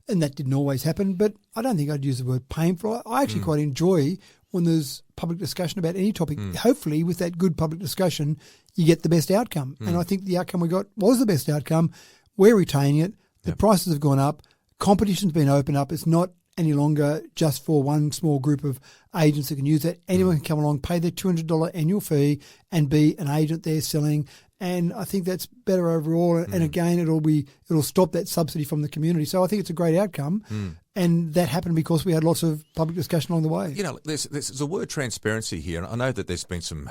and that didn't always happen. But I don't think I'd use the word painful. I actually quite enjoy when there's public discussion about any topic. Hopefully, with that good public discussion, you get the best outcome. And I think the outcome we got was the best outcome. We're retaining it. The prices have gone up. Competition's been opened up. It's not any longer just for one small group of agents that can use that. Anyone can come along, pay their $200 annual fee and be an agent there selling. And I think that's better overall. And again, it'll stop that subsidy from the community. So I think it's a great outcome. And that happened because we had lots of public discussion along the way. You know, there's a word transparency here. And I know that there's been some,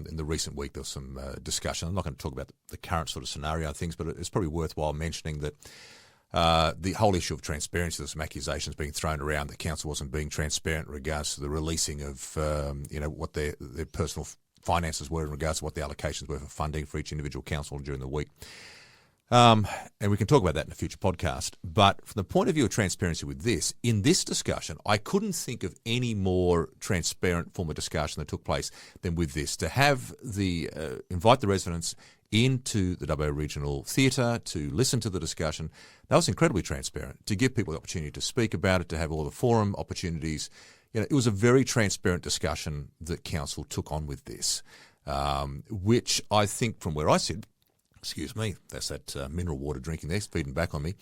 in the recent week, there was some discussion. I'm not going to talk about the current sort of scenario and things, but it's probably worthwhile mentioning that the whole issue of transparency, there's some accusations being thrown around that council wasn't being transparent in regards to the releasing of, what their personal finances were in regards to what the allocations were for funding for each individual council during the week. And we can talk about that in a future podcast. But from the point of view of transparency with this, in this discussion, I couldn't think of any more transparent form of discussion that took place than with this. To have invite the residents into the Dubbo Regional Theatre to listen to the discussion, that was incredibly transparent. To give people the opportunity to speak about it, to have all the forum opportunities. It was a very transparent discussion that council took on with this, which I think from where I sit, excuse me, that's that mineral water drinking there, feeding back on me.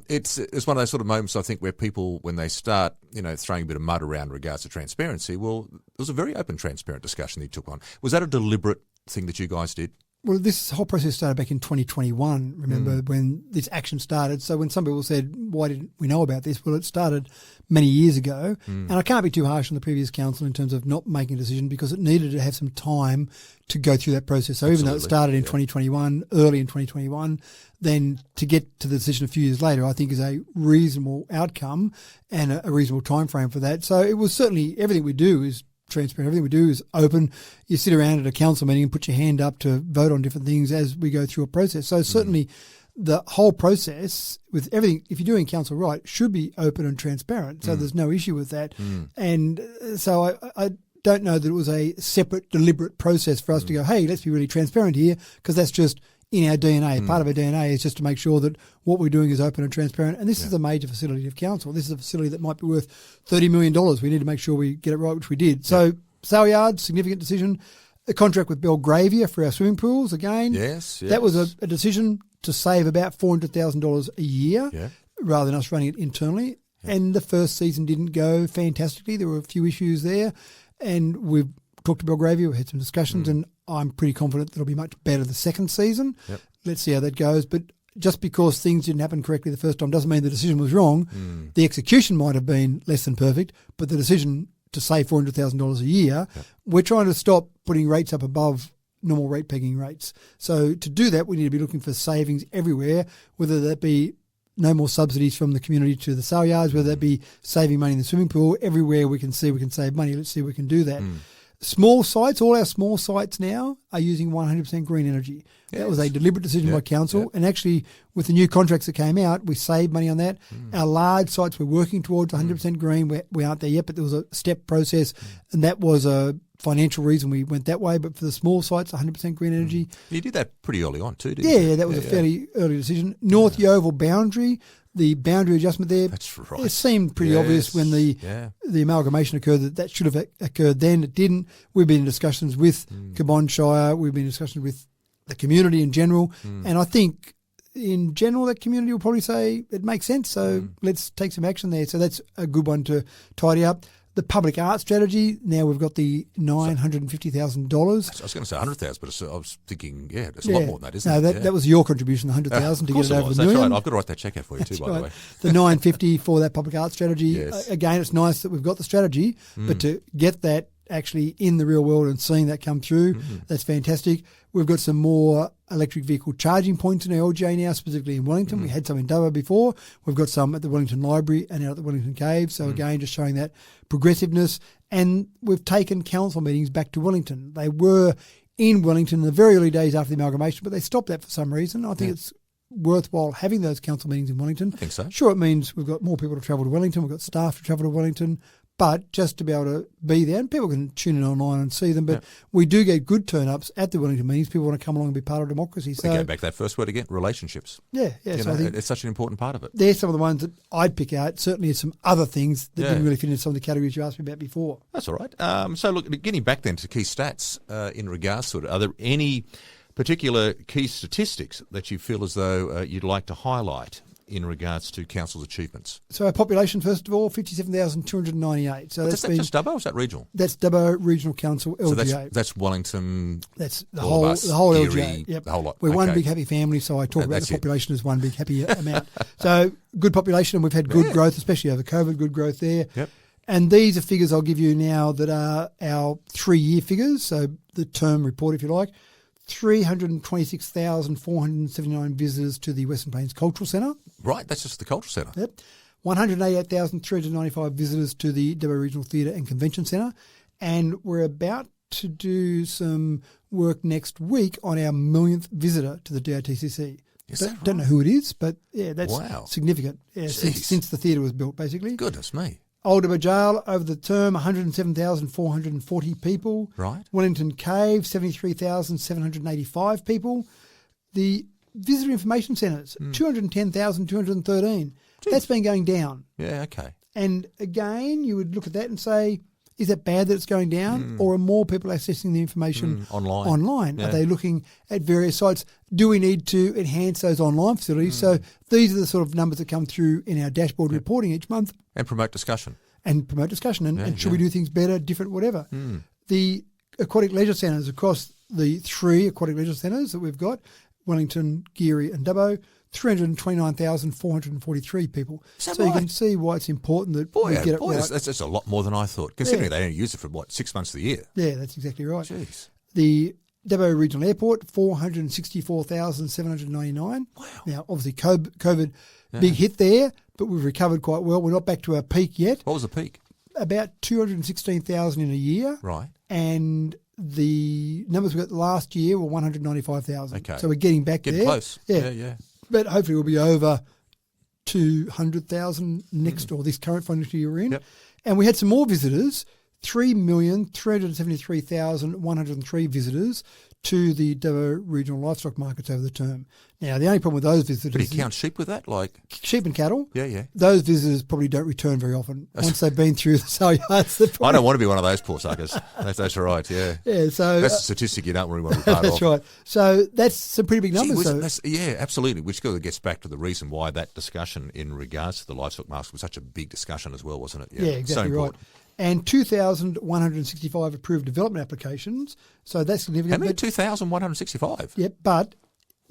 It's one of those sort of moments, I think, where people, when they start, throwing a bit of mud around in regards to transparency, well, it was a very open, transparent discussion that you took on. Was that a deliberate thing that you guys did? Well, this whole process started back in 2021, remember, when this action started. So when some people said, why didn't we know about this? Well, it started many years ago. And I can't be too harsh on the previous council in terms of not making a decision because it needed to have some time to go through that process. So even though it started in 2021, early in 2021, then to get to the decision a few years later, I think is a reasonable outcome and a reasonable time frame for that. So it was certainly everything we do is transparent. Everything we do is open. You sit around at a council meeting and put your hand up to vote on different things as we go through a process. So certainly the whole process with everything, if you're doing council right, should be open and transparent. So there's no issue with that. And so I don't know that it was a separate, deliberate process for us to go, hey, let's be really transparent here, because that's just in our DNA. Part of our DNA is just to make sure that what we're doing is open and transparent. And this is a major facility of council. This is a facility that might be worth $30 million. We need to make sure we get it right, which we did. So sale yard, significant decision. A contract with Belgravia for our swimming pools, again. Yes. That was a decision to save about $400,000 a year rather than us running it internally. And the first season didn't go fantastically. There were a few issues there. And we've talked to Belgravia, we had some discussions, and I'm pretty confident that it'll be much better the second season. Let's see how that goes. But just because things didn't happen correctly the first time doesn't mean the decision was wrong. The execution might have been less than perfect, but the decision to save $400,000 a year, we're trying to stop putting rates up above normal rate pegging rates. So to do that, we need to be looking for savings everywhere, whether that be no more subsidies from the community to the sale yards, whether that be saving money in the swimming pool. Everywhere we can see we can save money, let's see if we can do that. Small sites, all our small sites now are using 100% green energy. That was a deliberate decision by council. And actually, with the new contracts that came out, we saved money on that. Our large sites, we're working towards 100% green. We aren't there yet, but there was a step process. And that was a financial reason we went that way. But for the small sites, 100% green energy. You did that pretty early on too, didn't you? Yeah, that was a fairly early decision. North Yeovil boundary, the boundary adjustment there. That's right. It seemed pretty obvious when the amalgamation occurred that should have occurred then. It didn't. We've been in discussions with Cabon Shire. We've been in discussions with the community in general. And I think in general that community will probably say it makes sense. So let's take some action there. So that's a good one to tidy up. The public art strategy, now we've got the $950,000. I was going to say 100,000, but I was thinking, it's a lot more than that, isn't it? No, that was your contribution, the 100,000 to get it over the million. Right. I've got to write that check out for you too, by the way. The 950 for that public art strategy. Again, it's nice that we've got the strategy, but to get that actually in the real world and seeing that come through, that's fantastic. We've got some more electric vehicle charging points in our LJ now, specifically in Wellington. We had some in Dubbo before. We've got some at the Wellington Library and out at the Wellington Cave. So again, just showing that progressiveness. And we've taken council meetings back to Wellington. They were in Wellington in the very early days after the amalgamation, but they stopped that for some reason. I think it's worthwhile having those council meetings in Wellington. I think so. Sure, it means we've got more people to travel to Wellington. We've got staff to travel to Wellington. But just to be able to be there, and people can tune in online and see them, but we do get good turn-ups at the Wellington meetings. People want to come along and be part of democracy. So go back to that first word again, relationships. Yeah. You So know, I think it's such an important part of it. they're some of the ones that I'd pick out. Certainly some other things that didn't really fit into some of the categories you asked me about before. That's all right. So look, getting back then to key stats in regards to it, are there any particular key statistics that you feel as though you'd like to highlight in regards to council's achievements? So our population, first of all, 57,298. So Is that just Dubbo or is that regional? That's Dubbo Regional Council, LGA. So that's Wellington. That's the all of whole us, LGA. Geary, Yep. the whole lot. We're one Okay. big happy family, so I talk about That's the it. population as one big happy amount. So good population, and we've had good growth, especially over COVID, good growth there. Yep. And these are figures I'll give you now that are our 3-year figures, so the term report, if you like. 326,479 visitors to the Western Plains Cultural Centre. Right, that's just the cultural centre. Yep. 188,395 visitors to the Dubbo Regional Theatre and Convention Centre. And we're about to do some work next week on our 1,000,000th visitor to the DOTCC. Is that Don't know who it is, but yeah, that's Wow. significant. Yeah, since the theatre was built, basically. Goodness me. Old Dubbo Jail, over the term, 107,440 people. Right. Wellington Cave, 73,785 people. The Visitor Information Centres, 210,213. That's been going down. Yeah, okay. And again, you would look at that and say, is it bad that it's going down, or are more people accessing the information online? Are they looking at various sites? Do we need to enhance those online facilities? So these are the sort of numbers that come through in our dashboard reporting each month. And promote discussion. And should we do things better, different, whatever. The aquatic leisure centres across the 3 aquatic leisure centres that we've got, Wellington, Geary and Dubbo, 329,443 people. So you can see why it's important that we get it right. That's a lot more than I thought, considering they only use it for, 6 months of the year. Yeah, that's exactly right. Jeez. The Dubbo Regional Airport, 464,799. Wow. Now, obviously, COVID, big hit there, but we've recovered quite well. We're not back to our peak yet. What was the peak? About 216,000 in a year. Right. And the numbers we got last year were 195,000. Okay. So we're getting back Getting there. close. Yeah. But hopefully we'll be over 200,000 next or this current financial year we're in. Yep. And we had some more visitors, 3,373,103 visitors to the Dubbo regional livestock markets over the term. Now, the only problem with those visitors But do is you count sheep with that? Like, sheep and cattle. yeah. Those visitors probably don't return very often. Once they've been through the sale yards, I don't want to be one of those poor suckers. That's right, yeah. Yeah, so That's a statistic you don't really want to be part that's of. right. So that's some pretty big numbers. Gee whiz, yeah, absolutely. Which gets back to the reason why that discussion in regards to the livestock market was such a big discussion as well, wasn't it? Yeah, exactly so right. important. And 2,165 approved development applications. So that's significant. How many? 2,165? Yep, but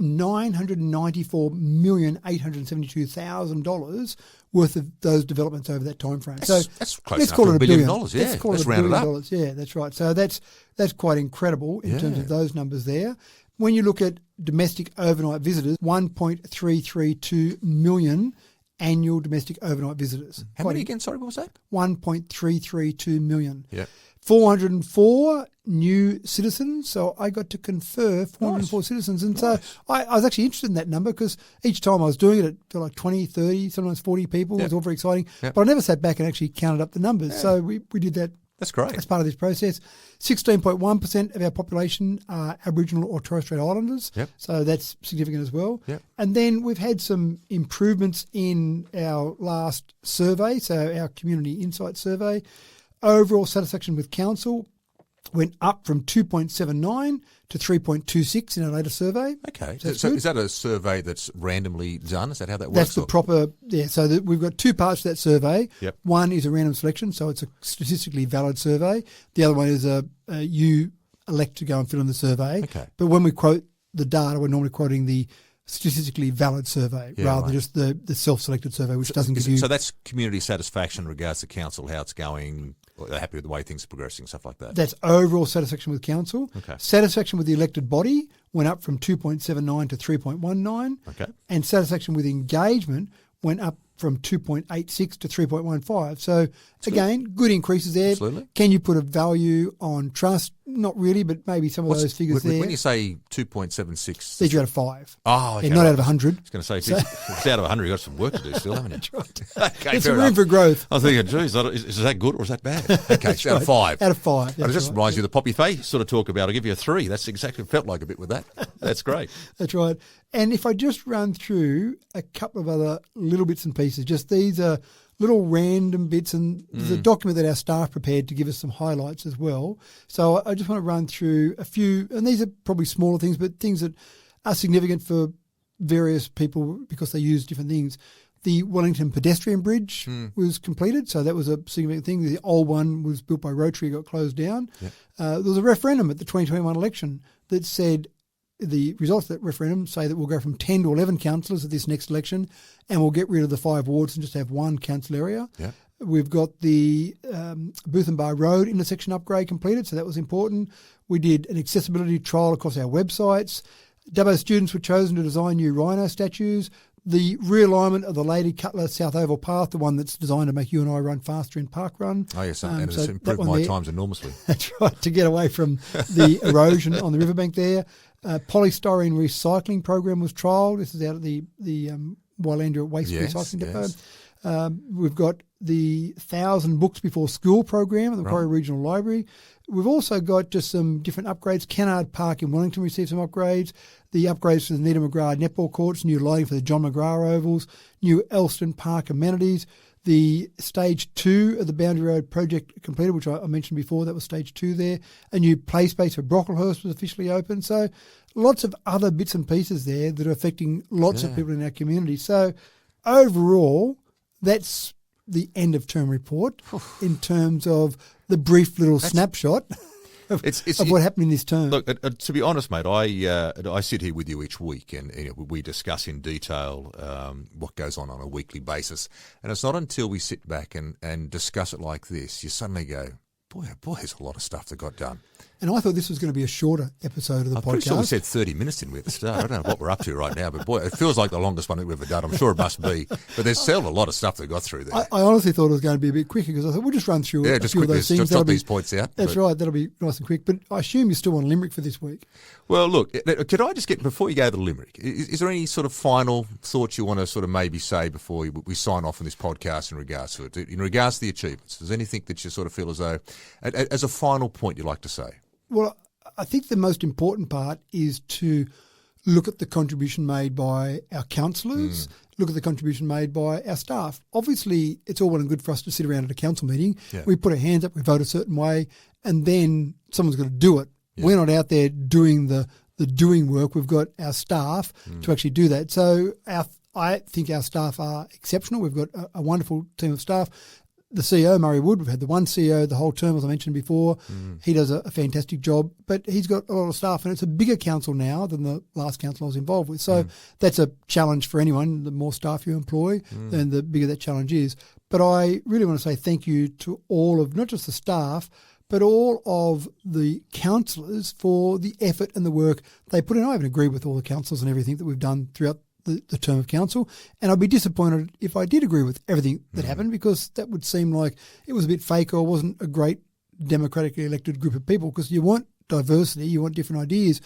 $994,872,000 worth of those developments over that time frame. That's close let's enough call to it $1 billion. Yeah, let's call let's it round it up. $1 billion. Yeah, that's right. So that's quite incredible in terms of those numbers there. When you look at domestic overnight visitors, 1.332 million annual domestic overnight visitors. How many again? Sorry, what was that? 1.332 million. Yeah. 404 new citizens. So I got to confer 404 citizens. And so I was actually interested in that number because each time I was doing it, it felt like 20, 30, sometimes 40 people. It was all very exciting. But I never sat back and actually counted up the numbers. So we did that. That's great. As part of this process. 16.1% of our population are Aboriginal or Torres Strait Islanders. Yep. So that's significant as well. Yep. And then we've had some improvements in our last survey, so our Community Insight Survey. Overall satisfaction with council went up from 2.79 to 3.26 in our latest survey. Okay. So is that a survey that's randomly done? Is that how that works? That's the proper, so we've got 2 parts to that survey. Yep. One is a random selection, so it's a statistically valid survey. The other one is you elect to go and fill in the survey. Okay. But when we quote the data, we're normally quoting the statistically valid survey rather than just the self-selected survey, which doesn't give you... So that's community satisfaction in regards to council, how it's going, or they're happy with the way things are progressing, stuff like that. That's overall satisfaction with council. Okay. Satisfaction with the elected body went up from 2.79 to 3.19. Okay. And satisfaction with engagement went up from 2.86 to 3.15. So, again, good increases there. Absolutely. Can you put a value on trust, not really, but maybe some of those figures there. When you say 2.76... These are out of 5. Oh, okay. Yeah, not out of 100. I was going to say, if it's out of 100, you've got some work to do still, haven't you? That's right. Okay, There's fair some room enough. for growth. I was thinking, geez, is that good or is that bad? Okay, it's out of 5. Out of 5. And it just reminds you of the Poppy Fay sort of talk about, I'll give you a 3. That's exactly what it felt like a bit with that. That's great. That's right. And if I just run through a couple of other little bits and pieces, just these are little random bits, and there's a document that our staff prepared to give us some highlights as well. So I just want to run through a few, and these are probably smaller things, but things that are significant for various people because they use different things. The Wellington Pedestrian Bridge was completed, so that was a significant thing. The old one was built by Rotary, got closed down. Yep. There was a referendum at the 2021 election that said, the results of that referendum say that we'll go from 10 to 11 councillors at this next election, and we'll get rid of the 5 wards and just have one council area. Yeah. We've got the Booth and Bar Road intersection upgrade completed, so that was important. We did an accessibility trial across our websites. Dubbo students were chosen to design new rhino statues. The realignment of the Lady Cutler South Oval Path, the one that's designed to make you and I run faster in Park Run. Oh, yes, and it's improved my times enormously. That's right, to get away from the erosion on the riverbank there. Polystyrene recycling program was trialled. This is out at the Wylandra Waste Recycling Depot. We've got the 1,000 Books Before School program at the Macquarie Regional Library. We've also got just some different upgrades. Kennard Park in Wellington received some upgrades. The upgrades to the Nita McGrath netball courts, new lighting for the John McGrath ovals, new Elston Park amenities. The stage 2 of the Boundary Road project completed, which I mentioned before, that was stage 2 there. A new play space for Brocklehurst was officially open. So lots of other bits and pieces there that are affecting lots of people in our community. So overall, that's the end of term report in terms of the brief little snapshot of what happened in this term. Look, to be honest, mate, I sit here with you each week and we discuss in detail what goes on a weekly basis. And it's not until we sit back and discuss it like this, you suddenly go, boy, there's a lot of stuff that got done. And I thought this was going to be a shorter episode of the podcast. I'm pretty sure we said 30 minutes, didn't we, at the start? I don't know what we're up to right now, but boy, it feels like the longest one that we've ever done. I'm sure it must be. But there's still a lot of stuff that got through there. I honestly thought it was going to be a bit quicker because I thought we'll just run through a few of those things. Just drop these points out. That's right. That'll be nice and quick. But I assume you're still on Limerick for this week. Well, look, could I just get, before you go to Limerick, is there any sort of final thoughts you want to sort of maybe say before we sign off on this podcast in regards to it? In regards to the achievements, is there anything that you sort of feel as though, as a final point you'd like to say? Well, I think the most important part is to look at the contribution made by our councillors, look at the contribution made by our staff. Obviously, it's all well and good for us to sit around at a council meeting. Yeah. We put our hands up, we vote a certain way, and then someone's got to do it. Yeah. We're not out there doing the doing work. We've got our staff to actually do that. So I think our staff are exceptional. We've got a wonderful team of staff. The CEO, Murray Wood, we've had the one CEO the whole term, as I mentioned before. He does a fantastic job, but he's got a lot of staff, and it's a bigger council now than the last council I was involved with. So that's a challenge for anyone. The more staff you employ, then the bigger that challenge is. But I really want to say thank you to all of, not just the staff, but all of the councillors for the effort and the work they put in. I even agree with all the councillors and everything that we've done throughout the term of council, and I'd be disappointed if I did agree with everything that happened, because that would seem like it was a bit fake or wasn't a great democratically elected group of people, because you want diversity, you want different ideas.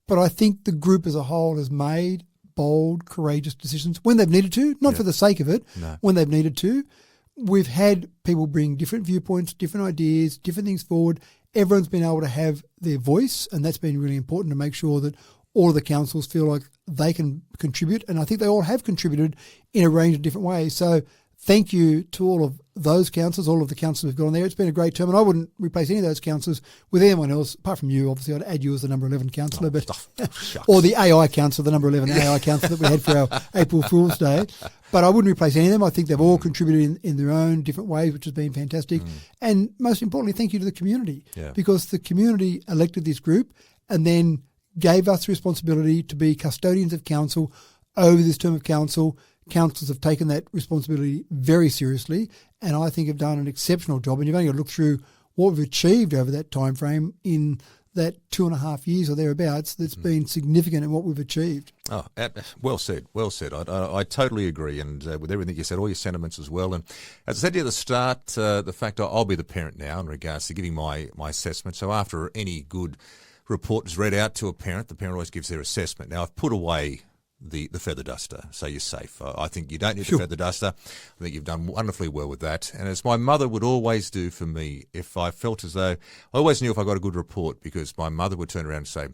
But I think the group as a whole has made bold, courageous decisions when they've needed to, not for the sake of it, when they've needed to. We've had people bring different viewpoints, different ideas, different things forward. Everyone's been able to have their voice, and that's been really important to make sure that all of the councils feel like they can contribute, and I think they all have contributed in a range of different ways. So thank you to all of those councillors, all of the councillors who've gone there. It's been a great term, and I wouldn't replace any of those councillors with anyone else, apart from you. Obviously, I'd add you as the number 11 councillor, or the AI councillor, the number 11 AI councillor that we had for our April Fool's Day. But I wouldn't replace any of them. I think they've all contributed in their own different ways, which has been fantastic. And most importantly, thank you to the community, because the community elected this group and then gave us the responsibility to be custodians of council over this term of council. Councillors have taken that responsibility very seriously, and I think have done an exceptional job. And you've only got to look through what we've achieved over that time frame in that 2.5 years or thereabouts that's been significant in what we've achieved. Oh, well said, well said. I totally agree, and with everything you said, all your sentiments as well. And as I said to you at the start, the fact I'll be the parent now in regards to giving my assessment. So after any good report is read out to a parent, the parent always gives their assessment. Now, I've put away the feather duster, so you're safe. I think you don't need the feather duster. I think you've done wonderfully well with that. And as my mother would always do for me, if I felt as though, I always knew if I got a good report, because my mother would turn around and say,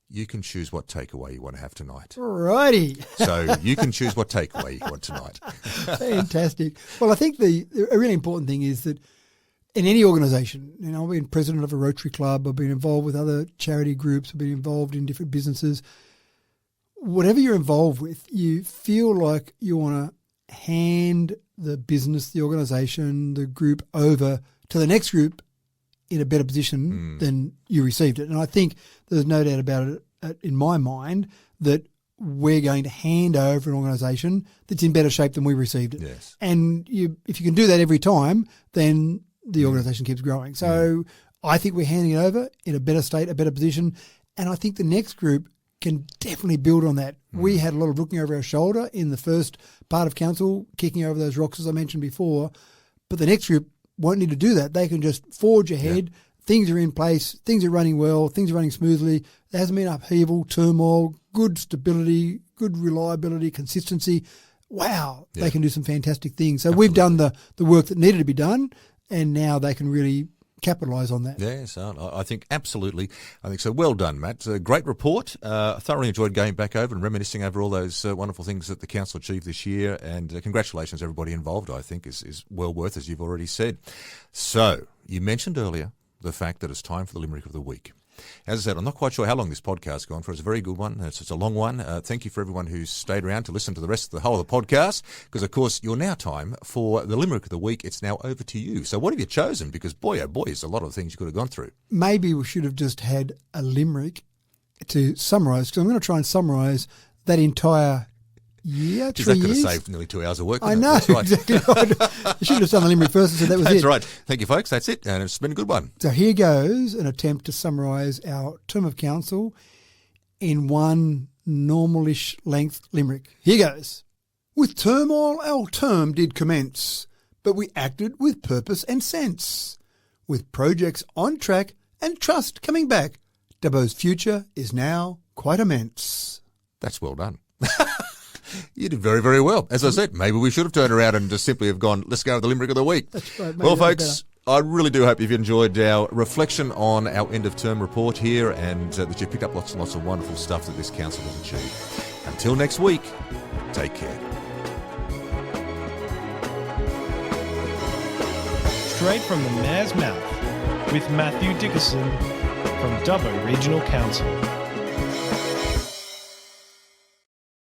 you can choose what takeaway you want to have tonight. Righty. So you can choose what takeaway you want tonight. Fantastic. Well, I think a really important thing is that in any organisation, I've been president of a Rotary Club, I've been involved with other charity groups, I've been involved in different businesses. Whatever you're involved with, you feel like you want to hand the business, the organisation, the group over to the next group in a better position than you received it. And I think there's no doubt about it in my mind that we're going to hand over an organisation that's in better shape than we received it. Yes. And if you can do that every time, then the organisation keeps growing. So I think we're handing it over in a better state, a better position. And I think the next group can definitely build on that. We had a lot of looking over our shoulder in the first part of council, kicking over those rocks, as I mentioned before. But the next group won't need to do that. They can just forge ahead. Yeah. Things are in place. Things are running well. Things are running smoothly. There hasn't been upheaval, turmoil, good stability, good reliability, consistency. Wow, they can do some fantastic things. So we've done the work that needed to be done, and now they can really capitalise on that. Yes, I think absolutely. I think so. Well done, Matt. It's a great report. I thoroughly enjoyed going back over and reminiscing over all those wonderful things that the council achieved this year. And congratulations, everybody involved, I think, is well worth, as you've already said. So, you mentioned earlier the fact that it's time for the Limerick of the Week. As I said, I'm not quite sure how long this podcast has gone for. It's a very good one. It's a long one. Thank you for everyone who's stayed around to listen to the rest of the whole of the podcast, because, of course, you're now time for the Limerick of the Week. It's now over to you. So what have you chosen? Because, boy, oh boy, there's a lot of things you could have gone through. Maybe we should have just had a Limerick to summarise, because I'm going to try and summarise that entire year, 3 years. Is that going to save nearly 2 hours of work? I know, right. Exactly right. You should have done the Limerick first and said that was That's right. Thank you, folks. That's it. And it's been a good one. So here goes an attempt to summarise our term of council in one normalish length Limerick. Here goes. With turmoil our term did commence, but we acted with purpose and sense. With projects on track and trust coming back, Dubbo's future is now quite immense. That's well done. You did very, very well. As I said, maybe we should have turned around and just simply have gone, let's go with the Limerick of the Week. That's right. Well, folks, I really do hope you've enjoyed our reflection on our end-of-term report here, and that you've picked up lots and lots of wonderful stuff that this council has achieved. Until next week, take care. Straight from the mayor's mouth with Matthew Dickerson from Dubbo Regional Council.